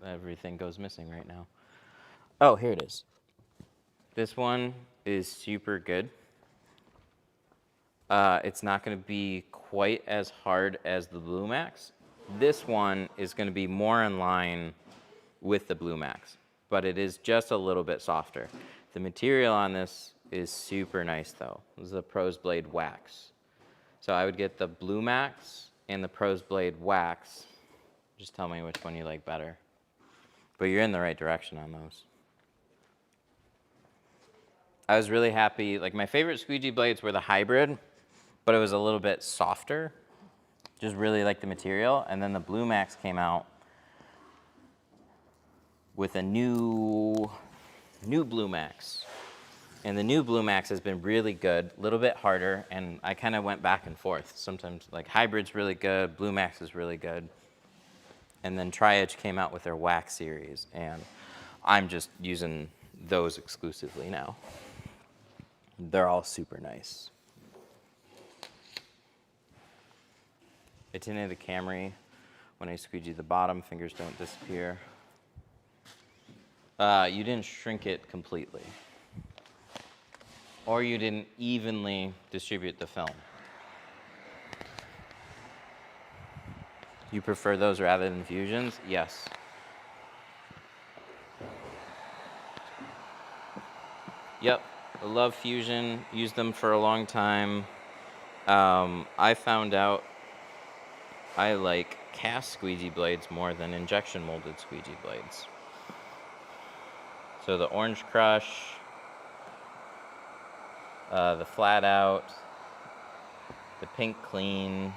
everything goes missing right now. Oh, here it is. This one is super good. It's not going to be quite as hard as the Blue Max. This one is going to be more in line with the Blue Max, but it is just a little bit softer. The material on this is super nice though. This is a Pros Blade Wax. So I would get the Blue Max and the Pros Blade Wax. Just tell me which one you like better. But you're in the right direction on those. I was really happy. Like my favorite squeegee blades were the hybrid, but it was a little bit softer. Just really like the material. And then the Blue Max came out with a new Blue Max. And the new Blue Max has been really good, a little bit harder, and I kind of went back and forth. Sometimes like hybrid's really good, Blue Max is really good. And then Tri-Edge came out with their wax series, and I'm just using those exclusively now. They're all super nice. I tinted the Camry. When I squeegee the bottom, fingers don't disappear. You didn't shrink it completely. Or you didn't evenly distribute the film. You prefer those rather than fusions? Yes. Yep, I love fusion, used them for a long time. I found out I like cast squeegee blades more than injection molded squeegee blades. So the Orange Crush, the Flat Out, the Pink Clean,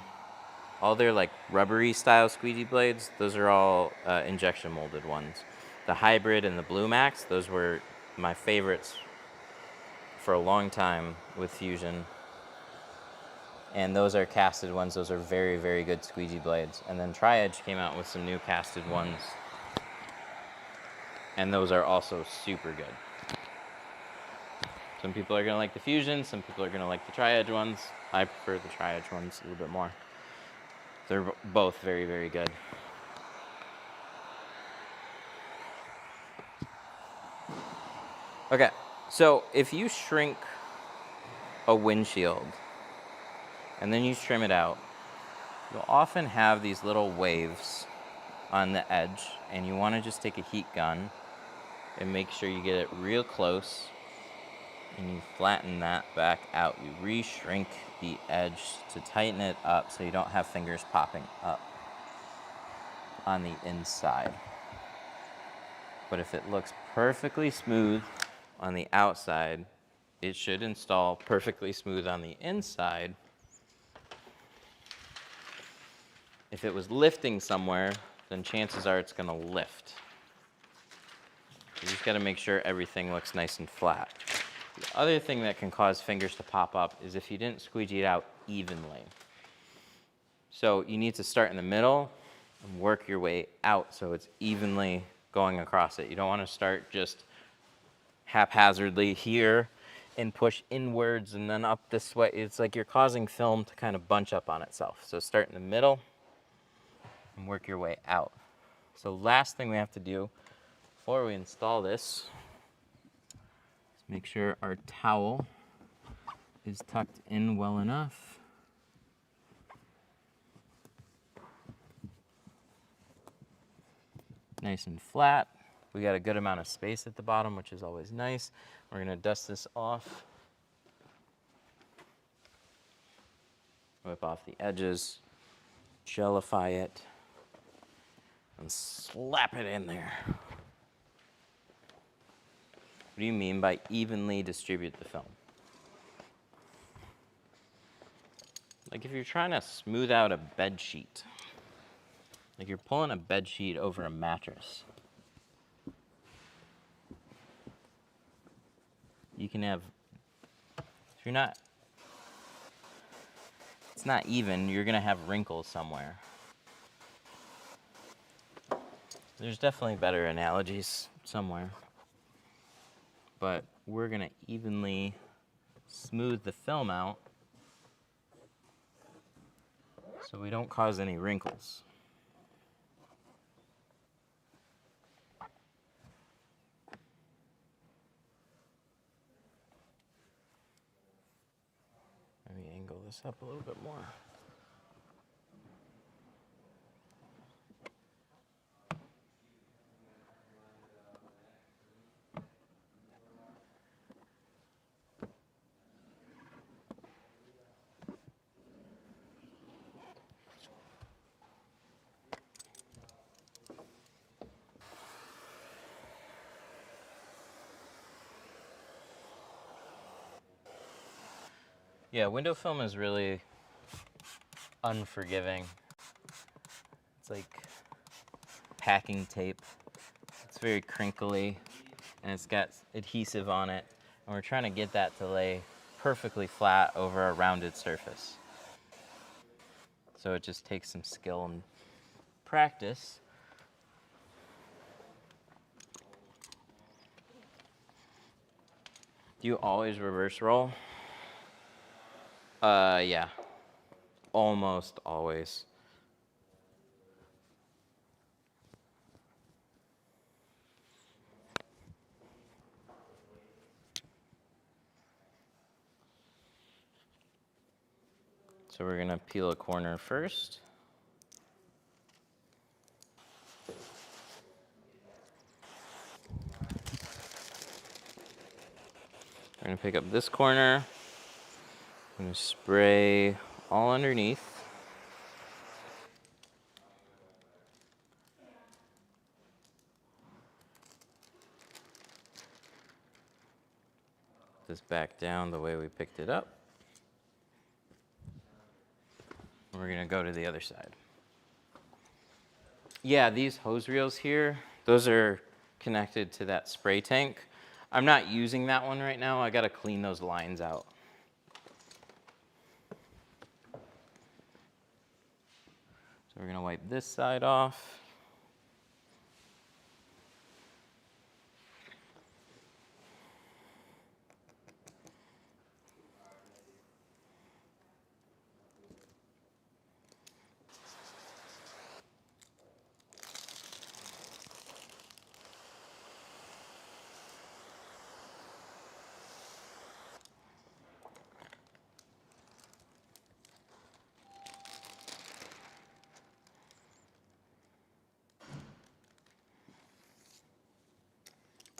all their like rubbery style squeegee blades, those are all injection molded ones. The Hybrid and the Blue Max, those were my favorites for a long time with Fusion. And those are casted ones. Those are very, very good squeegee blades. And then Tri-Edge came out with some new casted ones. And those are also super good. Some people are going to like the Fusion. Some people are going to like the Tri-Edge ones. I prefer the Tri-Edge ones a little bit more. They're both very, very good. Okay, so if you shrink a windshield and then you trim it out, you'll often have these little waves on the edge, and you want to just take a heat gun and make sure you get it real close and you flatten that back out. You re-shrink the edge to tighten it up so you don't have fingers popping up on the inside. But if it looks perfectly smooth on the outside, it should install perfectly smooth on the inside. If it was lifting somewhere, then chances are it's going to lift. You just got to make sure everything looks nice and flat. The other thing that can cause fingers to pop up is if you didn't squeegee it out evenly. So you need to start in the middle and work your way out so it's evenly going across it. You don't want to start just haphazardly here and push inwards and then up this way. It's like you're causing film to kind of bunch up on itself. So start in the middle and work your way out. So last thing we have to do before we install this is make sure our towel is tucked in well enough. Nice and flat. We got a good amount of space at the bottom, which is always nice. We're gonna dust this off. Whip off the edges, gellify it, and slap it in there. What do you mean by evenly distribute the film? Like if you're trying to smooth out a bed sheet, like you're pulling a bed sheet over a mattress. You can have, if you're not, it's not even, you're gonna have wrinkles somewhere. There's definitely better analogies somewhere. But we're gonna evenly smooth the film out so we don't cause any wrinkles. Let me angle this up a little bit more. Yeah, window film is really unforgiving. It's like packing tape. It's very crinkly and it's got adhesive on it. And we're trying to get that to lay perfectly flat over a rounded surface. So it just takes some skill and practice. Do you always reverse roll? Yeah. Almost always. So we're gonna peel a corner first. We're gonna pick up this corner. I'm gonna spray all underneath. This back down the way we picked it up. And we're gonna go to the other side. Yeah, these hose reels here, those are connected to that spray tank. I'm not using that one right now. I gotta clean those lines out. So we're gonna wipe this side off.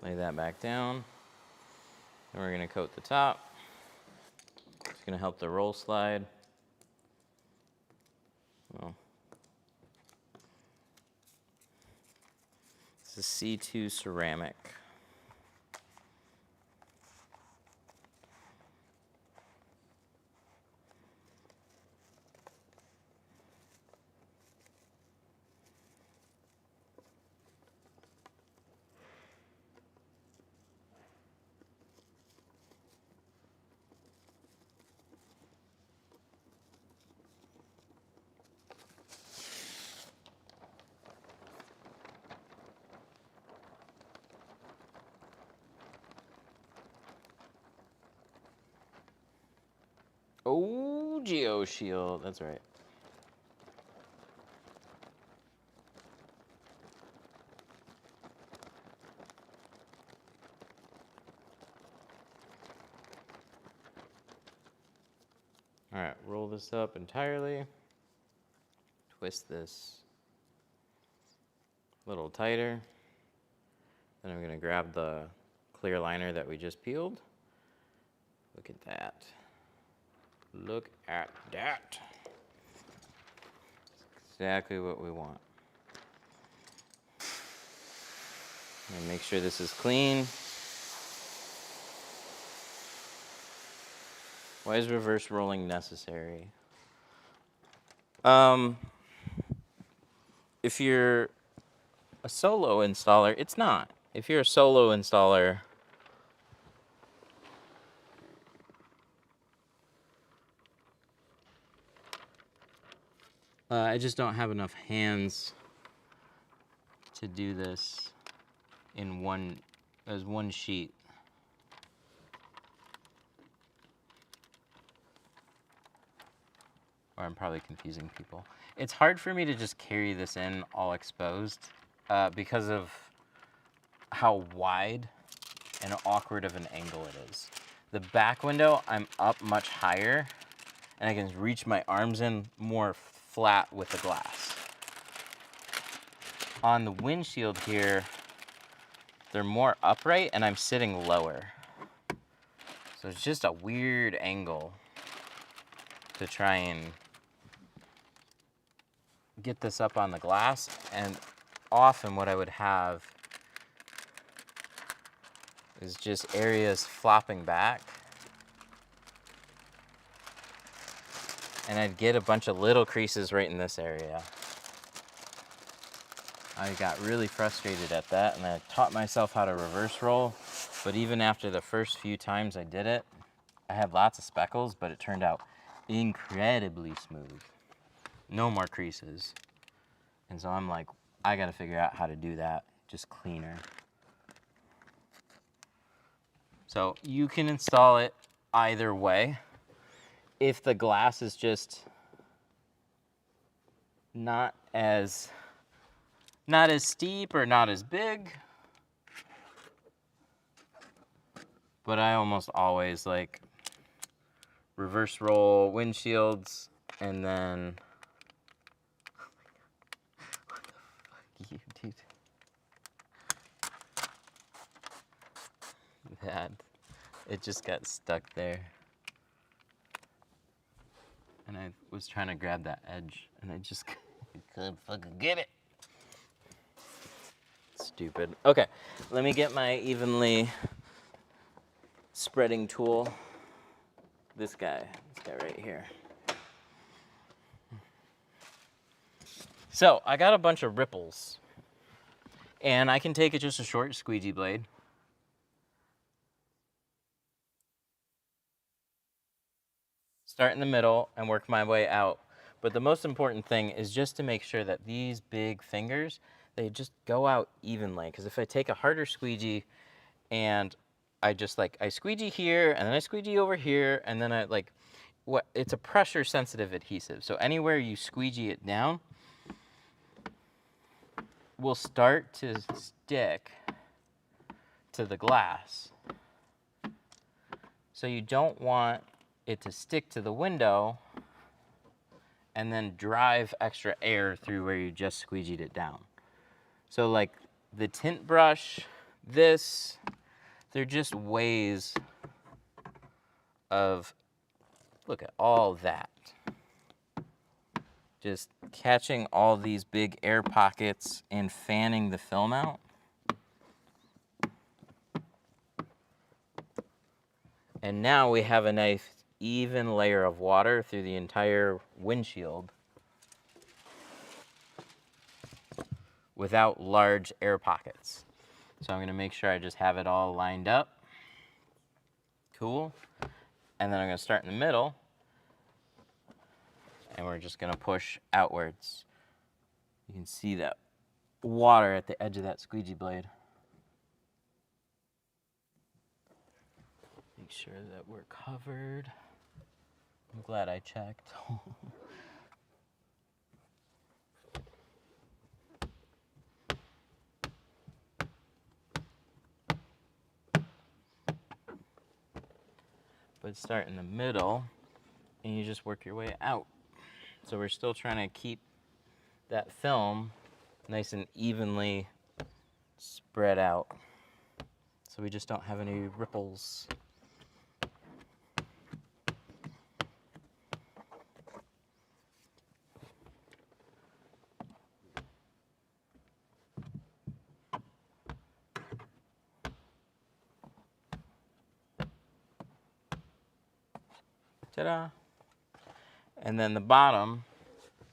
Lay that back down. And we're gonna coat the top. It's gonna help the roll slide. Well, this is C2 ceramic. Oh, Geo Shield, that's right. All right, roll this up entirely. Twist this a little tighter. Then I'm gonna grab the clear liner that we just peeled. Look at that. Look at that. Exactly what we want. And make sure this is clean. Why is reverse rolling necessary? If you're a solo installer, it's not. If you're a solo installer, I just don't have enough hands to do this in one sheet. Or I'm probably confusing people. It's hard for me to just carry this in all exposed because of how wide and awkward of an angle it is. The back window, I'm up much higher and I can reach my arms in more flat with the glass. On the windshield here, they're more upright and I'm sitting lower. So it's just a weird angle to try and get this up on the glass. And often what I would have is just areas flopping back. And I'd get a bunch of little creases right in this area. I got really frustrated at that and I taught myself how to reverse roll. But even after the first few times I did it, I had lots of speckles, but it turned out incredibly smooth. No more creases. And so I'm like, I gotta figure out how to do that just cleaner. So you can install it either way. If the glass is just not as steep or not as big, but I almost always like reverse roll windshields and then, what the fuck, you dude? That, it just got stuck there. And I was trying to grab that edge and I just couldn't fucking get it. Stupid. Okay, let me get my evenly spreading tool. This guy right here. So I got a bunch of ripples and I can take it just a short squeegee blade. Start in the middle and work my way out. But the most important thing is just to make sure that these big fingers, they just go out evenly. Because if I take a harder squeegee and I squeegee here and then I squeegee over here and then it's a pressure sensitive adhesive. So anywhere you squeegee it down will start to stick to the glass. So you don't want it to stick to the window and then drive extra air through where you just squeegeed it down. So like the tint brush they're just ways of, look at all that. Just catching all these big air pockets and fanning the film out. And now we have a nice even layer of water through the entire windshield without large air pockets. So I'm gonna make sure I just have it all lined up. Cool. And then I'm gonna start in the middle, and we're just gonna push outwards. You can see that water at the edge of that squeegee blade. Make sure that we're covered. I'm glad I checked. But start in the middle, and you just work your way out. So we're still trying to keep that film nice and evenly spread out, so we just don't have any ripples. Ta-da! And then the bottom,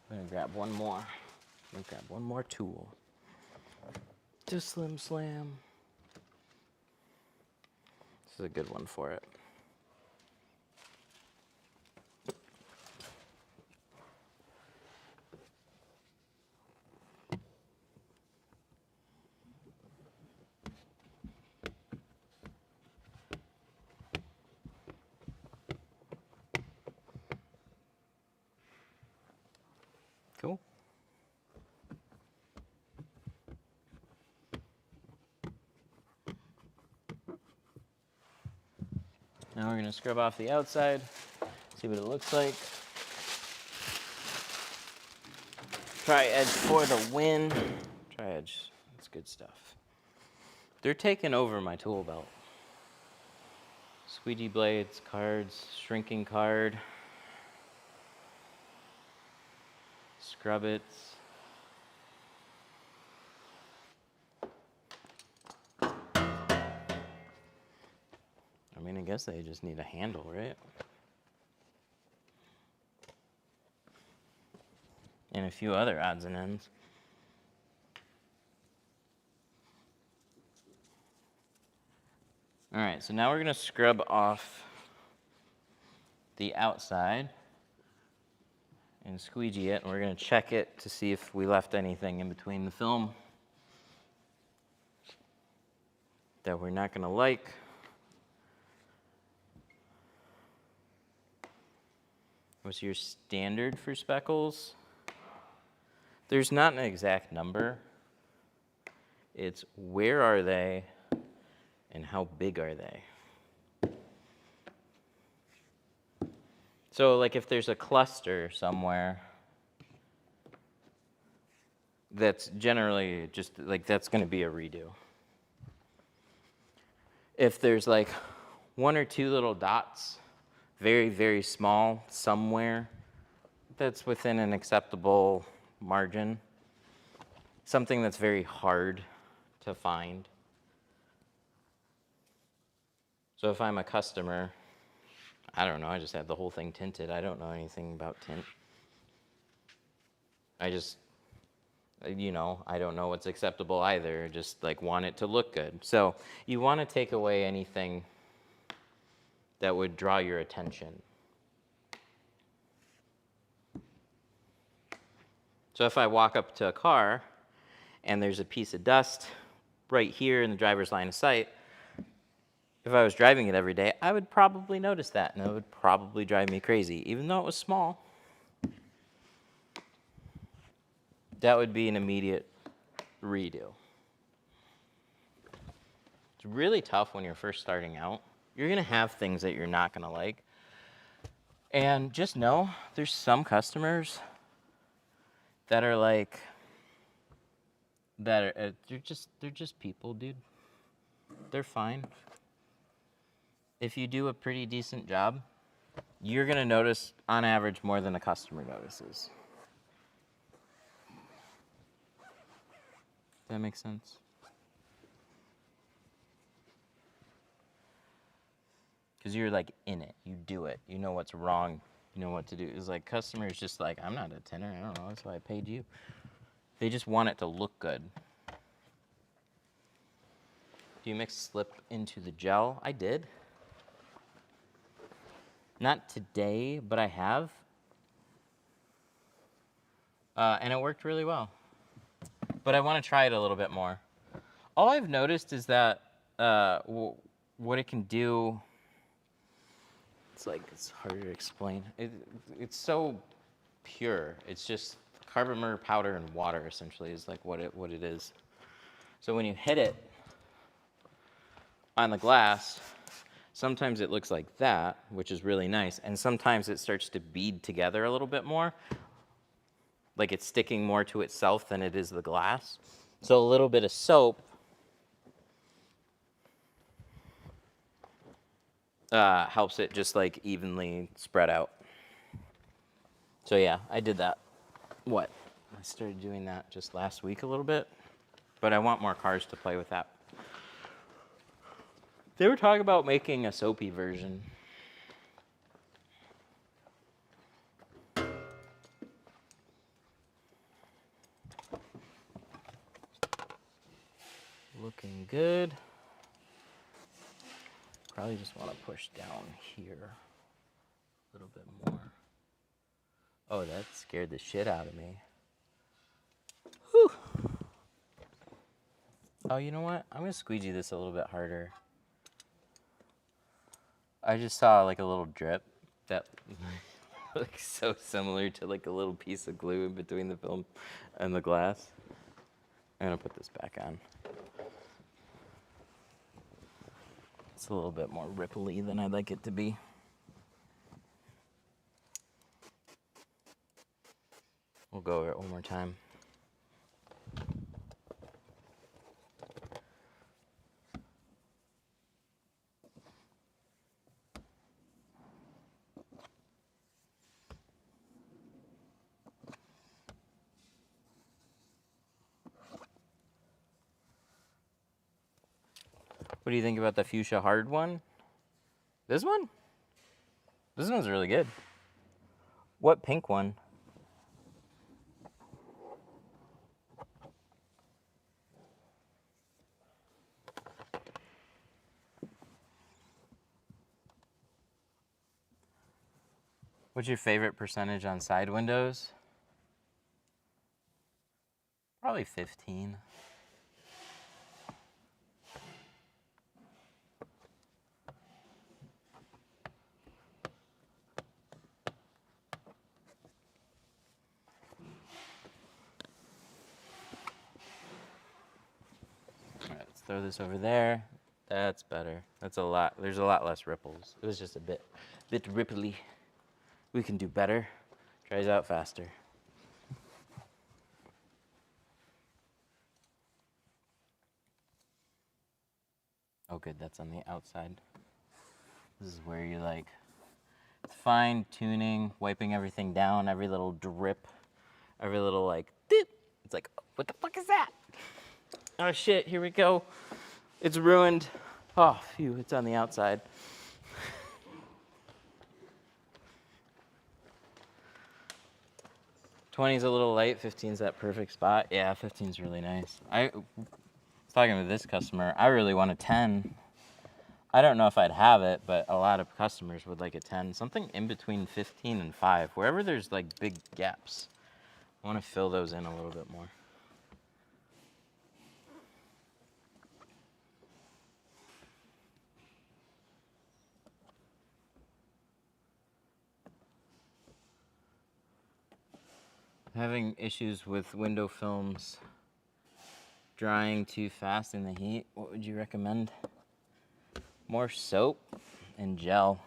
I'm gonna grab one more. I'm gonna grab one more tool. Just slim slam. This is a good one for it. Cool. Now we're gonna scrub off the outside, see what it looks like. Tri-edge for the win. Tri-edge, that's good stuff. They're taking over my tool belt. Squeegee blades, cards, shrinking card, scrub it. I mean, I guess they just need a handle, right? And a few other odds and ends. All right, so now we're gonna scrub off the outside and squeegee it, and we're gonna check it to see if we left anything in between the film that we're not gonna like. What's your standard for speckles? There's not an exact number. It's where are they and how big are they? So like if there's a cluster somewhere, that's generally just like, that's gonna be a redo. If there's like one or two little dots, very, very small somewhere, that's within an acceptable margin. Something that's very hard to find. So if I'm a customer, I don't know, I just have the whole thing tinted. I don't know anything about tint. I just, I don't know what's acceptable either. Just like want it to look good. So you want to take away anything that would draw your attention. So if I walk up to a car and there's a piece of dust right here in the driver's line of sight, if I was driving it every day, I would probably notice that, and it would probably drive me crazy, even though it was small. That would be an immediate redo. It's really tough when you're first starting out. You're gonna have things that you're not gonna like. And just know, there's some customers that are like, they're just people, dude. They're fine. If you do a pretty decent job, you're gonna notice on average more than a customer notices. Does that make sense? Because you're like in it, you do it, you know what's wrong, you know what to do. It's like customers just like, I'm not a tinner, I don't know, that's why I paid you. They just want it to look good. Do you mix slip into the gel? I did. Not today, but I have. And it worked really well. But I want to try it a little bit more. All I've noticed is that what it can do, it's harder to explain. It's so pure. It's just carbomer powder and water, essentially, is like what it is. So when you hit it on the glass, sometimes it looks like that, which is really nice, and sometimes it starts to bead together a little bit more, like it's sticking more to itself than it is the glass. So a little bit of soap helps it just like evenly spread out. So yeah, I did that. I started doing that just last week a little bit, but I want more cars to play with that. They were talking about making a soapy version. Looking good. Probably just want to push down here a little bit more. Oh, that scared the shit out of me. Whew. Oh, you know what? I'm going to squeegee this a little bit harder. I just saw like a little drip that looks so similar to like a little piece of glue in between the film and the glass. I'm going to put this back on. It's a little bit more ripply than I'd like it to be. We'll go over it one more time. What do you think about the fuchsia hard one? This one? This one's really good. What pink one? What's your favorite percentage on side windows? Probably 15. All right, let's throw this over there. That's better. That's a lot. There's a lot less ripples. It was just a bit ripply. We can do better. Dries out faster. Oh, good. That's on the outside. This is where you like fine tuning, wiping everything down, every little drip, every little like dip. It's like, what the fuck is that? Oh shit, here we go. It's ruined. Oh, phew, it's on the outside. 20's a little light, 15's that perfect spot. Yeah, 15's really nice. I was talking to this customer, I really want a 10. I don't know if I'd have it, but a lot of customers would like a 10. Something in between 15 and 5, wherever there's like big gaps. I want to fill those in a little bit more. Having issues with window films drying too fast in the heat, what would you recommend? More soap and gel.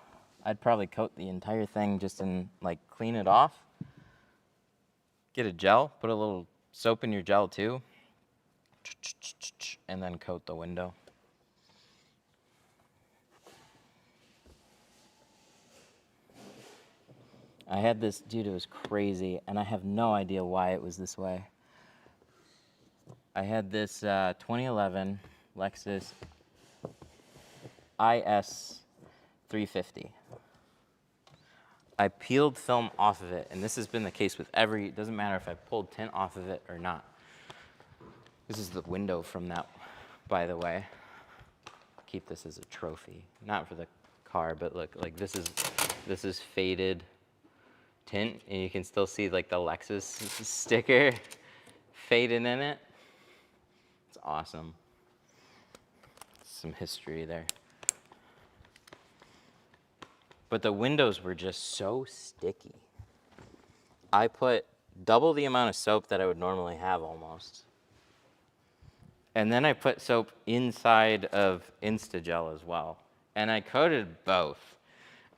I'd probably coat the entire thing just in, like, clean it off. Get a gel, put a little soap in your gel too, and then coat the window. I had this, dude, it was crazy, and I have no idea why it was this way. I had this 2011 Lexus IS 350. I peeled film off of it, and this has been the case with every, it doesn't matter if I pulled tint off of it or not. This is the window from that, by the way. Keep this as a trophy, not for the car, but look, like this is faded tint, and you can still see like the Lexus sticker faded in it. It's awesome. Some history there. But the windows were just so sticky. I put double the amount of soap that I would normally have almost. And then I put soap inside of Instagel as well. And I coated both.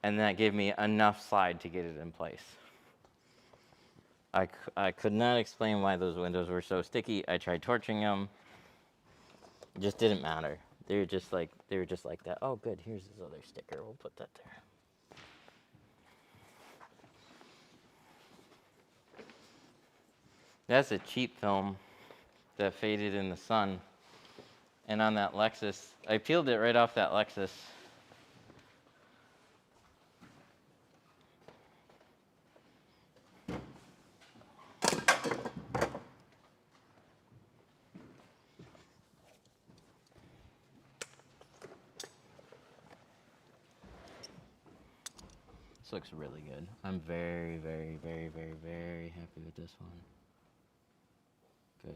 And that gave me enough slide to get it in place. I could not explain why those windows were so sticky. I tried torching them. It just didn't matter. They were just like that. Oh, good. Here's this other sticker. We'll put that there. That's a cheap film that faded in the sun. And on that Lexus, I peeled it right off that Lexus. This looks really good. I'm very, very, very, very, very happy with this one. Good.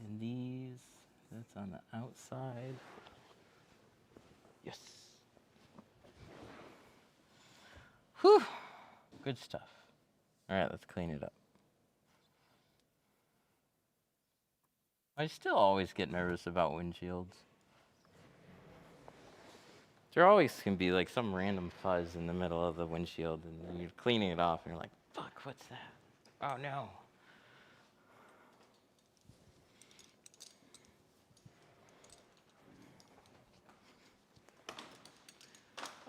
And these, that's on the outside. Yes. Whew. Good stuff. All right, let's clean it up. I still always get nervous about windshields. There always can be like some random fuzz in the middle of the windshield, and then you're cleaning it off, and you're like, fuck, what's that? Oh no.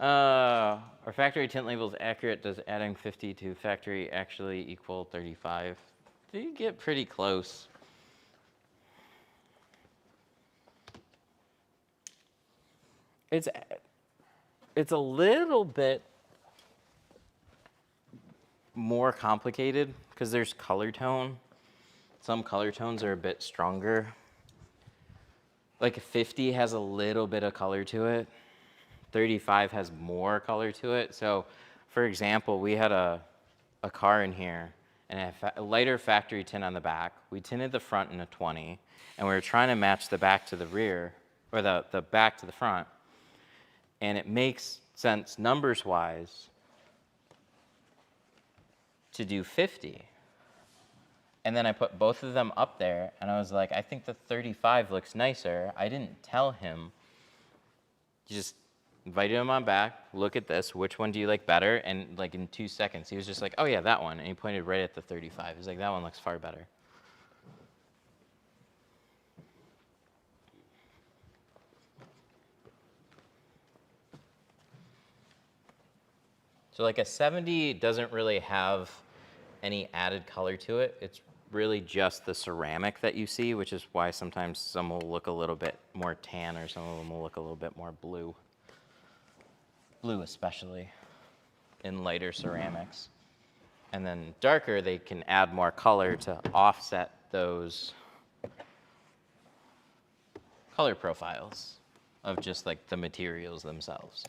Are factory tint labels accurate? Does adding 50 to factory actually equal 35? They get pretty close. It's a little bit more complicated because there's color tone. Some color tones are a bit stronger. Like 50 has a little bit of color to it. 35 has more color to it. So, for example, we had a car in here and it had a lighter factory tint on the back. We tinted the front in a 20, and we were trying to match the back to the rear, or the back to the front. And it makes sense numbers-wise to do 50. And then I put both of them up there, and I was like, I think the 35 looks nicer. I didn't tell him. Just invited him on back, look at this, which one do you like better? And like in 2 seconds, he was just like, oh yeah, that one. And he pointed right at the 35. He's like, that one looks far better. So like a 70 doesn't really have any added color to it. It's really just the ceramic that you see, which is why sometimes some will look a little bit more tan or some of them will look a little bit more blue. Blue especially in lighter ceramics. And then darker, they can add more color to offset those color profiles of just like the materials themselves.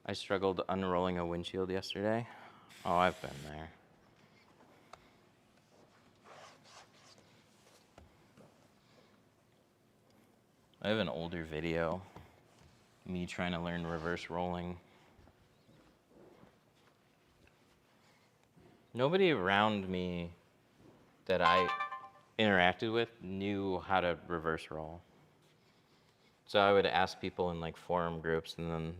I struggled unrolling a windshield yesterday. Oh, I've been there. I have an older video, me trying to learn reverse rolling. Nobody around me that I interacted with knew how to reverse roll. So I would ask people in like forum groups and then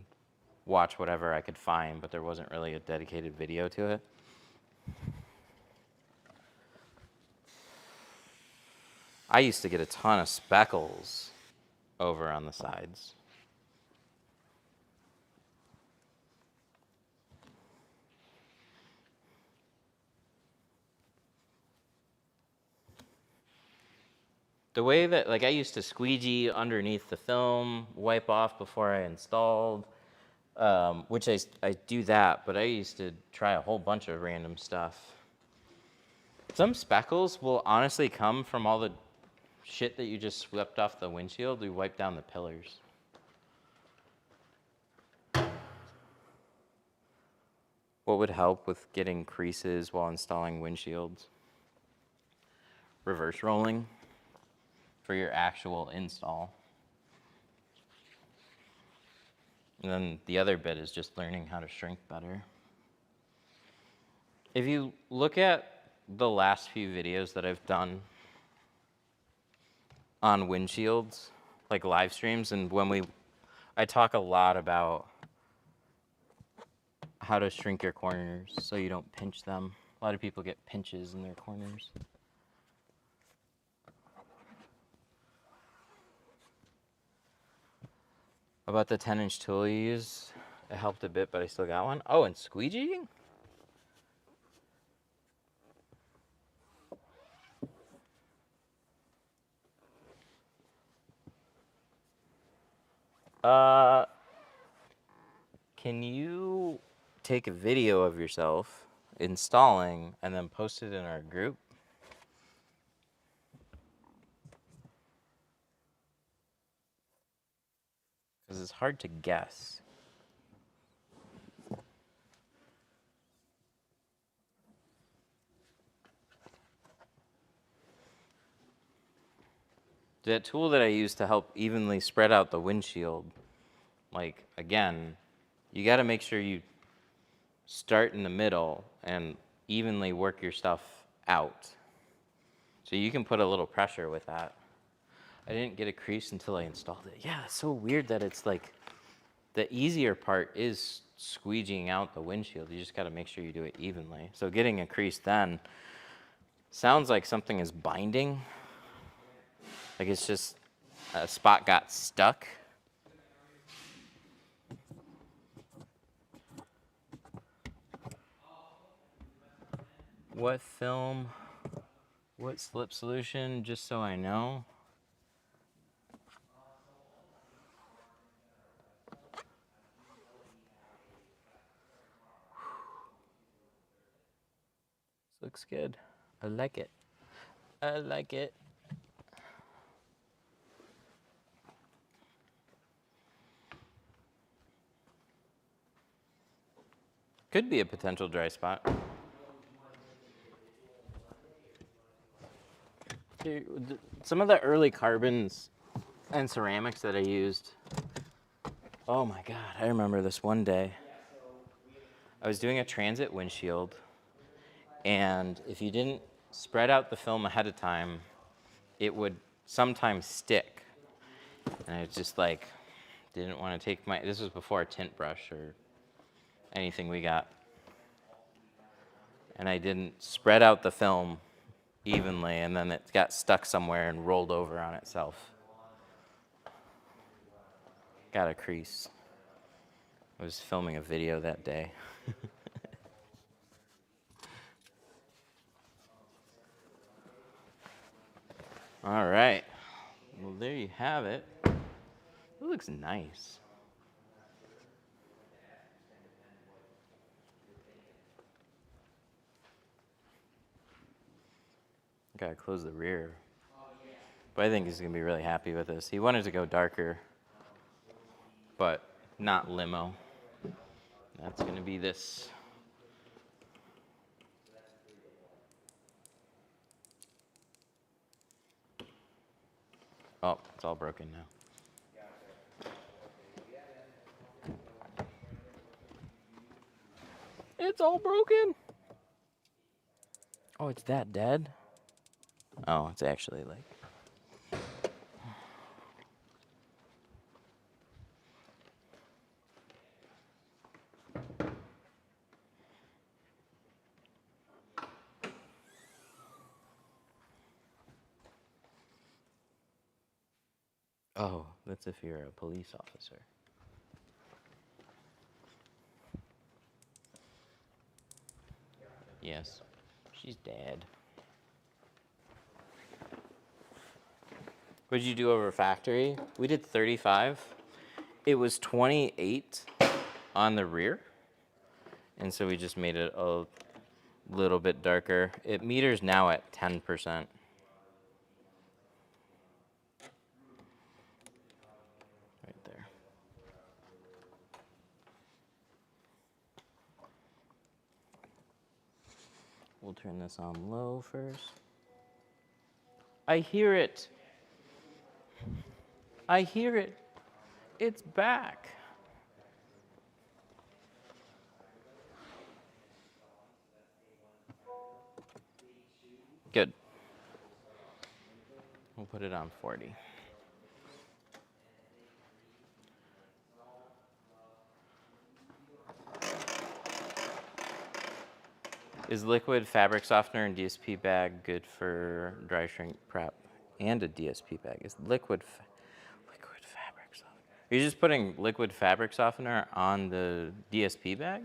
watch whatever I could find, but there wasn't really a dedicated video to it. I used to get a ton of speckles over on the sides. The way that, like, I used to squeegee underneath the film, wipe off before I installed, which I do that, but I used to try a whole bunch of random stuff. Some speckles will honestly come from all the shit that you just swept off the windshield. We wiped down the pillars. What would help with getting creases while installing windshields? Reverse rolling for your actual install. And then the other bit is just learning how to shrink better. If you look at the last few videos that I've done on windshields, like live streams, and I talk a lot about how to shrink your corners so you don't pinch them. A lot of people get pinches in their corners. About the 10-inch tool you use, it helped a bit, but I still got one. Oh, and squeegeeing? Can you take a video of yourself installing and then post it in our group? Because it's hard to guess. That tool that I use to help evenly spread out the windshield, like, again, you got to make sure you start in the middle and evenly work your stuff out. So you can put a little pressure with that. I didn't get a crease until I installed it. Yeah, it's so weird that it's like, the easier part is squeegeeing out the windshield. You just got to make sure you do it evenly. So getting a crease then sounds like something is binding. Like it's just a spot got stuck. What film? What slip solution? Just so I know. This looks good. I like it. I like it. Could be a potential dry spot. Some of the early carbons and ceramics that I used. Oh my God, I remember this one day. I was doing a transit windshield, and if you didn't spread out the film ahead of time, it would sometimes stick. And I just like, didn't want to take this was before a tint brush or anything we got. And I didn't spread out the film evenly, and then it got stuck somewhere and rolled over on itself. Got a crease. I was filming a video that day. All right. Well, there you have it. It looks nice. Gotta close the rear. But I think he's gonna be really happy with this. He wanted to go darker, but not limo. That's gonna be this. Oh, it's all broken now. It's all broken. Oh, it's that dead? Oh, it's actually like. Oh, that's if you're a police officer. Yes, she's dead. What did you do over factory? We did 35. It was 28 on the rear. And so we just made it a little bit darker. It meters now at 10%. Right there. We'll turn this on low first. I hear it. I hear it. It's back. Good. We'll put it on 40. Is liquid fabric softener and DSP bag good for dry shrink prep and a DSP bag? Is liquid fabric softener? Are you just putting liquid fabric softener on the DSP bag?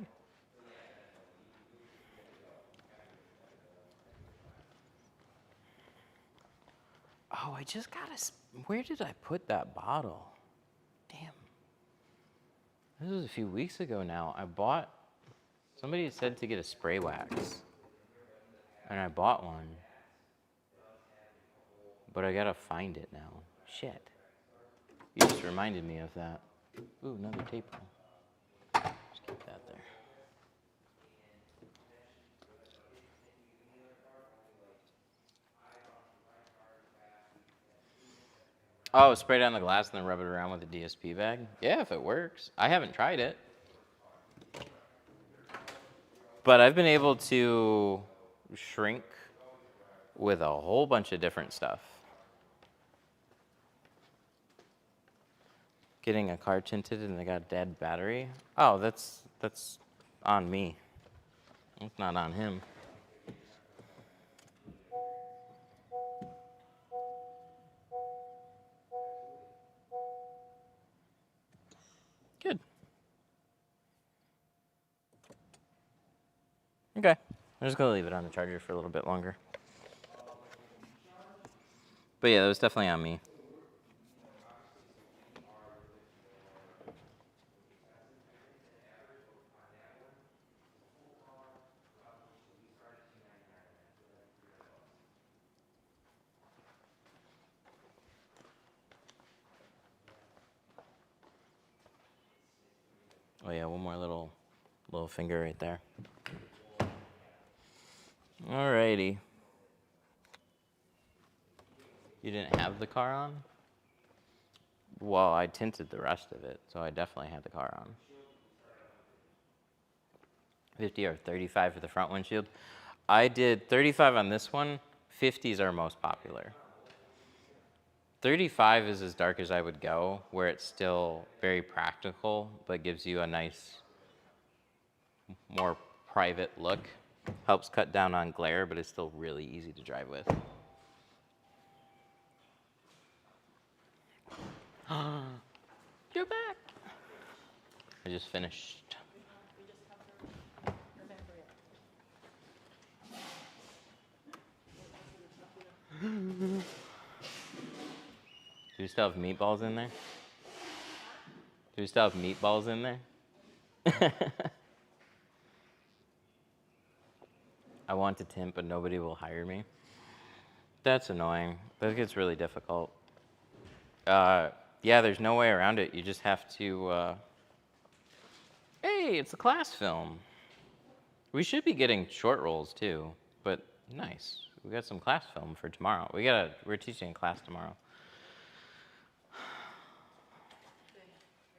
Oh, I just got where did I put that bottle? Damn. This was a few weeks ago now. Somebody said to get a spray wax. And I bought one. But I gotta find it now. Shit. You just reminded me of that. Ooh, another tape roll. Just keep that there. Oh, spray it on the glass and then rub it around with a DSP bag? Yeah, if it works. I haven't tried it. But I've been able to shrink with a whole bunch of different stuff. Getting a car tinted and they got a dead battery? Oh, that's on me. It's not on him. Good. Okay. I'm just gonna leave it on the charger for a little bit longer. But yeah, that was definitely on me. Oh yeah, one more little finger right there. Alrighty. You didn't have the car on? Well, I tinted the rest of it, so I definitely had the car on. 50 or 35 for the front windshield. I did 35 on this one. 50s are most popular. 35 is as dark as I would go, where it's still very practical, but gives you a nice, more private look. Helps cut down on glare, but it's still really easy to drive with. You're back. I just finished. We just have to remember it. Do we still have meatballs in there? Do we still have meatballs in there? I want to tint, but nobody will hire me. That's annoying. That gets really difficult. Yeah, there's no way around it. You just have to, hey, it's a class film. We should be getting short rolls too, but nice. We got some class film for tomorrow. We're teaching a class tomorrow.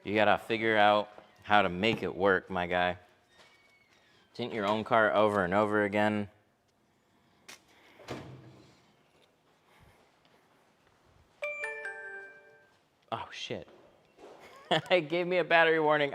You gotta figure out how to make it work, my guy. Tint your own car over and over again. Oh shit. It gave me a battery warning.